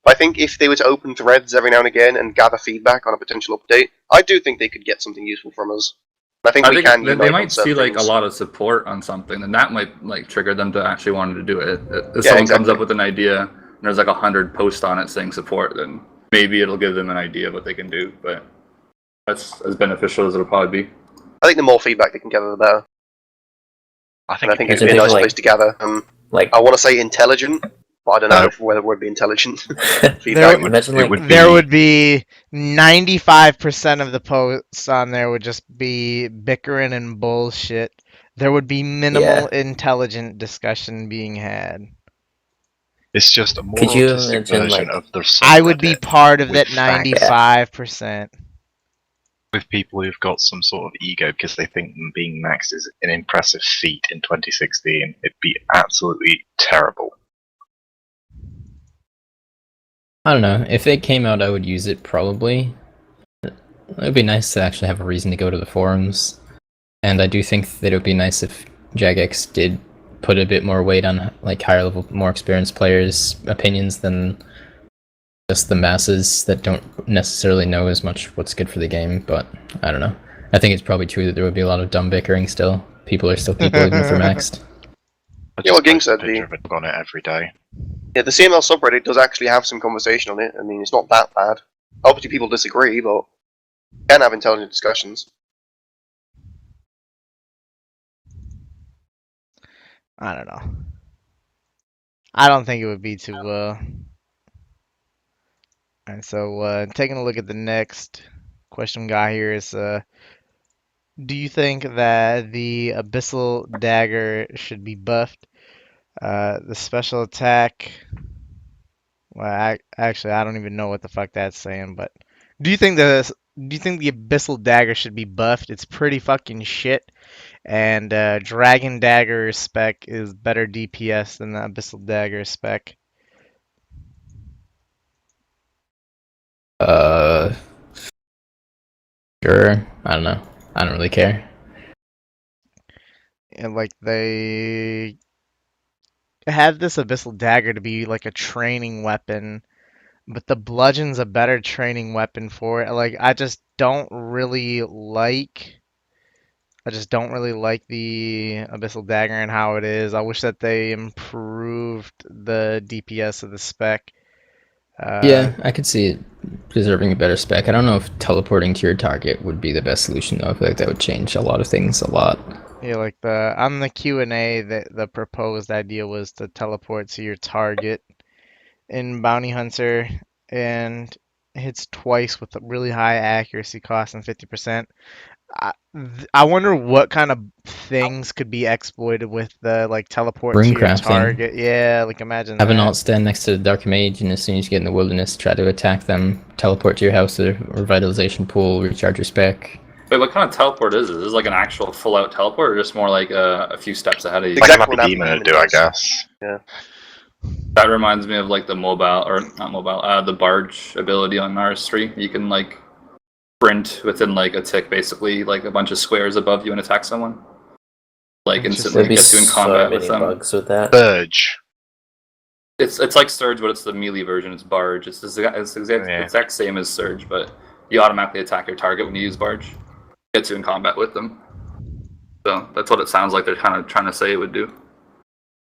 But I think if they were to open threads every now and again and gather feedback on a potential update, I do think they could get something useful from us. I think we can. They unite might on certain see like a things. lot of support on something, and that might like trigger them to actually want to do it. If Yeah, someone comes exactly. up with an idea there's like 100 posts on it saying support, then maybe it'll give them an idea of what they can do. But that's as beneficial as it'll probably be. I think the more feedback they can gather, the better. I And think I think if it'd be a nice like- place to gather. Like, I want to say intelligent, but I don't know No. whether it would be intelligent. There- feedback. imagine it like would There be- would be 95% of the posts on there would just be bickering and bullshit. There would be minimal intelligent discussion being had. It's just a more Could you autistic imagine, version like- of the I would be subreddit part of with that facts. 95%. with people who've got some sort of ego because they think them being maxed is an impressive feat in 2016. It'd be absolutely terrible. I don't know. If it came out, I would use it probably. It would be nice to actually have a reason to go to the forums. And I do think that it would be nice if Jagex did put a bit more weight on like higher level, more experienced players' opinions than just the masses that don't necessarily know as much what's good for the game. But I don't know. I think it's probably true that there would be a lot of dumb bickering still. People are still people even if they're maxed. I Yeah, what just Ging post a said, picture of it on it every day. Yeah, the CML subreddit does actually have some conversation on it. I mean, it's not that bad. Obviously, people disagree, but you can have intelligent discussions. I don't know. I don't think it would be too And so, taking a look at the next question we got here is, do you think that the Abyssal Dagger should be buffed? The special attack. Well, actually, I don't even know what the fuck that's saying. But do you think the Abyssal Dagger should be buffed? It's pretty fucking shit. And Dragon Dagger spec is better DPS than the Abyssal Dagger spec. Sure. I don't know. I don't really care. And like they had this Abyssal Dagger to be like a training weapon, but the bludgeon's a better training weapon for it. Like I just don't really like the Abyssal Dagger and how it is. I wish that they improved the DPS of the spec. Yeah, I could see it deserving a better spec. I don't know if teleporting to your target would be the best solution though. I feel like that would change a lot of things a lot. Yeah, like on the Q&A, the proposed idea was to teleport to your target in Bounty Hunter and hits twice with a really high accuracy cost and 50%. I wonder what kind of things could be exploited with the like teleport Rune to your crafting. target. Yeah, like imagine Have an that. alt stand next to the Dark Mage, and as soon as you get in the wilderness, try to attack them, teleport to your house to the revitalization pool, recharge your spec. Wait, what kind of teleport is this? Is this like an actual full-out teleport, or just more like a few steps ahead of you? Like an Exactly what demon happened would to do, I Demon guess. That reminds me of like the mobile, or not mobile, the barge ability on RS3. You can like sprint within like a tick, basically like a bunch of squares above you and attack someone. Like instantly There'd be get you in so combat many with them. bugs with that. Surge. It's like Surge, but it's the melee version. It's Barge. It's the exact same as Surge, but you automatically attack your target when you use Barge. Gets you in combat with them. So that's what it sounds like they're kind of trying to say it would do.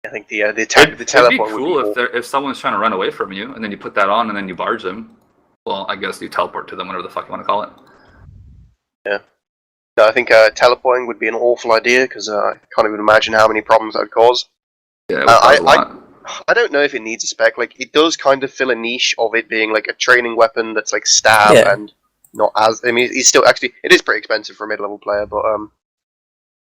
I think the attack, the It'd be teleport cool would be if someone's trying to run away from you, and then you put that on, and then you barge them. Well, I guess you teleport to them, whatever the fuck you want to call it. No, I think teleporting would be an awful idea because I can't even imagine how many problems that would cause. Yeah, it would cause a lot. I don't know if it needs a spec. Like, it does kind of fill a niche of it being like a training weapon that's like stab Yeah. and not as. I mean, it's still actually it is pretty expensive for a mid-level player, but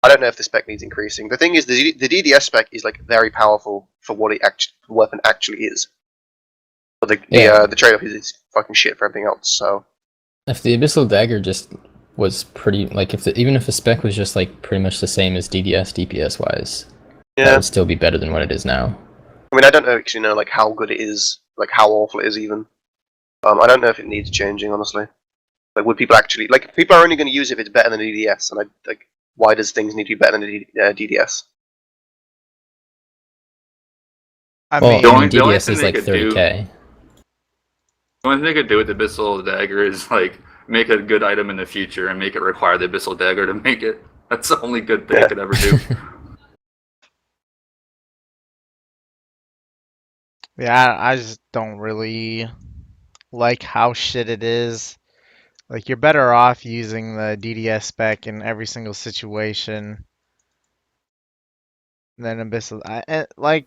I don't know if the spec needs increasing. The thing is, the DDS spec is like very powerful for what the weapon actually is. But the trade-off is it's fucking shit for everything else. So If the Abyssal Dagger just was pretty, like even if the spec was just like pretty much the same as DDS DPS wise, that yeah, would still be better than what it is now. I mean, I don't actually know like how good it is, like how awful it is even. I don't know if it needs changing, honestly. Like, would people actually like? People are only going to use it if it's better than the DDS, and I like. Why does things need to be better than the DDS? I Well, mean, The only DDS thing is they like could do- 30k. The only thing they could do with the Abyssal Dagger is like make a good item in the future and make it require the Abyssal Dagger to make it. That's the only good thing they could ever do. Yeah, I just don't really like how shit it is. Like, you're better off using the DDS spec in every single situation than Abyssal. Like,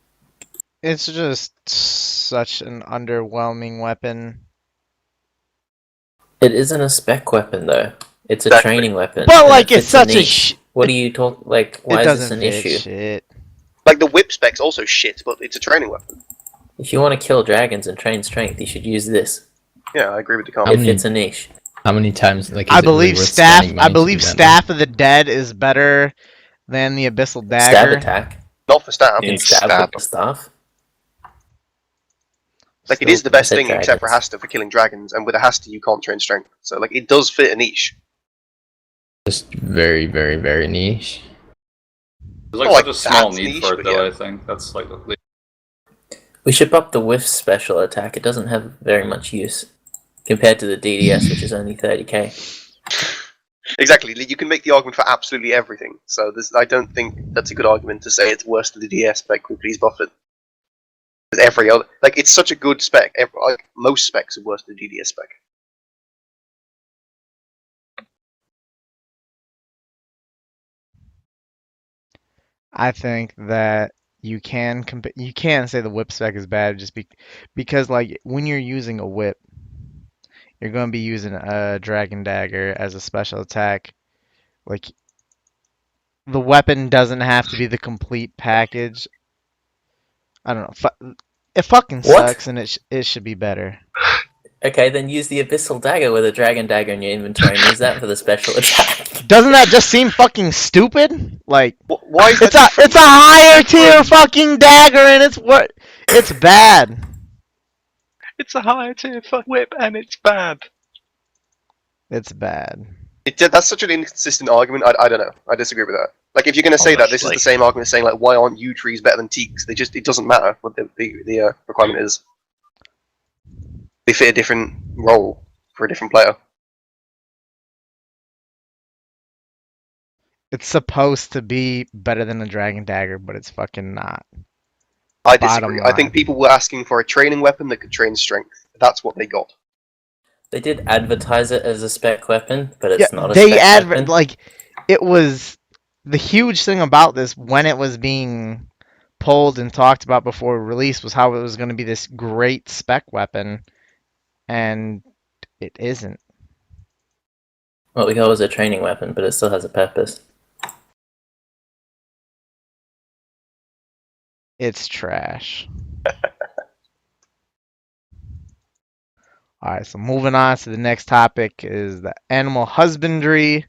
it's just such an underwhelming weapon. It isn't a spec weapon though. It's a Exactly. training weapon, But, and like, it it's fits a such a niche. What do you talk like? It Why is this doesn't an fit issue? shit. Like the whip spec's also shit, but it's a training weapon. If you want to kill dragons and train strength, you should use this. Yeah, I agree with the It comment. fits a niche. How many times, like, I is it really believe worth staff. spending I money to do believe that, though? Staff of the Dead is better than the Abyssal Stab Dagger. attack. Not for stab. You can You stab stab with the staff. Like it Still, is the best said thing except for dragons. Hasta for killing dragons, and with a Hasta you can't train strength. So like it does fit a niche. Just very, very, very niche. There's like Not such like a small that's need niche, for it but though. yeah. I think that's like the We should up the whiff special attack. It doesn't have very much use compared to the DDS, which is only 30k. Exactly. You can make the argument for absolutely everything. So I don't think that's a good argument to say it's worse than the DS spec. Please buff it. Because every other, like, it's such a good spec. Like, most specs are worse than the DDS spec. I think that you can you can say the whip spec is bad just because like when you're using a whip, you're going to be using a dragon dagger as a special attack. Like the weapon doesn't have to be the complete package. I don't know. It fucking What? sucks, and it should be better. Okay, then use the abyssal dagger with a dragon dagger in your inventory and use that for the special attack. Doesn't that just seem fucking stupid? Like Why is that it's a higher tier fucking dagger, and it's bad. It's a higher tier whip and it's bad. It's bad. That's such an inconsistent argument. I don't know. I disagree with that. Like, if you're going to say that, this is Honestly. the same argument saying, like, why aren't yew trees better than teaks? It doesn't matter what the requirement is. They fit a different role for a different player. It's supposed to be better than a dragon dagger, but it's fucking not. I Bottom disagree. I think line. people were asking for a training weapon that could train strength. That's what they got. They did advertise it as a spec weapon, but it's Yeah, not a they spec weapon. like it was the huge thing about this when it was being pulled and talked about before release was how it was going to be this great spec weapon, and it isn't. What we call is a training weapon, but it still has a purpose. It's trash. All right, so moving on to the next topic is the animal husbandry.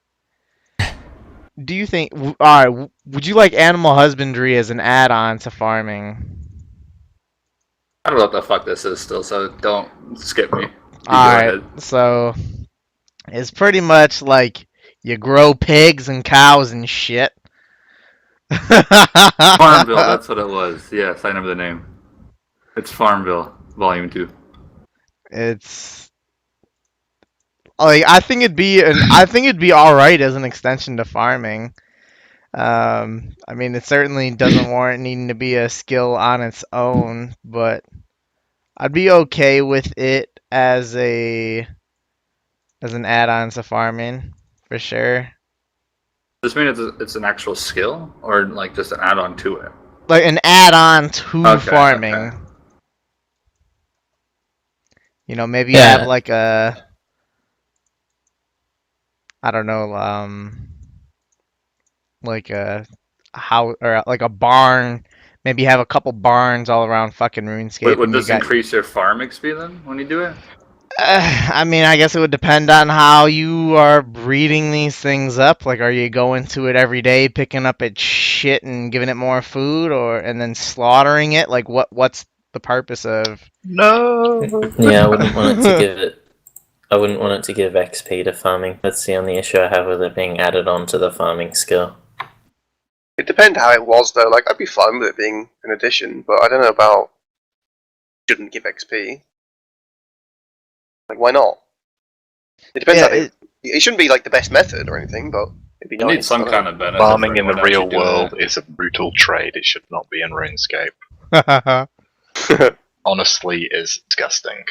Do you think, all right, would you like animal husbandry as an add-on to farming? I don't know what the fuck this is still, so don't skip me. You All go right, ahead. so it's pretty much like you grow pigs and cows and shit. Farmville, that's what it was. Yes, I remember the name. It's Farmville, Volume 2. It's like I think it'd be all right as an extension to farming. I mean, it certainly doesn't warrant needing to be a skill on its own, but I'd be okay with it as an add-on to farming for sure. Does this mean it's an actual skill, or like just an add-on to it? Like an add-on to Okay, farming. okay. You know, maybe you Yeah. have like a, I don't know, like a house or like a barn. Maybe you have a couple barns all around fucking RuneScape. Would And you this got, increase your farm XP then when you do it? I mean, I guess it would depend on how you are breeding these things up. Like, are you going to it every day, picking up its shit and giving it more food, and then slaughtering it? Like, what's the purpose of? No. Yeah, I wouldn't want it to give it. I wouldn't want it to give XP to farming. That's the only issue I have with it being added on to the farming skill. It depends how it was, though. Like, I'd be fine with it being an addition, but I don't know about shouldn't give XP. Like, why not? It depends Yeah, how it shouldn't be, like, the best method or anything, but it'd be You nice. need some I don't kind know. of benefit. Farming for in the anyone real actually doing world it. is a brutal trade. It should not be in RuneScape. honestly is disgusting.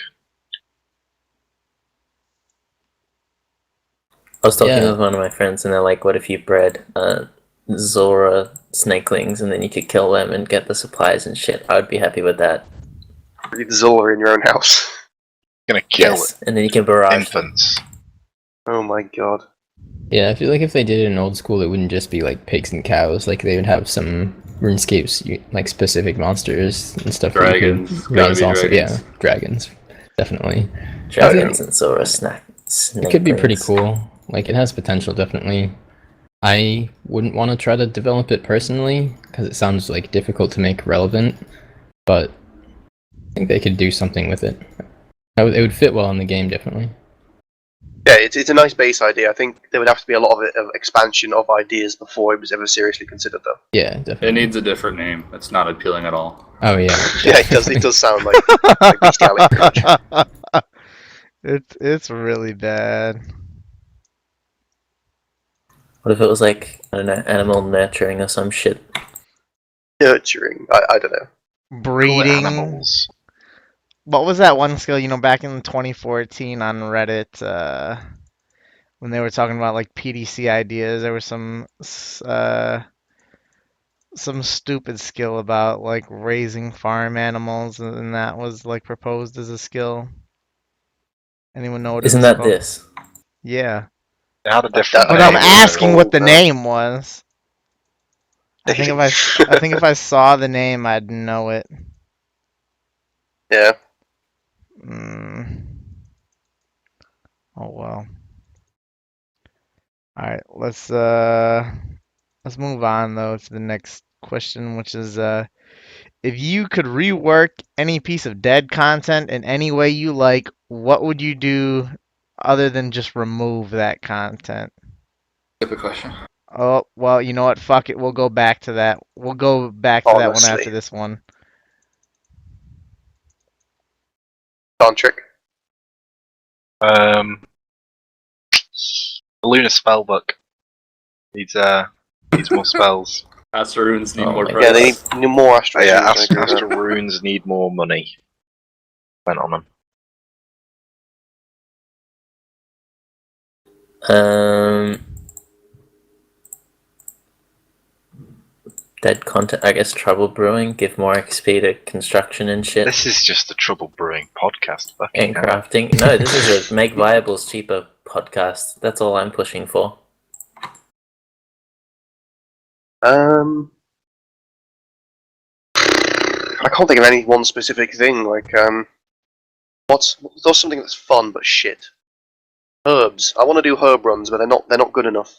I was talking Yeah. with one of my friends, and they're like, "What if you bred Zora snakelings, and then you could kill them and get the supplies and shit?" I would be happy with that. Breed Zola in your own house. Gonna kill Yes, and then you can barrage them. infants. Oh my god. Yeah, I feel like if they did it in old school, it wouldn't just be like pigs and cows. Like they would have some RuneScape's like specific monsters and stuff. that you could Dragons. Gotta raise be also. dragons. Yeah, dragons, definitely. Dragons and Zora snakelings. It could be pretty cool. Like it has potential, definitely. I wouldn't want to try to develop it personally because it sounds like difficult to make relevant, but I think they could do something with it. It would fit well in the game, definitely. Yeah, it's a nice base idea. I think there would have to be a lot of expansion of ideas before it was ever seriously considered, though. Yeah, definitely. It needs a different name. It's not appealing at all. Oh yeah. Yeah, it does. It does sound like bestiality approach. It's really bad. What if it was like, I don't know, animal nurturing or some shit? Nurturing. I don't know. Breeding. Animals. What was that one skill, back in 2014 on Reddit, when they were talking about like PDC ideas, there was some stupid skill about like raising farm animals, and that was like proposed as a skill. Anyone know what it Isn't was that called? this? Yeah. They had a different But But I'm name, asking though. what the name was. I think if I saw the name, I'd know it. Yeah. Oh well. All right, let's move on though to the next question, which is if you could rework any piece of dead content in any way you like, what would you do other than just remove that content? Stupid question. Oh, well, you know what? Fuck it. We'll go back to that. We'll go back to that one Honestly. after this one. Tantric. The Lunar Spellbook needs more spells. Astro runes need Oh more my price. Yeah, they need more Astro. Oh, yeah, Runes, I agree with Astral that. Runes need more money. Spent on them. Dead content, I guess. Trouble brewing, give more XP to construction and shit. This is just the Trouble Brewing podcast. Fucking And hell. crafting. No, this is a make viables cheaper podcast. That's all I'm pushing for. I can't think of any one specific thing. Like, what's something that's fun but shit? Herbs. I want to do herb runs, but they're not good enough.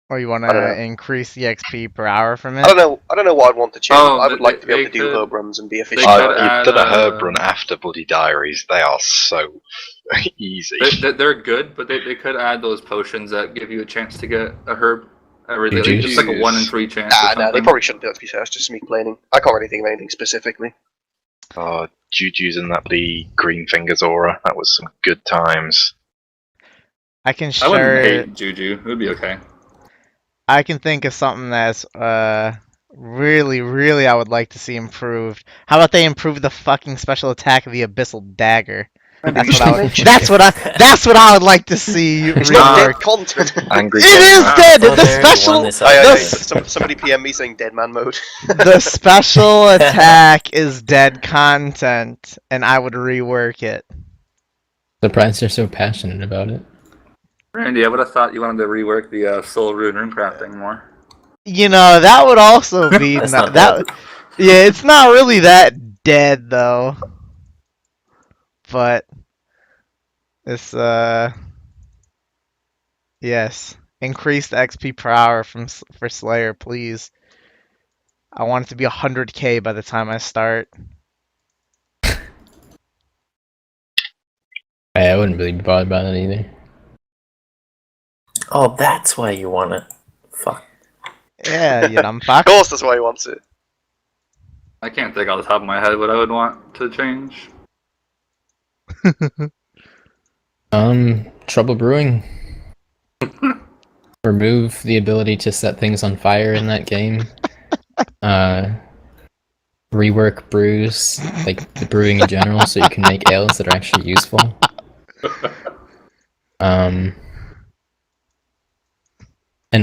Or you want I don't know. to increase the XP per hour from it? I don't know what I'd want to change. Oh, I would like to be they able to do could- herb runs and be efficient. could You've add, done a herb run after Bloody Diaries. They are so easy. They're good, but they could add those potions that give you a chance to get a herb. Every Juju's. just like a 1 in 3 chance. or No, they something. probably shouldn't do that, to be fair. It's just me complaining. I can't really think of anything specifically. Oh, Juju's and that bloody Green Fingers aura. That was some good times. I can I wouldn't share. hate Juju. It would be okay. I can think of something that's really, really I would like to see improved. How about they improve the fucking special attack of the Abyssal Dagger? That's what I would like to see It's not dead reworked. content. Angry It is Wow. dead. Oh, The there, you special, won this Aye, aye, argument. aye. Somebody PM me saying dead man mode. the special attack is dead content, and I would rework it. Surprised they're so passionate about it. Randy, I would have thought you wanted to rework the soul rune crafting more. That would also be That's not, not that. Yeah, it's not really that dead though. But it's yes, increase the XP per hour for Slayer, please. I want it to be 100k by the time I start. I wouldn't really be bothered by that either. Oh, that's why you want it. Fuck. Yeah, I'm Of fucked. course, that's why he wants it. I can't think off the top of my head what I would want to change. Trouble brewing. Remove the ability to set things on fire in that game. rework brews, like the brewing in general, so you can make ales that are actually useful. And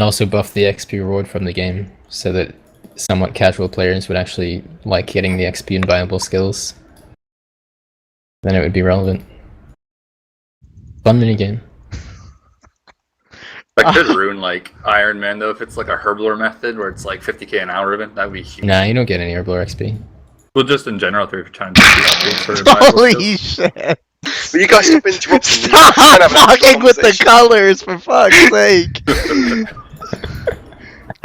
also buff the XP reward from the game, so that somewhat casual players would actually like getting the XP and viable skills. Then it would be relevant. Fun minigame. That could ruin like Iron Man though if it's like a Herblore method where it's like 50k an hour event. That would be huge. Nah, you don't get any Herblore XP. Well, just in general, if you're trying to do updates for viable Holy skills. shit! But you guys stop interrupting me. Stop Trying to have a fucking with the conversation. colors, for fuck's sake!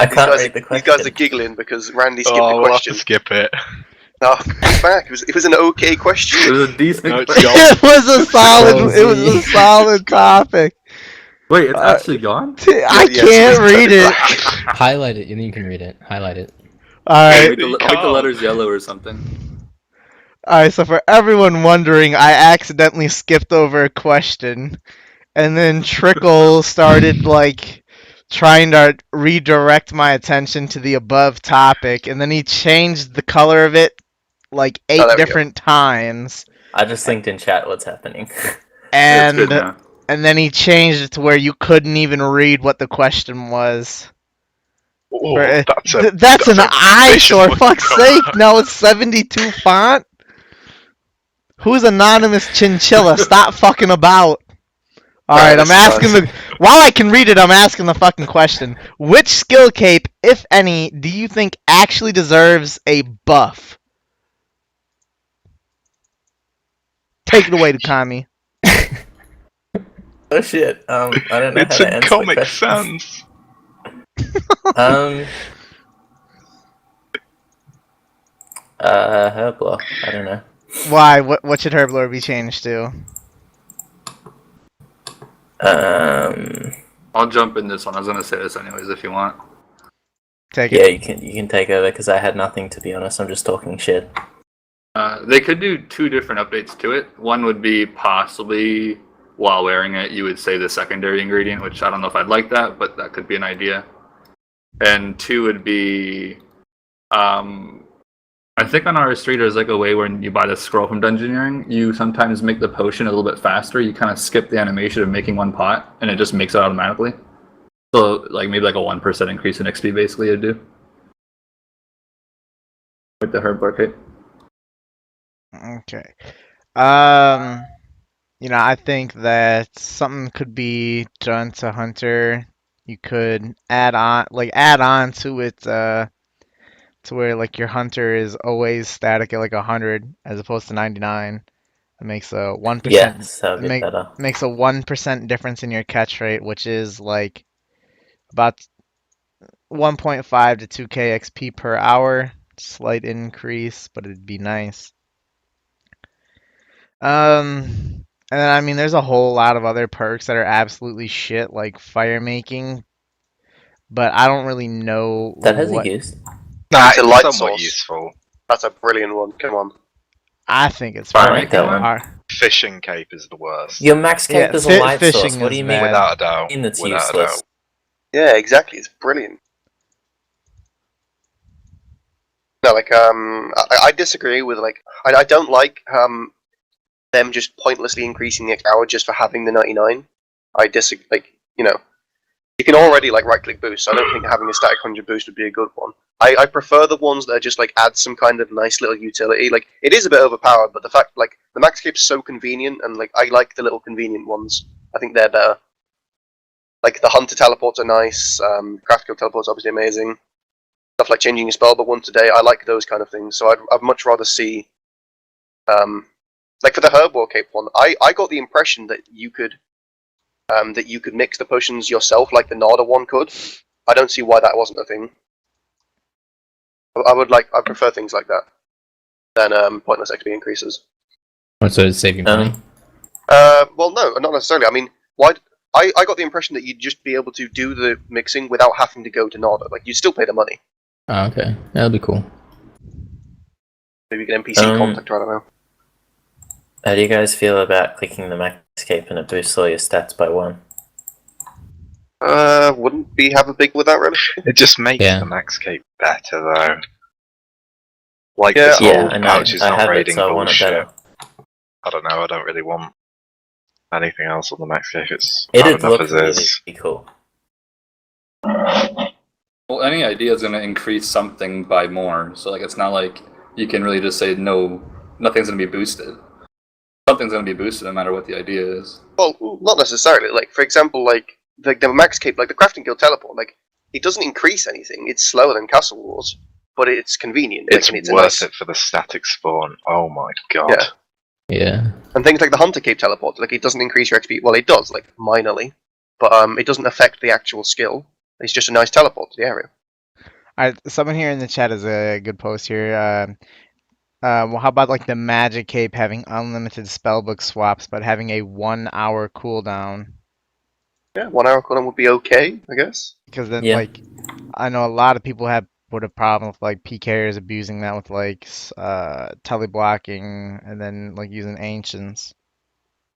I These can't guys, read the these question. guys are giggling because Randy skipped Oh, the we'll have to question. skip it. No, it's back. It was an okay question. It was a decent. No, it's question. gone. It was a solid. It was a Cozy. solid topic. Wait, it's actually gone? I Yes, can't it's read it. back. Highlight it, and then you can read it. Highlight it. Alright, Make the letters yellow or something. alright. So for everyone wondering, I accidentally skipped over a question, and then Trickool started like trying to redirect my attention to the above topic, and then he changed the color of it like 8 there we go. different times, I just linked in chat what's happening. Yeah, it's good and now. and then he changed it to where you couldn't even read what the question was. Oh, For- that's that's an a eyesore, vicious fuck's one. sake! Now it's 72 font? Who's anonymous chinchilla? Stop fucking about. Alright, I'm this is asking nice. the. While I can read it, I'm asking the fucking question. Which skill cape, if any, do you think actually deserves a buff? Take it away, Dookami. Oh shit. I don't know It's how to in answer Comic the question. Sans. Herblock. I don't know. Why? What should Herblore be changed to? I'll jump in this one. I was gonna say this anyways if you want. Take Yeah, it. you can take over because I had nothing to be honest. I'm just talking shit. They could do 2 different updates to it. One would be possibly while wearing it, you would say the secondary ingredient, which I don't know if I'd like that, but that could be an idea. And 2 would be, I think on RS3 there's like a way when you buy the scroll from Dungeoneering, you sometimes make the potion a little bit faster. You kind of skip the animation of making one pot, and it just makes it automatically. So like maybe like a 1% increase in XP basically it'd do. With the herb kit. Okay. I think that something could be done to Hunter. You could add on to it, to where like your Hunter is always static at like 100 as opposed to 99. It makes a 1%. Yes, that would be better. Makes a 1% difference in your catch rate, which is like about 1.5 to 2k XP per hour. Slight increase, but it'd be nice. And then I mean, there's a whole lot of other perks that are absolutely shit, like fire making, but I don't really know That has what. a use. Nah, It's a it's light somewhat source. useful. That's a brilliant one. Come on. I think it's Fire fine. like that one. Fishing cape is the worst. Your max cape Yeah, is a light fishing source. What do is you mean? bad. Without a doubt. That's Without a useless. doubt. Yeah, exactly. It's brilliant. No, like I disagree with like I don't like them just pointlessly increasing the hour just for having the 99. I disagree. Like you can already like right click boost. So I don't think having a static 100 boost would be a good one. I prefer the ones that are just like add some kind of nice little utility. Like it is a bit overpowered, but the fact like the max cape's so convenient, and like I like the little convenient ones. I think they're better. Like the hunter teleports are nice. Craft guild teleports are obviously amazing. Stuff like changing your spell but once a day. I like those kind of things. So I'd much rather see, like for the herb war cape one. I got the impression that you could mix the potions yourself, like the Nada one could. I don't see why that wasn't a thing. I prefer things like that than pointless XP increases. So it's saving money. Well, no, not necessarily. I mean, why? I got the impression that you'd just be able to do the mixing without having to go to Nada. Like, you'd still pay the money. Oh, okay. That'll be cool. Maybe you can NPC contact her, I don't know. How do you guys feel about clicking the max cape and it boosts all your stats by 1? Wouldn't be have a big with that, really? It just makes Yeah. the max cape better, though. Like Yeah. this Yeah, whole I know. pouches I not have it, raiding so I want it bullshit. better. I don't know. I don't really want anything else on the max cave. It's bad It'd enough look as really is. cool. Well, any idea is going to increase something by more. So like, it's not like you can really just say no. Nothing's going to be boosted. Something's going to be boosted no matter what the idea is. Well, not necessarily. Like, for example, like the max cape, like the crafting guild teleport, like it doesn't increase anything. It's slower than Castle Wars, but it's convenient. It's and it's worth a nice, it for the static spawn. Oh my god. Yeah. Yeah. And things like the Hunter Cape teleport, like it doesn't increase your XP. Well, it does, like minorly, but it doesn't affect the actual skill. It's just a nice teleport to the area. Alright, someone here in the chat has a good post here. Well, how about like the Magic Cape having unlimited spellbook swaps, but having a 1 hour cooldown? Yeah, 1 hour cooldown would be okay, I guess. Because then, Yeah. like, I know a lot of people have put a problem with like PKers abusing that with like teleblocking and then like using ancients.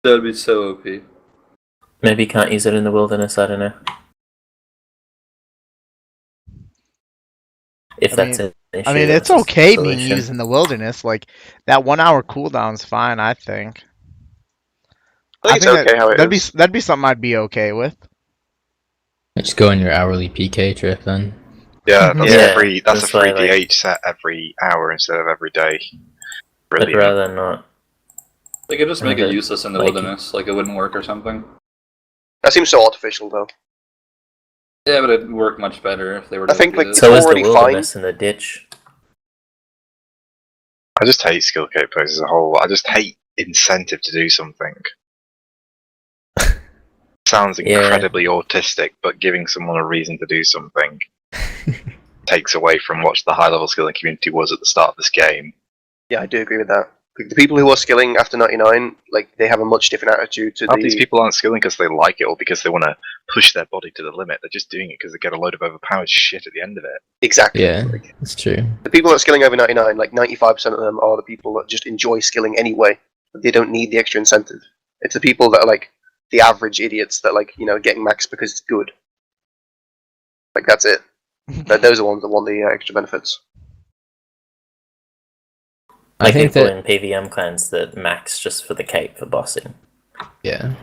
That would be so OP. Maybe you can't use it in the wilderness, I don't know. If I that's mean- an issue. I mean, it's that's a okay being solution. used in the wilderness. Like that 1 hour cooldown's fine, I think. I think it's okay how it is. That'd be something I'd be okay with. Just go on your hourly PK trip then. Yeah, that's Yeah, that's a that's free why, like- DH set every hour instead of every day. I'd Brilliant. rather not. They could just make it Okay. useless in the Like- wilderness, like it wouldn't work or something. That seems so artificial, though. Yeah, but it'd work much better if they were I to think, do like, this. So is the already wilderness in the ditch. I just hate skill cape poses as a whole. I just hate incentive to do something. Sounds Yeah. incredibly autistic, but giving someone a reason to do something takes away from what the high level skilling community was at the start of this game. Yeah, I do agree with that. The people who are skilling after 99, like, they have a much different attitude to Half these the... people aren't skilling because they like it or because they want to push their body to the limit. They're just doing it because they get a load of overpowered shit at the end of it. Exactly. Yeah, Like, that's true. the people that are skilling over 99, like 95% of them are the people that just enjoy skilling anyway. They don't need the extra incentive. It's the people that are like the average idiots that like, you know, getting max because it's good. Like that's it. Those are the ones that want the extra benefits. I Like think people that, in PVM clans that max just for the cape for bossing. yeah.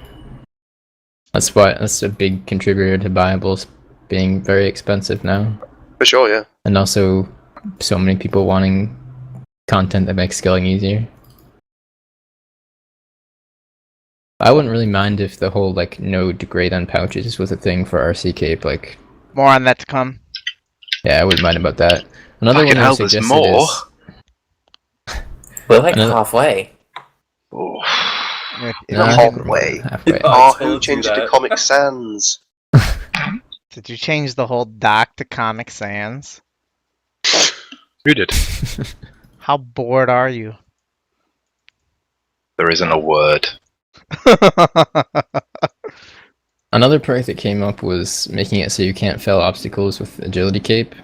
That's a big contributor to Bibles being very expensive now. For sure, yeah. And also so many people wanting content that makes skilling easier. I wouldn't really mind if the whole like no degrade on pouches was a thing for RC Cape. Like, More on that to come. yeah, I wouldn't mind about that. Another Fucking one I hell, there's suggested more. is We're like Another- halfway. Oh. If Nah, you I can- think we're more than halfway. Oh, Oh, I told who you changed it to that. Comic Sans? Did you change the whole doc to Comic Sans? Who did? How bored are you? There isn't a word. Another perk that came up was making it so you can't fail obstacles with agility cape,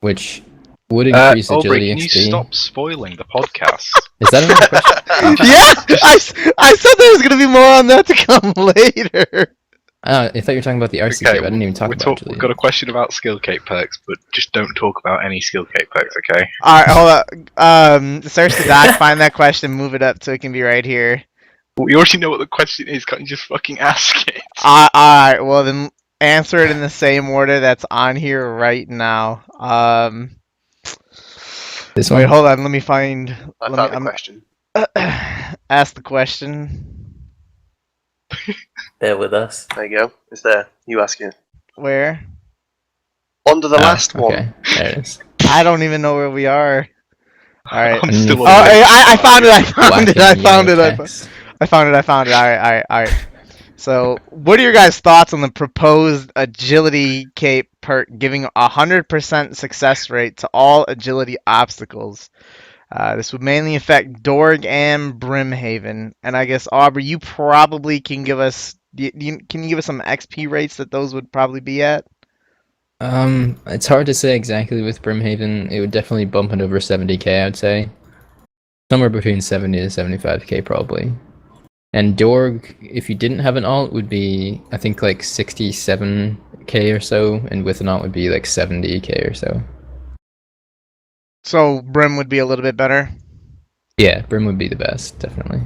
which would increase Aubrey, agility can you XP. stop spoiling the podcast? Is that another question? Yeah, I said there was gonna be more on that to come later. I thought you were talking about the RC cape. I didn't even talk about We've agility. got a question about skill cape perks, but just don't talk about any skill cape perks, okay? All right, hold up. Search the doc, find that question, move it up so it can be right here. We already know what the question is. Can't you just fucking ask it? All right, well then answer it in the same order that's on here right now. This Wait, one? hold on. Let me find. I let found me, the question. ask the question. Bear with us. There you go. It's there. You ask it. Where? On to the Oh, last one. Okay, there it is. I don't even know where we are. All right. I'm And still you- Oh, on the- I found it. I found Black it. I and found it. yellow I found text. I found it. All right. So, what are your guys' thoughts on the proposed agility cape perk giving 100% success rate to all agility obstacles? This would mainly affect Dorg and Brimhaven, and I guess Aubrey, you probably can give us. Can you give us some XP rates that those would probably be at? It's hard to say exactly with Brimhaven. It would definitely bump it over 70k, I'd say. Somewhere between 70 to 75k probably. And Dorg, if you didn't have an alt, would be, I think, like 67k or so, and with an alt would be like 70k or so. So Brim would be a little bit better. Yeah, Brim would be the best, definitely.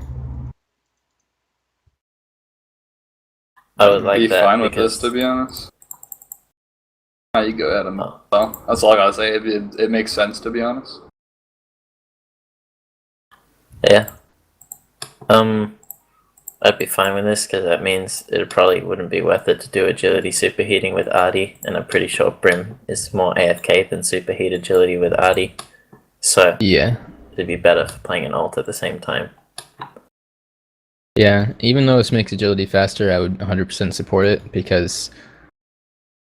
I would like be that fine with because this, to be honest. You go, Adam. Oh. Well, that's all I gotta say. It makes sense, to be honest. yeah. I'd be fine with this because that means it probably wouldn't be worth it to do agility superheating with Artie, and I'm pretty sure Brim is more AFK than superheat agility with Artie. So Yeah. it'd be better for playing an ult at the same time. Yeah, even though this makes agility faster, I would 100% support it because,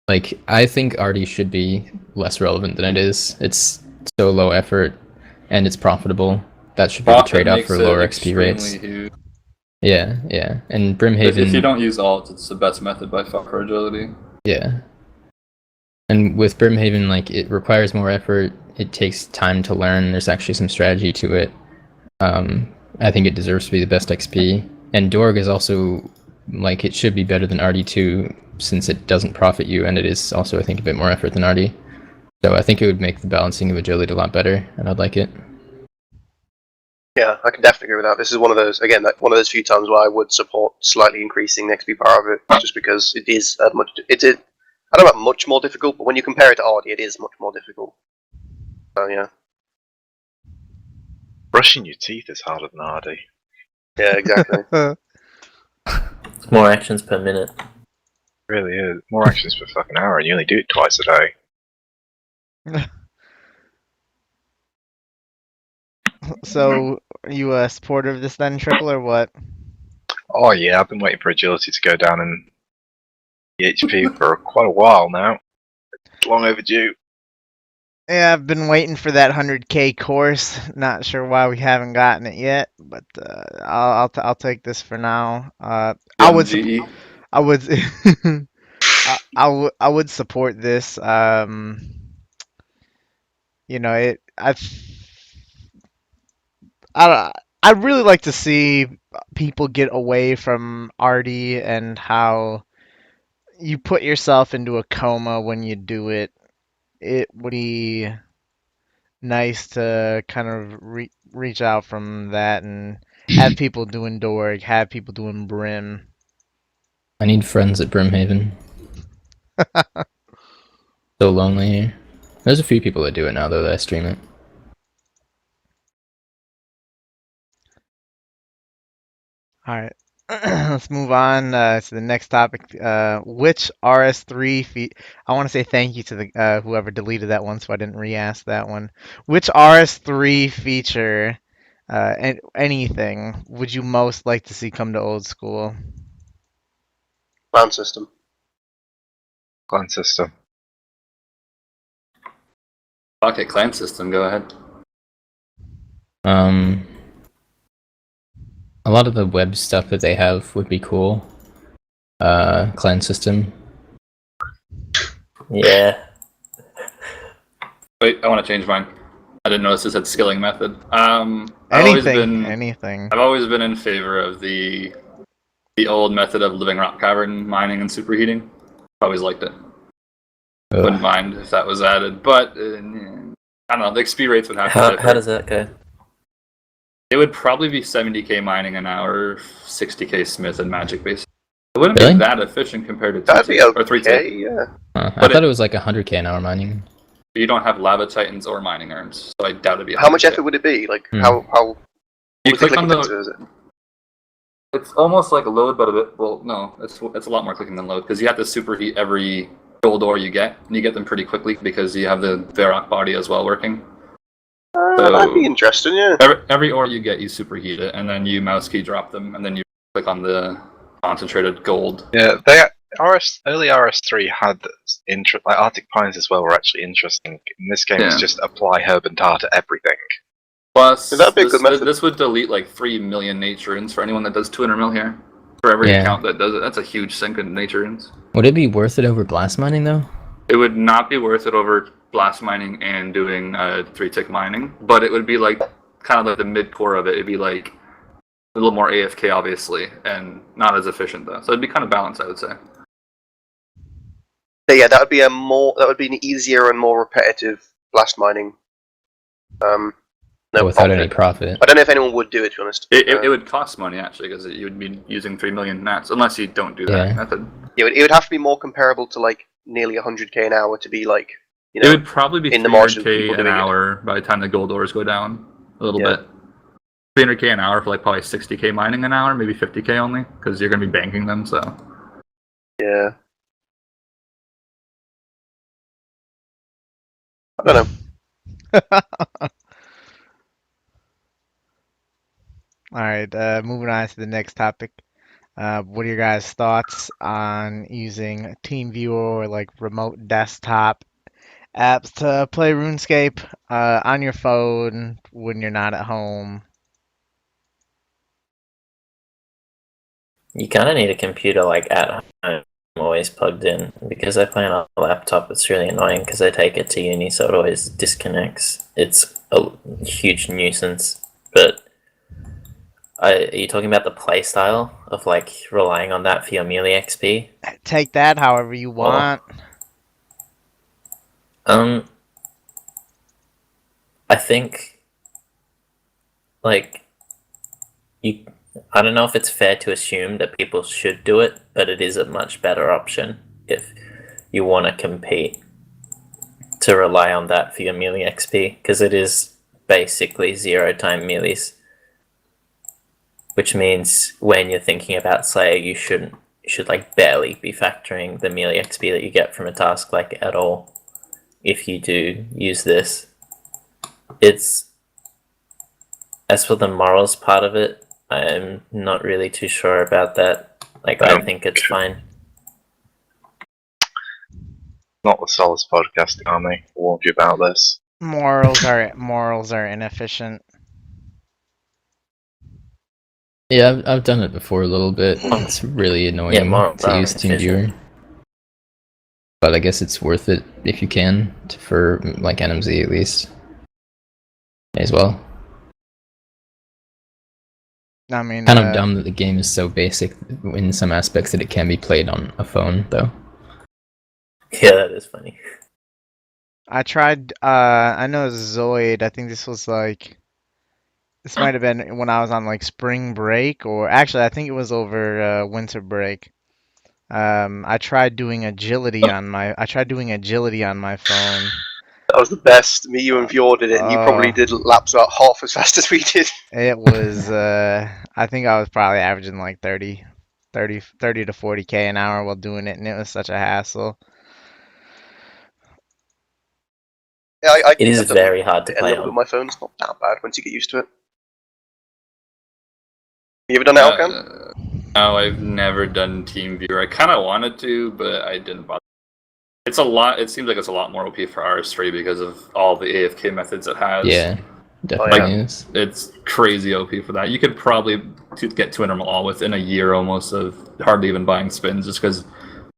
like, I think Artie should be less relevant than it is. It's so low effort, and it's profitable. That should be the Profit trade-off makes for it lower XP extremely rates. huge. Yeah, yeah. And If Brimhaven, you don't use alt, it's the best method by far for agility. yeah. And with Brimhaven, like, it requires more effort. It takes time to learn. There's actually some strategy to it. I think it deserves to be the best XP. And Dorg is also, like, it should be better than RD2 since it doesn't profit you, and it is also, I think, a bit more effort than RD. So I think it would make the balancing of agility a lot better, and I'd like it. Yeah, I can definitely agree with that. This is one of those, again, one of those few times where I would support slightly increasing the XP power of it, just because it is I don't know about much more difficult, but when you compare it to Ardy, it is much more difficult. So yeah. Brushing your teeth is harder than RD. Yeah, exactly. More actions per minute. It really is. More actions per fucking hour, and you only do it twice a day. So, are you a supporter of this then, Trickool, or what? Oh yeah, I've been waiting for agility to go down in the HP for quite a while now. It's long overdue. Yeah, I've been waiting for that 100K course. Not sure why we haven't gotten it yet, but I'll take this for now. I would GE. I would I would support this. You know, I'd really like to see people get away from arty and how you put yourself into a coma when you do it. It would be nice to kind of reach out from that and have people doing Dorg, have people doing Brim. I need friends at Brimhaven. So lonely here. There's a few people that do it now, though, that I stream it. All right. Let's move on to the next topic. Which RS3 I want to say thank you to the whoever deleted that one, so I didn't re-ask that one. Which RS3 feature, anything, would you most like to see come to old school? Clan system. Clan system. Okay, clan system, go ahead. A lot of the web stuff that they have would be cool. Clan system. Yeah. Wait, I want to change mine. I didn't notice this had skilling method. Anything. I've always been in favor of the old method of living rock cavern mining and superheating. Always liked it. Ugh. Wouldn't mind if that was added, but I don't know. The XP rates would have to differ. How does that go? It would probably be 70k mining an hour, 60k smith and magic base. It wouldn't Really? be that efficient compared to That'd be 2T or 3T. okay, yeah. I thought it was like 100k an hour mining. You don't have lava titans or mining urns, so I doubt it'd be. How much 100K. effort would it be? Like, Hmm. how You what's the click on clicking the. tensor, is it? It's almost like a load, but a bit. Well, no, it's a lot more clicking than load because you have to superheat every gold ore you get, and you get them pretty quickly because you have the Varrock body as well working. So- That'd be interesting, yeah. Every ore you get, you superheat it, and then you mouse key drop them, and then you click on the concentrated gold. Yeah, early RS3 had like Arctic Pines as well were actually interesting. In this game, it's Yeah. just apply herb and tar to everything. Plus, Yeah, that'd be a good method. this would delete like 3 million nature runes for anyone that does 200 mil here. For every Yeah. account that does it, that's a huge sink in nature runes. Would it be worth it over blast mining, though? It would not be worth it over blast mining and doing 3-tick mining, but it would be like kind of like the mid core of it. It'd be like a little more AFK, obviously, and not as efficient though. So it'd be kind of balanced, I would say. Yeah, that would be an easier and more repetitive blast mining No without profit. any profit. I don't know if anyone would do it, to be honest. It would cost money actually because you would be using 3 million nats unless you don't do that Yeah. method. It would have to be more comparable to like nearly 100k an hour to be like, you It know, would probably be in the margin of 300k people an doing it. hour by the time the gold ores go down a little Yeah. bit. 300k an hour for like probably 60k mining an hour, maybe 50k only because you're going to be banking them. So Yeah. I don't know. All right, moving on to the next topic. What are your guys' thoughts on using TeamViewer or like remote desktop apps to play RuneScape on your phone when you're not at home? You kind of need a computer like at home, always plugged in. Because I play on a laptop, it's really annoying because I take it to uni, so it always disconnects. It's a huge nuisance. But are you talking about the playstyle of like relying on that for your melee XP? Take that however you want. I think like you. I don't know if it's fair to assume that people should do it, but it is a much better option if you want to compete to rely on that for your melee XP, because it is basically 0-time melees. Which means when you're thinking about Slayer, you should like barely be factoring the melee XP that you get from a task like at all. If you do use this, it's as for the morals part of it, I'm not really too sure about that. Like, I think it's fine. Not the Solace podcasting, are they? I warned you about this. Morals are inefficient. Yeah, I've done it before a little bit. It's really annoying to use TeamViewer. But I guess it's worth it if you can, for like NMZ at least. May as well. I mean, kind of dumb that the game is so basic in some aspects that it can be played on a phone, though. Yeah, that is funny. I tried, I know Zoid, I think this was like, this might have been when I was on like spring break, or actually I think it was over winter break. I tried doing agility on my phone. That was the best. Me, you, and Fjord did it, and you probably did laps about half as fast as we did. It was, I think I was probably averaging like 30 to 40k an hour while doing it, and it was such a hassle. Yeah, it is very hard to play a little bit with my phone. It's not that bad once you get used to it. You ever done it, Alkan? No, I've never done TeamViewer. I kind of wanted to, but I didn't bother. It's a lot. It seems like it's a lot more OP for RS3 because of all the AFK methods it has. Yeah, definitely is. It's crazy OP for that. You could probably get to a normal all within a year almost of hardly even buying spins, just because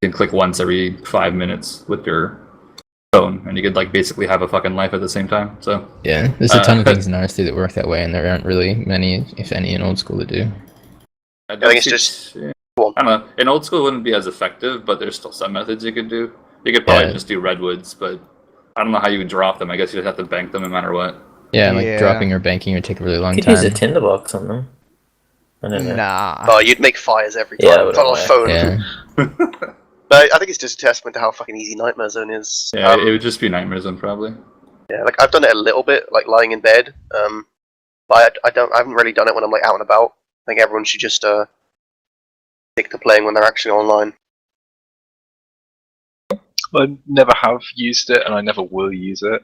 you can click once every 5 minutes with your phone, and you could like basically have a fucking life at the same time. So yeah, there's a ton of things in RS3 that work that way, and there aren't really many, if any, in old school that do. I think it's just. I don't know. In old school, it wouldn't be as effective, but there's still some methods you could do. You could probably just do redwoods, but I don't know how you would drop them. I guess you'd have to bank them no matter what. Yeah, like dropping or banking would take a really long time. You could use a tinderbox on them. I don't know. Nah. Oh, you'd make fires every time. Yeah, it's on a phone. Yeah. But I think it's just a testament to how fucking easy Nightmare Zone is. Yeah, it would just be Nightmare Zone probably. Yeah, like I've done it a little bit, like lying in bed. But I haven't really done it when I'm like out and about. I think everyone should just stick to playing when they're actually online. I never have used it, and I never will use it.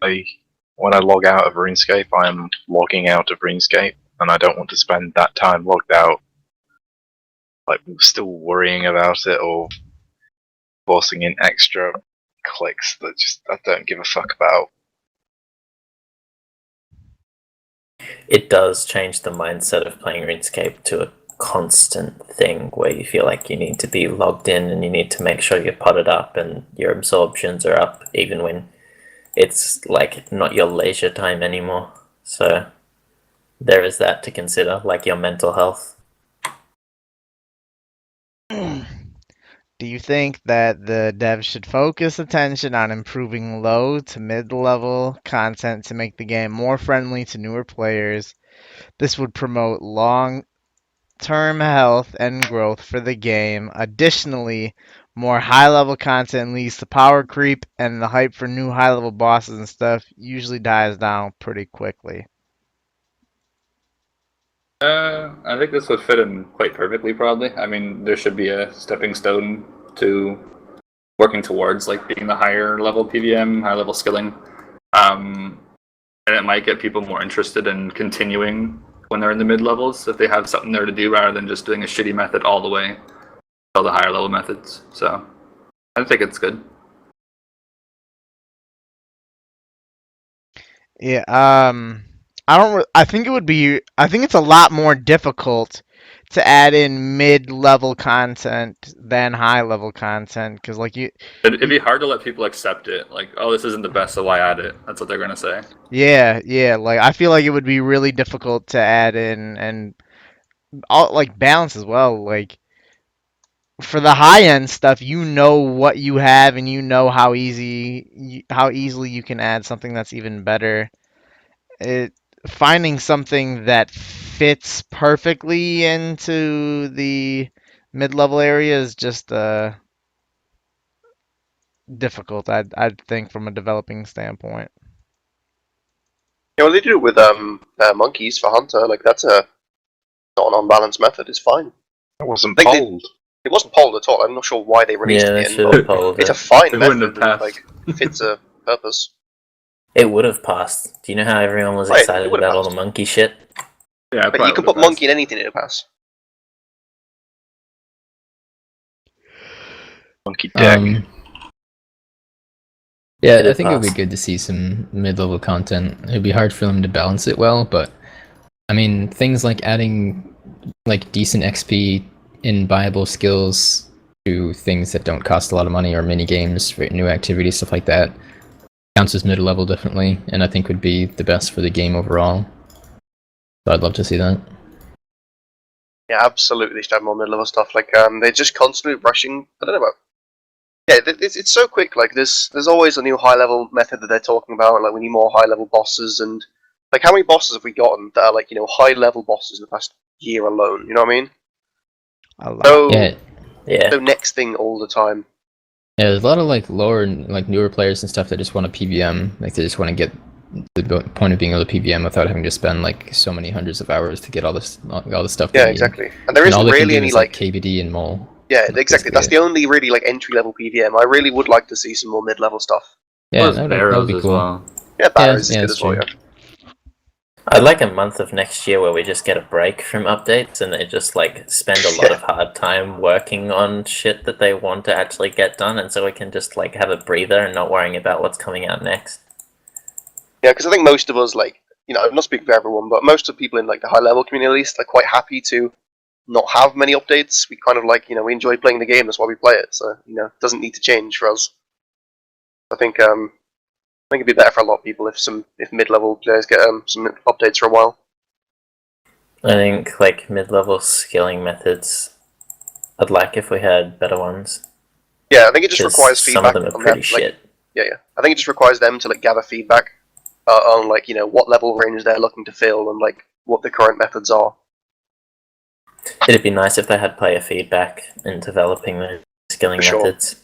When I log out of RuneScape, I am logging out of RuneScape, and I don't want to spend that time logged out, like still worrying about it or forcing in extra clicks that just I don't give a fuck about. It does change the mindset of playing RuneScape to a constant thing where you feel like you need to be logged in and you need to make sure you're potted up and your absorptions are up, even when it's like not your leisure time anymore. So there is that to consider, like your mental health. Do you think that the devs should focus attention on improving low to mid-level content to make the game more friendly to newer players? This would promote long-term health and growth for the game. Additionally, more high-level content leads to power creep, and the hype for new high-level bosses and stuff usually dies down pretty quickly. I think this would fit in quite perfectly, probably. I mean, there should be a stepping stone to working towards like being the higher level PVM, higher level skilling, and it might get people more interested in continuing when they're in the mid levels if they have something there to do rather than just doing a shitty method all the way, all the higher level methods. So I think it's good. Yeah, I don't. I think it would be. I think it's a lot more difficult to add in mid-level content than high-level content because, like It'd be hard to let people accept it. Like, oh, this isn't the best, so why add it? That's what they're gonna say. yeah. Like I feel like it would be really difficult to add in and all like balance as well. Like for the high-end stuff, you know what you have and you know how easily you can add something that's even better. It finding something that fits perfectly into the mid-level area is just difficult. I'd think from a developing standpoint. Yeah, well, they do it with monkeys for Hunter. Like that's a not an unbalanced method. It's fine. It wasn't Like, they- polled. It wasn't polled at all. I'm not sure why they released Yeah, they it in, should but have polled it's a it. fine It wouldn't method have and passed. like fits a purpose. It would have passed. Do you know how everyone was Right, it excited would have about all the passed. monkey shit? Yeah, But you can put monkey in anything, it'll pass. Monkey dick. Yeah, It'd I think it would be pass. good to see some mid-level content. It'd be hard for them to balance it well, but I mean, things like adding like decent XP in buyable skills to things that don't cost a lot of money or mini games for new activities, stuff like that, counts as mid-level definitely, and I think would be the best for the game overall. So I'd love to see that. Yeah, absolutely. They should have more mid-level stuff. Like they're just constantly rushing. I don't know about. Yeah, it's so quick. Like there's always a new high-level method that they're talking about. Like we need more high-level bosses, and like how many bosses have we gotten that are like high-level bosses in the past year alone? You know what I mean? A lot. So Yeah, so next thing all the time. yeah, there's a lot of like lower, like newer players and stuff that just want a PVM. Like they just want to get the point of being able to PVM without having to spend like so many hundreds of hours to get all the stuff. Yeah, they need. exactly. And there And all isn't they can really do any is like KBD and mole. yeah, That's exactly. basically That's it. the only really like entry-level PVM. I really would like to see some more mid-level stuff. Yeah, Plus that would arrows be as cool. well. Yeah, Barrows is yeah, good that's as well. true. Yeah. I'd like a month of next year where we just get a break from updates and they just like spend a lot of hard time working on shit that they want to actually get done, and so we can just like have a breather and not worrying about what's coming out next. Yeah, because I think most of us, like, I'm not speaking for everyone, but most of the people in like the high level community at least are quite happy to not have many updates. We kind of like, we enjoy playing the game, that's why we play it. So, it doesn't need to change for us. I think it'd be better for a lot of people if mid level players get some updates for a while. I think like mid-level skilling methods, I'd like if we had better ones. Yeah, I think it just 'Cause requires some feedback of them are on pretty them. Like, shit. yeah. I think it just requires them to like gather feedback on like what level range they're looking to fill and like what the current methods are. It'd be nice if they had player feedback in developing the skilling For sure. methods.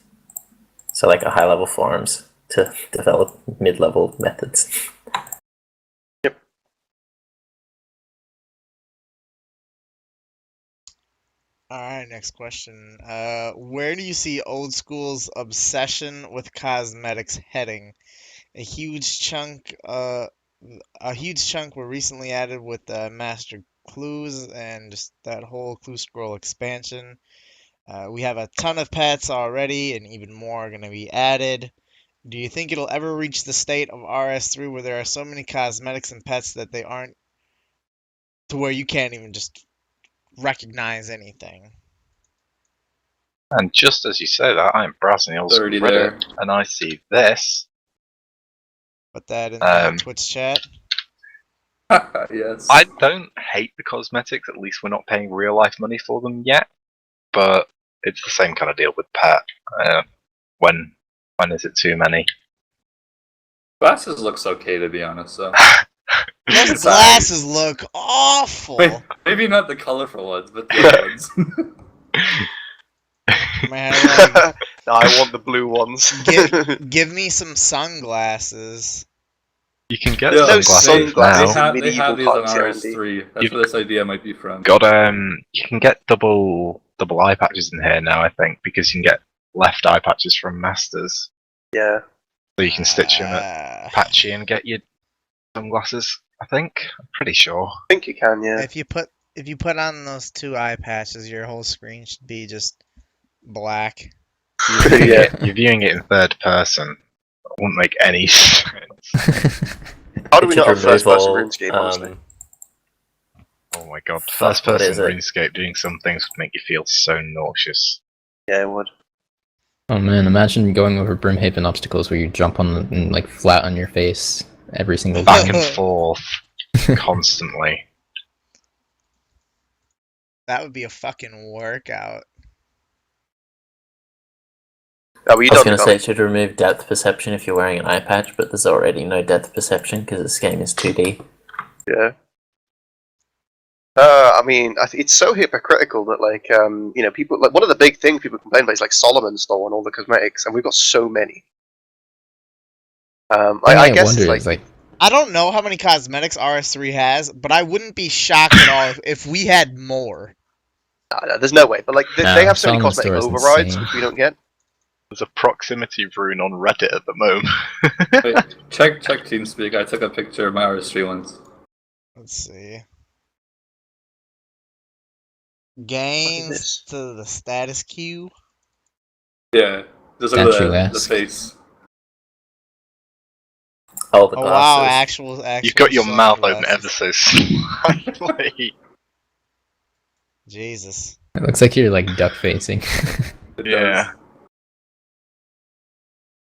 So like a high-level forums to develop mid-level methods. Yep. All right, next question. Where do you see old school's obsession with cosmetics heading? A huge chunk were recently added with Master Clues and just that whole Clue Scroll expansion. We have a ton of pets already, and even more are going to be added. Do you think it'll ever reach the state of RS3 where there are so many cosmetics and pets that they aren't to where you can't even just recognize anything? And just as you say that, I'm browsing the old school Already Reddit, there. and I see this. Put that in the Um, Twitch chat. Yes. I don't hate the cosmetics, at least we're not paying real life money for them yet, but it's the same kind of deal with pet. When is it too many? Glasses looks okay, to be honest. So Those glasses look awful. Wait, maybe not the colorful ones, but the other ones. Man, like, No, I want the blue ones. give me some sunglasses. You can get Yeah, sunglasses sunglasses. now. They Medieval have these on times, yeah, RS3. That's You've where this idea might be from. Got you can get double eye patches in here now, I think, because you can get left eye patches from masters. Yeah. So you can stitch them at patchy and get your sunglasses. I think. I'm pretty sure. I think you can, yeah. If you put on those 2 eye patches, your whole screen should be just black. Yeah. You're viewing it in third person. It wouldn't make any sense. How do we It not should have first person remove all, RuneScape, honestly? Oh my god, Fuck, first what person is it? RuneScape doing some things would make you feel so nauseous. Yeah, it would. Oh man, imagine going over Brimhaven obstacles where you jump on and like flat on your face every single Back time. and forth constantly. That would be a fucking workout. Oh, well, you I was don't going to say know. it should remove depth perception if you're wearing an eye patch, but there's already no depth perception because this game is 2D. Yeah. I mean, it's so hypocritical that, like, people, like, one of the big things people complain about is, like, Solomon's Store and all the cosmetics, and we've got so many. I guess wonder it's like, I don't know how many cosmetics RS3 has, but I wouldn't be shocked at all if we had more. no, there's no way. But, like, they have so many Solomon's cosmetic Store is overrides, insane. which we don't get. There's a proximity rune on Reddit at the moment. Wait, check TeamSpeak. I took a picture of my RS3 ones. Let's see. this? Gains to the status queue. Yeah, just look at the Statuesque. face. Oh, the Oh wow, glasses. actual. You've got your mouth open sunglasses. ever so slightly. Jesus. It looks like you're like duck facing. It Yeah. does.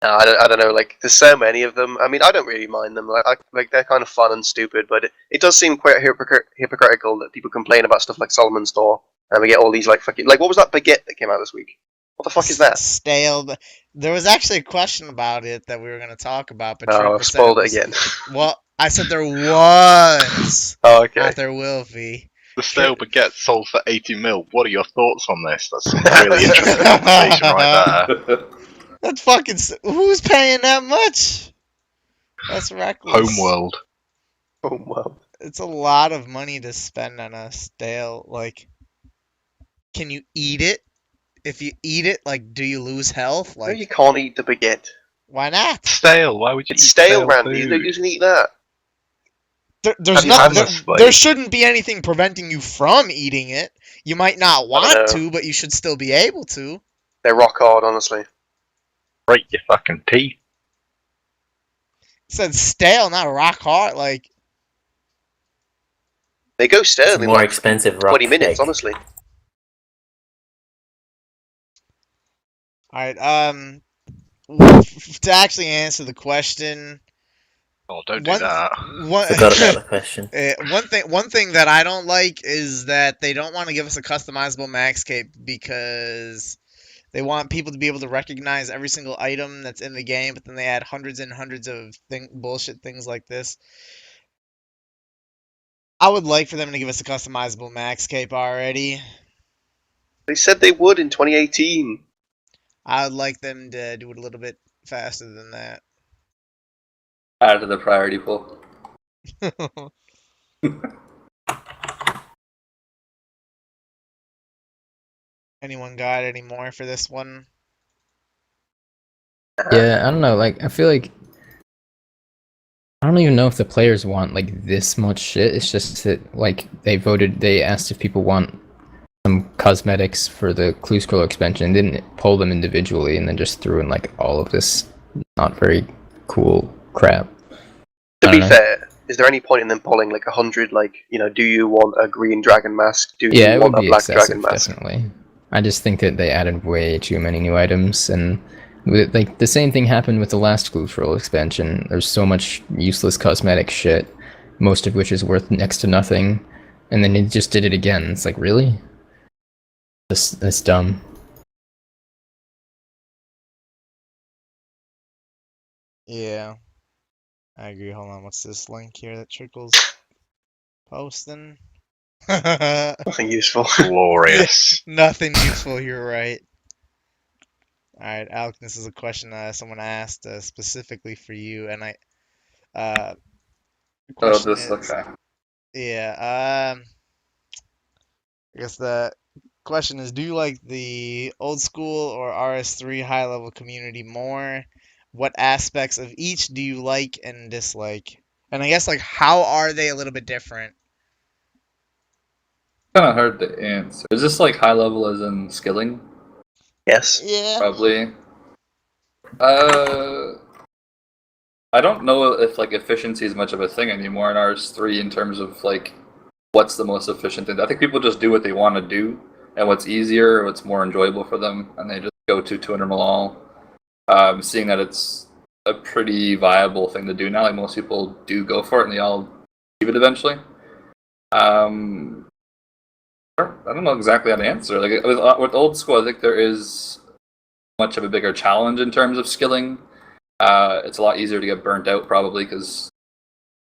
No, I don't know. Like, there's so many of them. I mean, I don't really mind them. Like they're kind of fun and stupid, but it does seem quite hypocritical that people complain about stuff like Solomon's Store, and we get all these like fucking what was that baguette that came out this week? What the fuck is that? Stale. But there was actually a question about it that we were going to talk about, but Oh, Trevor I've said spoiled it was- again. Well, I said there was. Oh, okay. Not there will be. The stale baguette sold for 80 mil. What are your thoughts on this? That's some really interesting conversation right there. That's fucking. Who's paying that much? That's reckless. Homeworld. Oh wow. It's a lot of money to spend on a stale. Like, can you eat it? If you eat it, like, do you lose health? No, Like, you can't eat the baguette. why not? Stale. Why would you It's eat stale, Randy. food? You can eat that. There's Have you not. had There, this, like- there shouldn't be anything preventing you from eating it. You might not want know. to, but you should still be able to. They're rock hard, honestly. Break your fucking teeth. It said stale, not rock hard. Like, They go It's stale a in more like expensive rock 20 minutes, cake. honestly. all right. To actually answer the question, Oh, don't do one, that. one, Forgot about the question. one thing that I don't like is that they don't want to give us a customizable max cape because they want people to be able to recognize every single item that's in the game, but then they add hundreds and hundreds of bullshit things like this. I would like for them to give us a customizable max cape already. They said they would in 2018. I would like them to do it a little bit faster than that. Add to the priority pool. Anyone got any more for this one? Yeah, I don't know. Like, I feel like I don't even know if the players want like this much shit. It's just that like they asked if people want some cosmetics for the Clue Scroll expansion, didn't pull them individually, and then just threw in like all of this not very cool crap. To I be don't know. fair, is there any point in them pulling like 100? Like, do you want a green dragon mask? Do Yeah, you it want would a be black excessive, dragon mask? definitely. I just think that they added way too many new items, and like the same thing happened with the last Clue Scroll expansion. There's so much useless cosmetic shit, most of which is worth next to nothing, and then they just did it again. It's like, really? That's dumb. Yeah, I agree. Hold on, what's this link here that Trickle's posting? Nothing useful. Glorious. Nothing useful, you're right. Alright, Alec, this is a question someone asked specifically for you, and the Oh, question this is, okay. yeah, I guess the question is, do you like the old school or RS3 high level community more? What aspects of each do you like and dislike? And I guess, like, how are they a little bit different? Kind of hard to answer. Is this like high level as in skilling? Yes. Yeah. Probably. Uh, I don't know if like efficiency is much of a thing anymore in RS3 in terms of like what's the most efficient thing. I think people just do what they want to do and what's easier, what's more enjoyable for them, and they just go to 200 Malal. Seeing that it's a pretty viable thing to do now, like most people do go for it and they all achieve it eventually. Um, I don't know exactly how to answer. Like with old school, I think there is much of a bigger challenge in terms of skilling. It's a lot easier to get burnt out probably because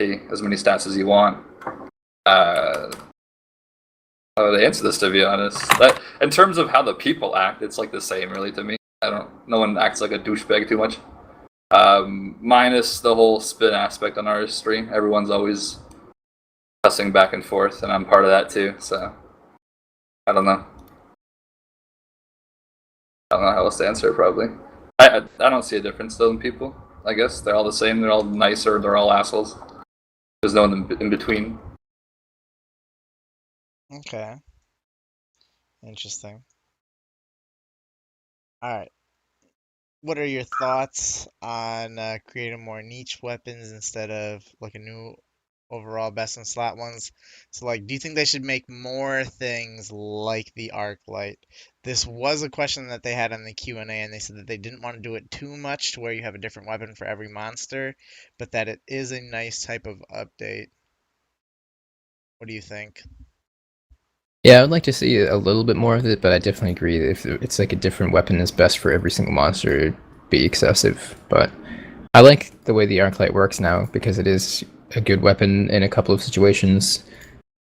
as many stats as you want. How to answer this, to be honest. That, in terms of how the people act, it's like the same, really, to me. I don't. No one acts like a douchebag too much. Minus the whole spin aspect on RS3. Everyone's always cussing back and forth, and I'm part of that too. So I don't know. I don't know how else to answer it. Probably. I don't see a difference though in people. I guess they're all the same. They're all nice or they're all assholes. There's no one in between. Okay. Interesting. Alright. What are your thoughts on creating more niche weapons instead of like a new overall best in slot ones? So like, do you think they should make more things like the arc light? This was a question that they had on the Q&A, and they said that they didn't want to do it too much to where you have a different weapon for every monster, but that it is a nice type of update. What do you think? Yeah, I would like to see a little bit more of it, but I definitely agree that if it's like a different weapon is best for every single monster, it'd be excessive. But I like the way the Arclight works now because it is a good weapon in a couple of situations,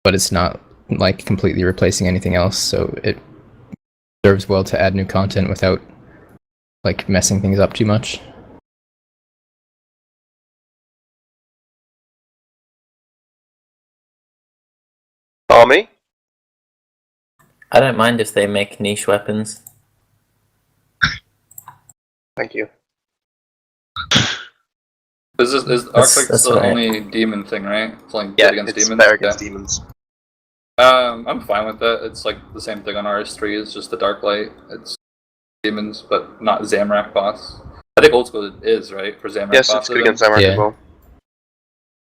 but it's not like completely replacing anything else, so it serves well to add new content without like messing things up too much. Army? I don't mind if they make niche weapons. Thank you. Is Arclight That's the right. only demon thing, right? It's like Yeah, good against it's demons. better against Okay. demons. I'm fine with that. It's like the same thing on RS3. It's just the Dark Light. It's demons, but not Zamrak boss. I think old school is right for Zamrak Yes, boss. it's good against Zarak Yeah. as well.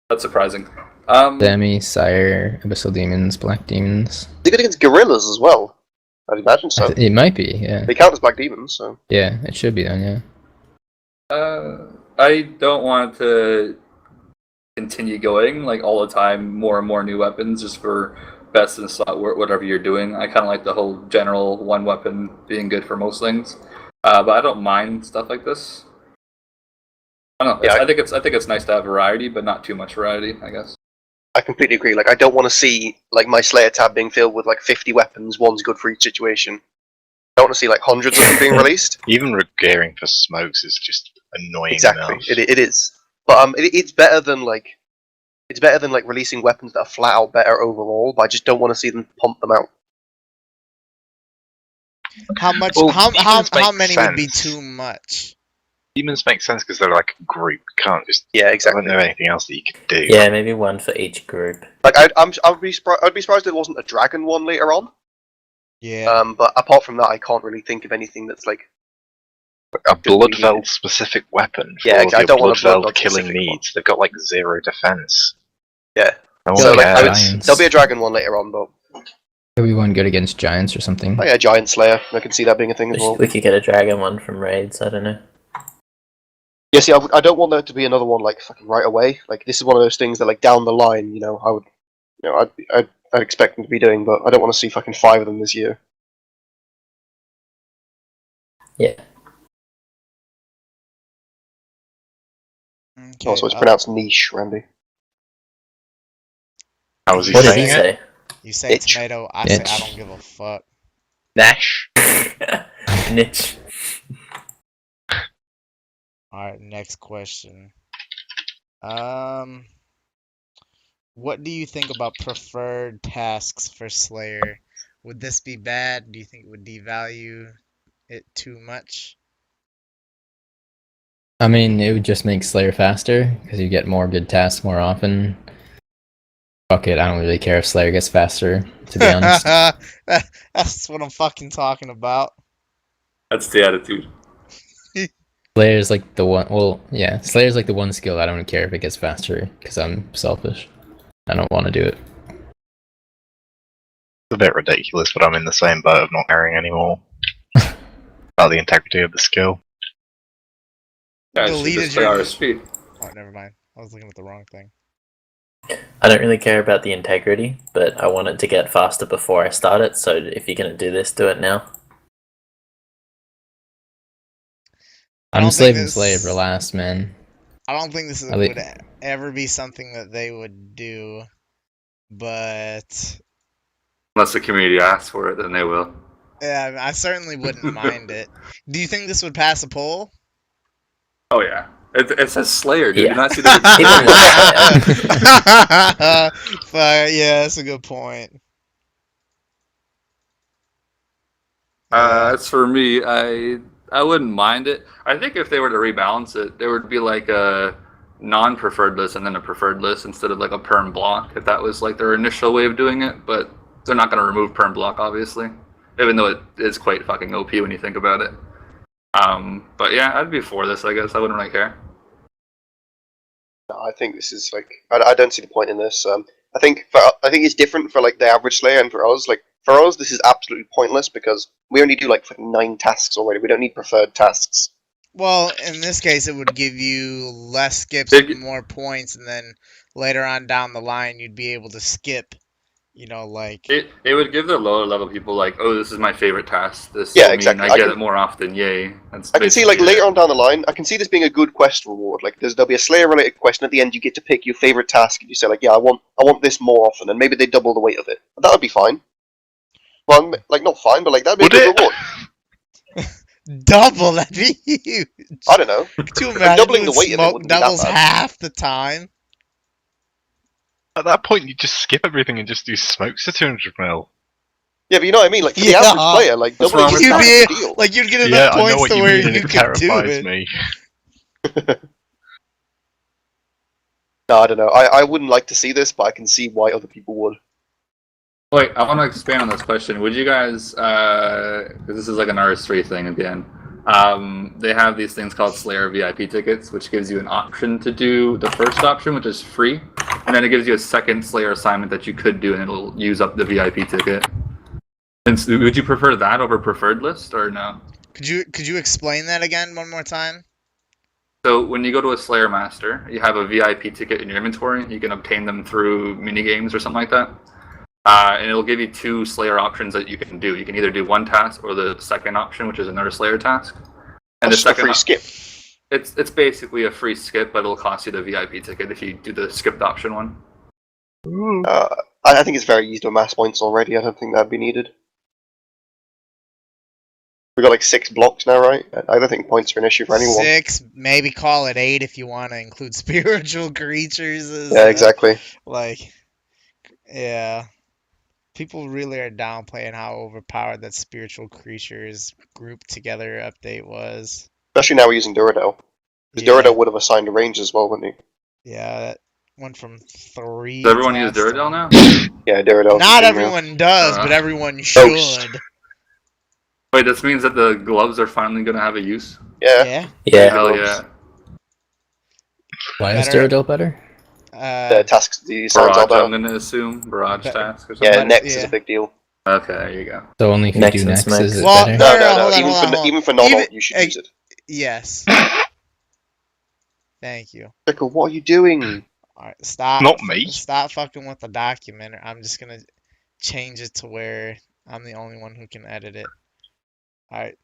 That's surprising. Demi, Sire, Abyssal Demons, Black Demons. They're good against gorillas as well. I'd imagine so. It might be, yeah. They count as black demons, so. Yeah, it should be then, yeah. I don't want to continue going like all the time, more and more new weapons just for best in slot, whatever you're doing. I kind of like the whole general one weapon being good for most things, but I don't mind stuff like this. I don't know. Yeah, I think it's nice to have variety, but not too much variety, I guess. I completely agree. Like, I don't want to see like my Slayer tab being filled with like 50 weapons. One's good for each situation. I don't want to see like hundreds of them being released. Even gearing for smokes is just annoying Exactly, enough. it is. But it's better than like releasing weapons that are flat out better overall. But I just don't want to see them pump them out. How much? Well, how demons many make would be sense. too much? Demons make sense because they're like a group. You can't just. Yeah, I exactly. don't know anything else that you could do. Yeah, maybe one for each group. Like I'd be surprised if there wasn't a dragon one later on. Yeah. But apart from that, I can't really think of anything that's like A Bloodveld specific weapon for Yeah, all exactly. I of don't your want a Bloodveld Bloodveld killing specific one. needs. They've got like 0 defense. Yeah. No So, one like, cares. There'll be a dragon one later on, but Could be one good against giants or something. oh yeah, Giant Slayer. I can see that being a thing as well. We could get a dragon one from raids. I don't know. Yeah, see, I don't want there to be another one like fucking right away. Like this is one of those things that like down the line, I would, I'd expect them to be doing, but I don't want to see fucking 5 of them this year. Yeah. Okay, Also, it's pronounced niche, Randy. How was he What did saying he it? say? you say Itch. tomato, I say I Itch. don't give a fuck. Nash. Niche. Alright, next question. Um, what do you think about preferred tasks for Slayer? Would this be bad? Do you think it would devalue it too much? I mean, it would just make Slayer faster because you get more good tasks more often. Fuck it, I don't really care if Slayer gets faster, to be honest. That's what I'm fucking talking about. That's the attitude. Slayer's like the one. Well, yeah, Slayer's like the one skill I don't care if it gets faster because I'm selfish. I don't want to do it. It's a bit ridiculous, but I'm in the same boat of not caring anymore about the integrity of the skill. Yeah, it should Deleted just play your. RSP. Oh, never mind. I was looking at the wrong thing. I don't really care about the integrity, but I want it to get faster before I start it. So if you're gonna do this, do it now. I I'm don't think saving this. Slayer for last, man. I don't think this I li- would ever be something that they would do, but Unless the community asks for it, then they will. yeah, I certainly wouldn't mind it. Do you think this would pass a poll? Oh yeah. It says Slayer, dude. Yeah. Did not see the People love But yeah, that's a good point. Yeah. As for me, I wouldn't mind it. I think if they were to rebalance it, there would be like a non-preferred list and then a preferred list instead of like a perm block. If that was like their initial way of doing it, but they're not going to remove perm block, obviously, even though it is quite fucking OP when you think about it. But yeah, I'd be for this. I guess I wouldn't really care. No, I think this is like I don't see the point in this. I think it's different for like the average Slayer and for us. Like for us, this is absolutely pointless because we only do like fucking 9 tasks already. We don't need preferred tasks. Well, in this case, it would give you less skips Big- and more points, and then later on down the line, you'd be able to skip. Like It would give the lower level people like, oh, this is my favorite task. This Yeah, will exactly. mean I get it more often. Yay! That's I can see like basically later it. on down the line, I can see this being a good quest reward. Like there'll be a Slayer related question at the end. You get to pick your favorite task, and you say like, yeah, I want this more often, and maybe they double the weight of it. That would be fine. Well, like not fine, but like that'd be Would a good it? reward. double, that'd be huge. I don't know. Could you Like, imagine doubling when the weight of it smoke wouldn't be that doubles bad. half the time? At that point, you just skip everything and just do smokes to 200 mil. Yeah, but you know what I mean. Like for the Yeah. average player, like What's doubling wrong is with not that? a big deal. Like you'd get enough Yeah, I know points what to you where mean, and you it could do terrifies it. me. No, I don't know. I wouldn't like to see this, but I can see why other people would. Wait, I want to expand on this question. Would you guys, because this is like an RS3 thing again, they have these things called Slayer VIP tickets, which gives you an option to do the first option, which is free, and then it gives you a second Slayer assignment that you could do, and it'll use up the VIP ticket. And so would you prefer that over preferred list, or no? Could you explain that again one more time? So when you go to a Slayer Master, you have a VIP ticket in your inventory. You can obtain them through mini games or something like that. And it'll give you 2 Slayer options that you can do. You can either do one task or the second option, which is another Slayer task. And That's the just a second free skip. it's basically a free skip, but it'll cost you the VIP ticket if you do the skipped option one. I think it's very easy to amass points already. I don't think that'd be needed. We got like 6 blocks now, right? I don't think points are an issue for anyone. 6, maybe call it 8 if you want to include spiritual creatures. Yeah, exactly. Like, yeah. People really are downplaying how overpowered that spiritual creatures grouped together update was. Especially now we're using Duradel. Because Yeah, Duradel would have assigned a range as well, wouldn't he? yeah, that went from 3. Does everyone use tasks to- Duradel now? Yeah, Duradel. Not everyone does, but everyone should. Wait, this means that the gloves are finally going to have a use? Yeah. Yeah. Yeah. Hell yeah. Why is Better- Duradel better? The tasks, the signs are Barrage, better. I'm going to assume. Barrage Better. task or something? Yeah, But- Nex is yeah. a big deal. Okay, there you go. So only if you Next do and next Smokes. is it Well, better? no, No, hold on, even hold for on. even for non Even- you should eh, use it. Yes. Thank you. Trickle, what are you doing? Alright, stop. Not me. Stop fucking with the document. I'm just gonna change it to where I'm the only one who can edit it. Alright.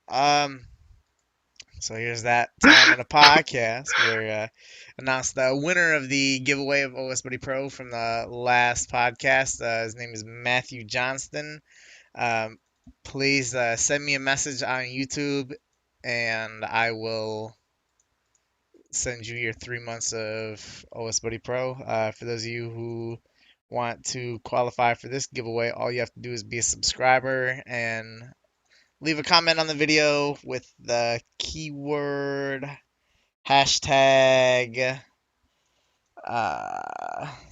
So here's that time in the podcast where announced the winner of the giveaway of OS Buddy Pro from the last podcast. His name is Matthew Johnston. Um, please send me a message on YouTube, and I will send you your 3 months of OS Buddy Pro. For those of you who want to qualify for this giveaway, all you have to do is be a subscriber and leave a comment on the video with the keyword hashtag.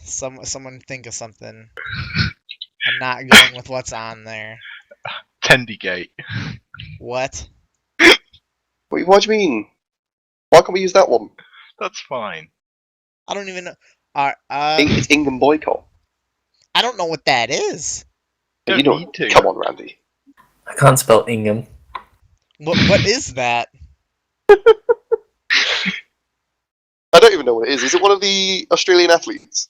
Someone think of something. I'm not going with what's on there. Tendygate. What? Wait, what do you mean? Why can't we use that one? That's fine. I don't even know. It's Ingham boycott. I don't know what that is. Don't You don't need to. Come on, Randy. I can't spell Ingham. What is that? I don't even know what it is. Is it one of the Australian athletes?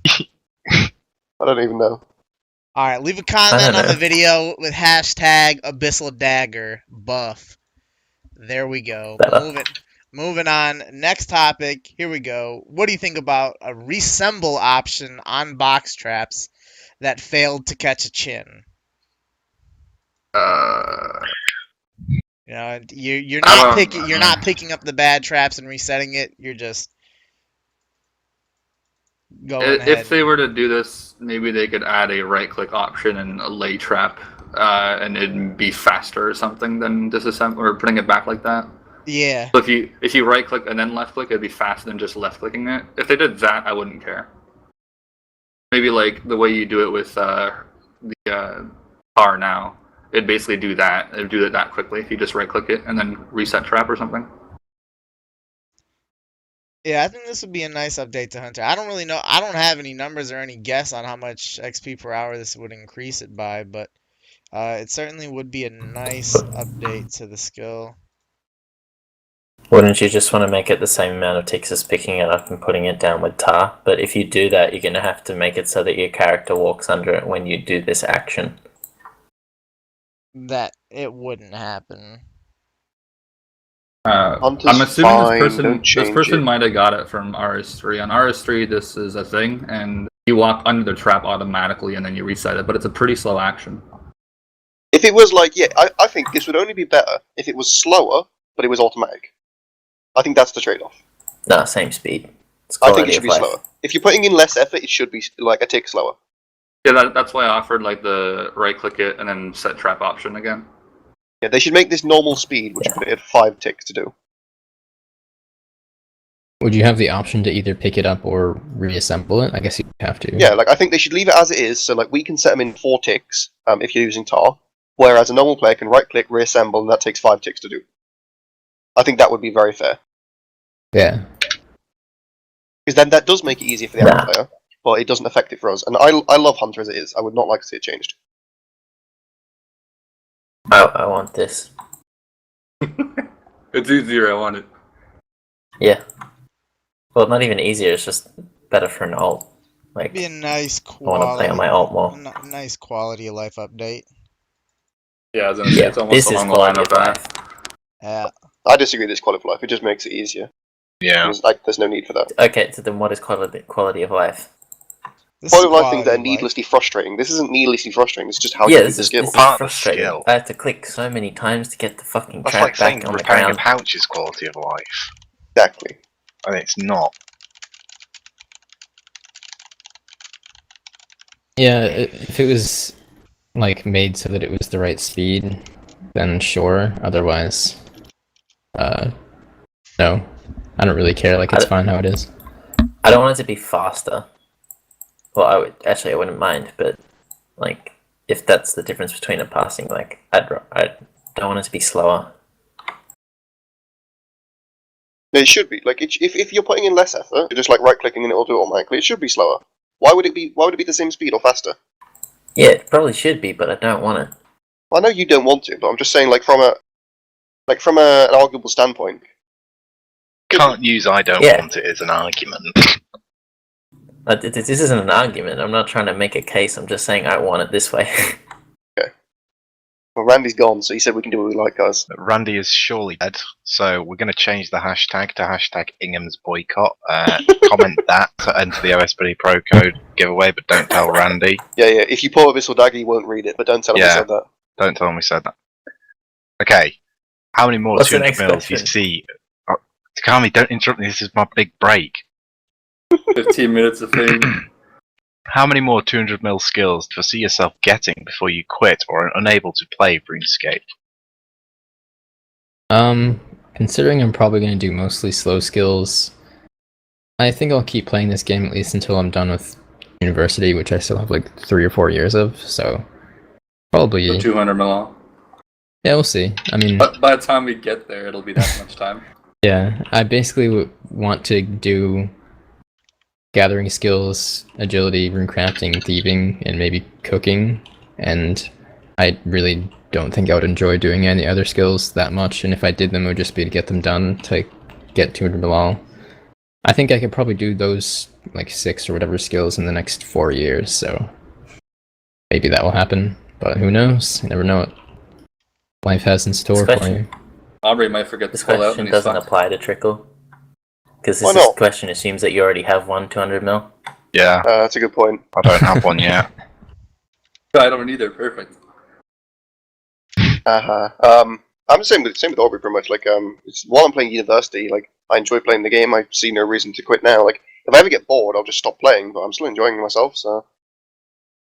I don't even know. All right, leave a comment on the video with hashtag Abyssal Dagger buff. There we go. Better. Moving on. Next topic. Here we go. What do you think about a reassemble option on box traps that failed to catch a chin? You know, you're not picking up the bad traps and resetting it. You're just going ahead. If they were to do this, maybe they could add a right-click option and a lay trap, and it'd be faster or something than disassemble or putting it back like that. Yeah. So if you right-click and then left-click, it'd be faster than just left-clicking it. If they did that, I wouldn't care. Maybe like the way you do it with the car now. It'd basically do that. It'd do it that quickly if you just right-click it and then reset trap or something. Yeah, I think this would be a nice update to Hunter. I don't really know. I don't have any numbers or any guess on how much XP per hour this would increase it by, but it certainly would be a nice update to the skill. Wouldn't you just want to make it the same amount of ticks as picking it up and putting it down with tar? But if you do that, you're going to have to make it so that your character walks under it when you do this action. That it wouldn't happen. Hunter's I'm assuming fine, this don't change person it. might have got it from RS3. On RS3, this is a thing, and you walk under the trap automatically, and then you reset it. But it's a pretty slow action. If it was like, yeah, I think this would only be better if it was slower, but it was automatic. I think that's the trade-off. No, same speed. It's I think quality it should of be life. slower. If you're putting in less effort, it should be like a tick slower. Yeah, that's why I offered like the right-click it and then set trap option again. Yeah, they should make this normal speed, which would be at 5 ticks to do. Would you have the option to either pick it up or reassemble it? I guess you have to. Yeah, like I think they should leave it as it is, so like we can set them in 4 ticks if you're using tar, whereas a normal player can right-click, reassemble, and that takes 5 ticks to do. I think that would be very fair. Yeah. Because then that does make it easier for the average player, but it doesn't affect it for us. And I love Hunter as it is. I would not like to see it changed. I want this. It's easier, I want it. Yeah. Well, not even easier, it's just better for an alt. Like, Be a nice I want to play on my alt more. nice quality of life update. Yeah, I was gonna say, it's almost this is along the line quality of of that. life. Yeah. I disagree with this quality of life. It just makes it easier. Yeah. There's no need for that. Okay, so then what is quality of life? This Quality is of life things that are quality of life. needlessly frustrating. This isn't needlessly frustrating. It's just how Yeah, you this use the is, skill. this is Part of the frustrating. skill. I have to click so many times to get the fucking That's track like saying back on the repairing a ground. pouch is quality of life. Exactly. And it's not. Yeah, if it was like made so that it was the right speed, then sure. Otherwise, no. I don't really care. Like, it's fine how it is. I don't want it to be faster. Well, I wouldn't mind, but like, if that's the difference between a passing, like, I don't want it to be slower. It should be like if you're putting in less effort, you're just like right clicking and it'll do it automatically. It should be slower. Why would it be the same speed or faster? Yeah, it probably should be, but I don't want it. I know you don't want to, but I'm just saying like from an arguable standpoint. Can't use I don't Yeah. want it as an argument. This isn't an argument. I'm not trying to make a case. I'm just saying I want it this way. Well, Randy's gone, so he said we can do what we like, guys. Randy is surely dead, so we're going to change the hashtag to hashtag Ingham's boycott. Comment that to enter the OSBD Pro Code giveaway, but don't tell Randy. Yeah. If you pull a Abyssal Dagger, he won't read it, but don't tell him we Yeah. said that. Don't tell him we said that. Okay. How many more What's the 200 next mils do you question? see? Oh, Dookami, don't interrupt me. This is my big break. 15 minutes of fame. How many more 200 mil skills do you foresee yourself getting before you quit or are unable to play RuneScape? Considering I'm probably going to do mostly slow skills, I think I'll keep playing this game at least until I'm done with university, which I still have like 3 or 4 years of, so probably, So 200 mil. yeah, we'll see. I mean, But by the time we get there, it'll be that much time. yeah, I basically want to do gathering skills, agility, runecrafting, thieving, and maybe cooking, and I really don't think I would enjoy doing any other skills that much, and if I did them, it would just be to get them done to get 200 Malal. I think I could probably do those like 6 or whatever skills in the next 4 years, so maybe that will happen, but who knows? You never know what life has in store for you. Aubrey might forget This to pull out question and he's doesn't fucked. apply to Trickool. Because Why this not? question assumes that you already have one 200 mil. Yeah, That's a good point. I don't have one yet. I don't either. Perfect. I'm the same with Aubrey pretty much. Like, while I'm playing university, like I enjoy playing the game. I see no reason to quit now. Like, if I ever get bored, I'll just stop playing. But I'm still enjoying myself. So,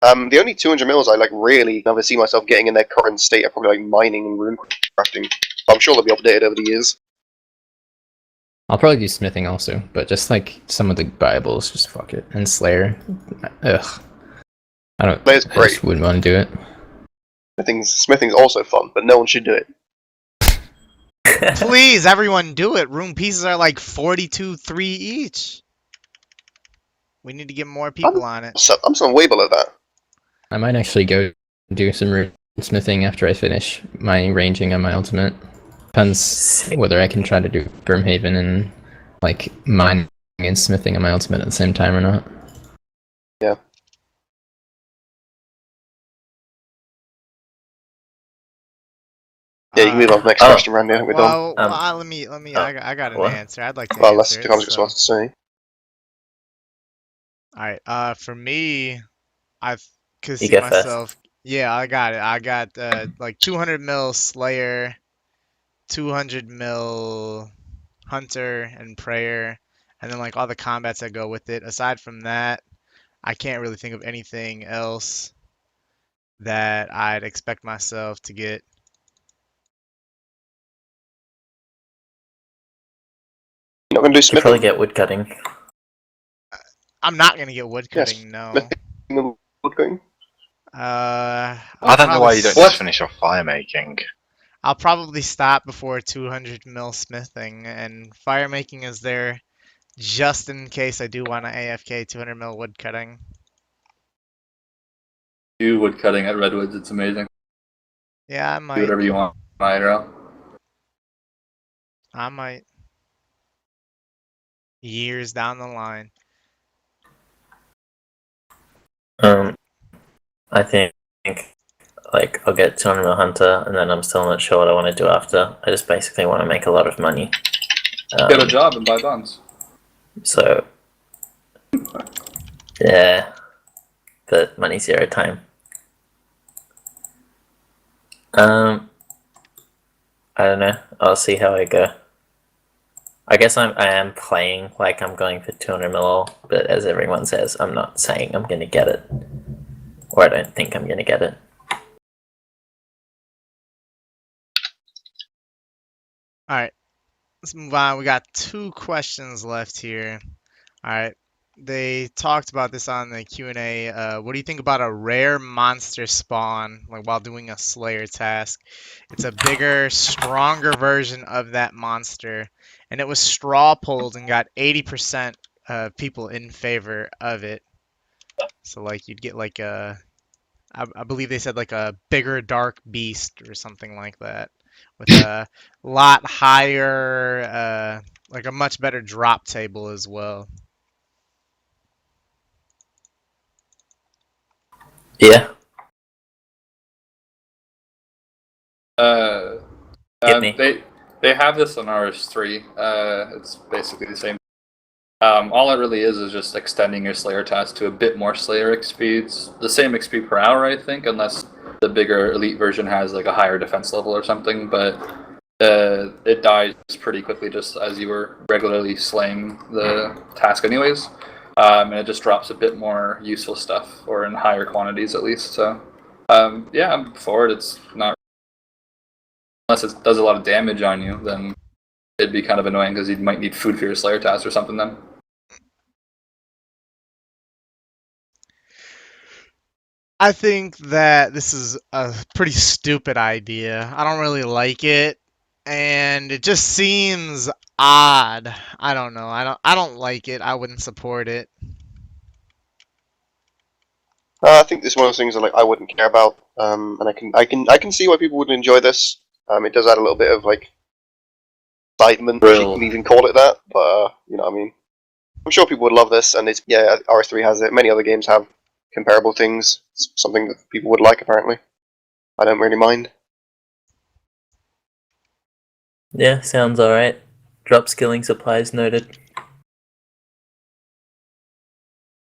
the only 200 mils I like really never see myself getting in their current state are probably like mining and rune crafting. I'm sure they'll be updated over the years. I'll probably do smithing also, but just like some of the Bibles, just fuck it. And Slayer, ugh. Slayer's I great. just wouldn't want to do it. Smithing's also fun, but no one should do it. Please, everyone do it. Rune pieces are like 42.3 each. We need to get more people on it. So, I'm still way below that. I might actually go do some rune smithing after I finish my ranging on my ultimate. Depends whether I can try to do Brimhaven and like mining and smithing on my ultimate at the same time or not. Yeah. Yeah, you can move on to the next question, Randy. I think we're done. Let me. I got an what? answer. I'd like to Well, unless answer Dookami's it. got something to say. All right. For me, I could You see go first. myself. Yeah, I got it. I got like 200 mil Slayer, 200 mil Hunter and Prayer, and then like all the combats that go with it. Aside from that, I can't really think of anything else that I'd expect myself to get. You're not going to do You smithing? probably get woodcutting. I'm not gonna get woodcutting. Yes. No. Woodcutting? I'll I don't know why you don't probably just finish off fire making. I'll probably stop before 200 mil smithing, and fire making is there just in case I do want to AFK 200 mil woodcutting. Do wood cutting at Redwoods. It's amazing. Yeah, I Do might. whatever you want. IRL. I might. Years down the line. I think like I'll get 200 mil hunter, and then I'm still not sure what I want to do after. I just basically want to make a lot of money. Get a job and buy bonds. So yeah, but money zero time. I don't know. I'll see how I go. I guess I am playing like I'm going for 200 mil, but as everyone says, I'm not saying I'm going to get it. Or I don't think I'm going to get it. Alright, let's move on. We got 2 questions left here. Alright, they talked about this on the Q&A. What do you think about a rare monster spawn, like while doing a Slayer task? It's a bigger, stronger version of that monster, and it was straw polled and got 80% people in favor of it. So like you'd get like I believe they said like a bigger dark beast or something like that, with a lot higher, like a much better drop table as well. Yeah. Hit me. They have this on RS3. It's basically the same. All it really is just extending your Slayer task to a bit more Slayer XP. It's the same XP per hour, I think, unless the bigger Elite version has like a higher defense level or something. But it dies pretty quickly just as you were regularly slaying the task anyways. And it just drops a bit more useful stuff, or in higher quantities at least. So, yeah, I'm for it. It's not... Unless it does a lot of damage on you, then it'd be kind of annoying because you might need food for your Slayer task or something then. I think that this is a pretty stupid idea. I don't really like it, and it just seems odd. I don't know. I don't like it. I wouldn't support it. I think this is one of those things that like I wouldn't care about, and I can see why people would enjoy this. It does add a little bit of like excitement, if you can even call it that. But you know, what I mean, I'm sure people would love this, and it's RS3 has it. Many other games have comparable things. It's something that people would like, apparently. I don't really mind. Yeah, sounds alright. Drop skilling supplies noted.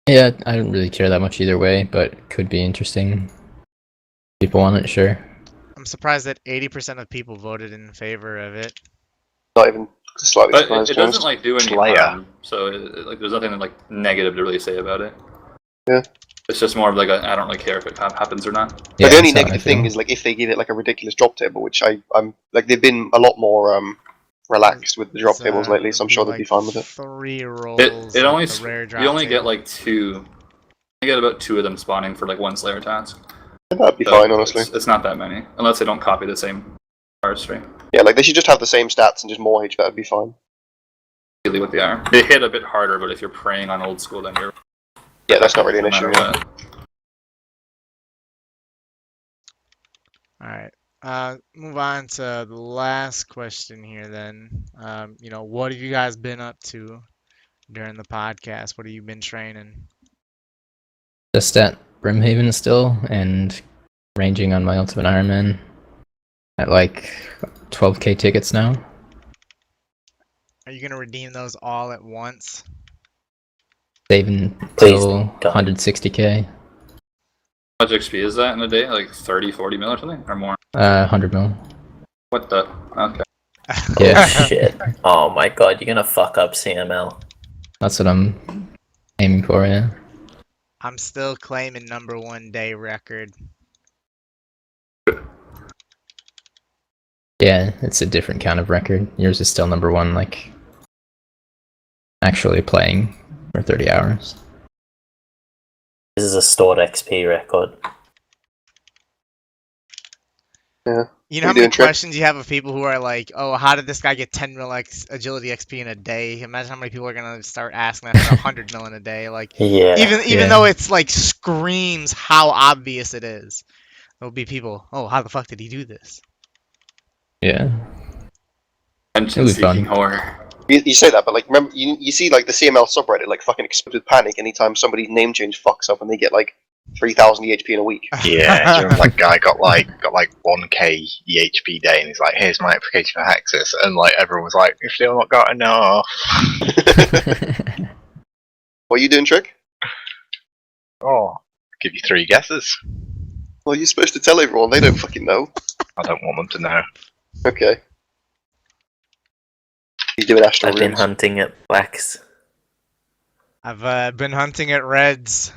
Yeah, I don't really care that much either way, but it could be interesting. People want it, sure. I'm surprised that 80% of people voted in favor of it. Not even slightly But surprised. it doesn't like do any Slayer. harm, so like there's nothing like negative to really say about it. Yeah. It's just more of like I don't really care if it happens or not. Yeah, But the only that's how I negative thing feel. is like if they give it like a ridiculous drop table, which I'm like they've been a lot more relaxed with the drop tables lately, so I'm sure they'd be fine with it. 3 rolls. It only with the rare drop you only get table. like 2. You get about 2 of them spawning for like one Slayer task. That'd be So fine, honestly. It's not that many, unless they don't copy the same artistry. Yeah, like they should just have the same stats and just more HP. That'd be fine. Really, what they are. They hit a bit harder, but if you're preying on old school, then you're... Yeah, that's not really an no issue. matter Yeah. what. Alright. Move on to the last question here then. What have you guys been up to during the podcast? What have you been training? Just at Brimhaven still, and ranging on my Ultimate Iron Man at like 12k tickets now. Are you gonna redeem those all at once? Saving Please till don't. 160k. How much XP is that in a day? Like 30, 40 mil or something? Or more? 100 mil. What the? Okay. Yeah. Shit. Oh my god, you're gonna fuck up CML. That's what I'm aiming for, yeah. I'm still claiming #1 day record. Yeah, it's a different kind of record. Yours is still #1, like actually playing for 30 hours. This is a stored XP record. Yeah. You know What how you many doing, Trick? questions you have of people who are like, "Oh, how did this guy get 10 mil agility XP in a day?" Imagine how many people are gonna start asking that for 100 mil in a day. Like, Yeah. even Yeah. though it's like screams how obvious it is, there'll be people. Oh, how the fuck did he do this? Yeah. Attention It'll be fun. seeking horror. You say that, but like remember you see like the CML subreddit like fucking explode with panic anytime somebody's name change fucks up and they get like 3,000 EHP in a week. Yeah, do you remember that guy got like 1k EHP day, and he's like, "Here's my application for Hexis," and like everyone was like, "You've still not got enough." What are you doing, Trick? Oh, give you 3 guesses. Well, you're supposed to tell everyone. They don't fucking know. I don't want them to know. Okay. He's doing astral I've been runes. hunting at blacks. I've been hunting at reds.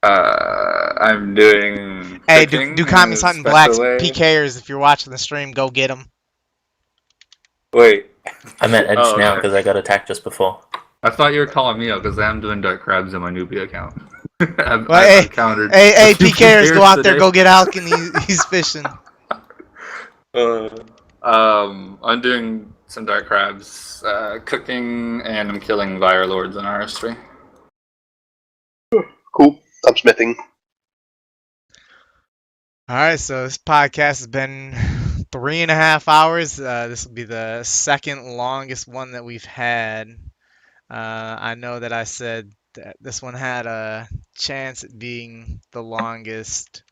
I'm doing. Hey, cooking in Dookami's a hunting special blacks. way. PKers, if you're watching the stream, go get them. Wait. I'm at Edge Oh, now okay. because I got attacked just before. I thought you were calling me out because I'm doing dark crabs in my newbie account. I've Well, encountered. Hey, a few PKers, go out there, today. go get Alkan. He's fishing. I'm doing some dark crabs, cooking, and I'm killing Fire Lords in RS3. Cool. I'm smithing. All right, so this podcast has been 3.5 hours. This will be the second longest one that we've had. I know that I said that this one had a chance at being the longest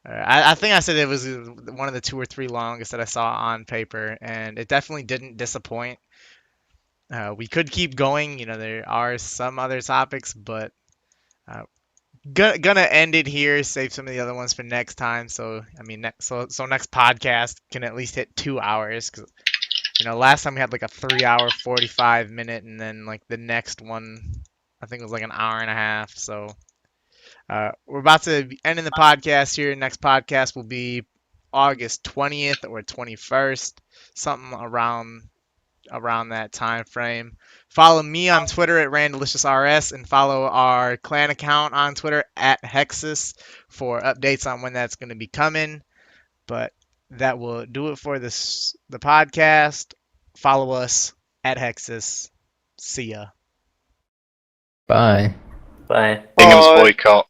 I think I said it was one of the 2 or 3 longest that I saw on paper, and it definitely didn't disappoint. We could keep going. There are some other topics, but uh, gonna end it here. Save some of the other ones for next time. So I mean, so next podcast can at least hit 2 hours. Cause last time we had like a 3 hour 45 minute, and then like the next one, I think it was like an hour and a half. So we're about to be ending the podcast here. Next podcast will be August 20th or 21st, something around that time frame. Follow me on Twitter at RandalicioursRS and follow our clan account on Twitter at Hexis for updates on when that's going to be coming. But that will do it for the podcast. Follow us at Hexis. See ya. Bye. Bye. Ingham's Bye. boycott.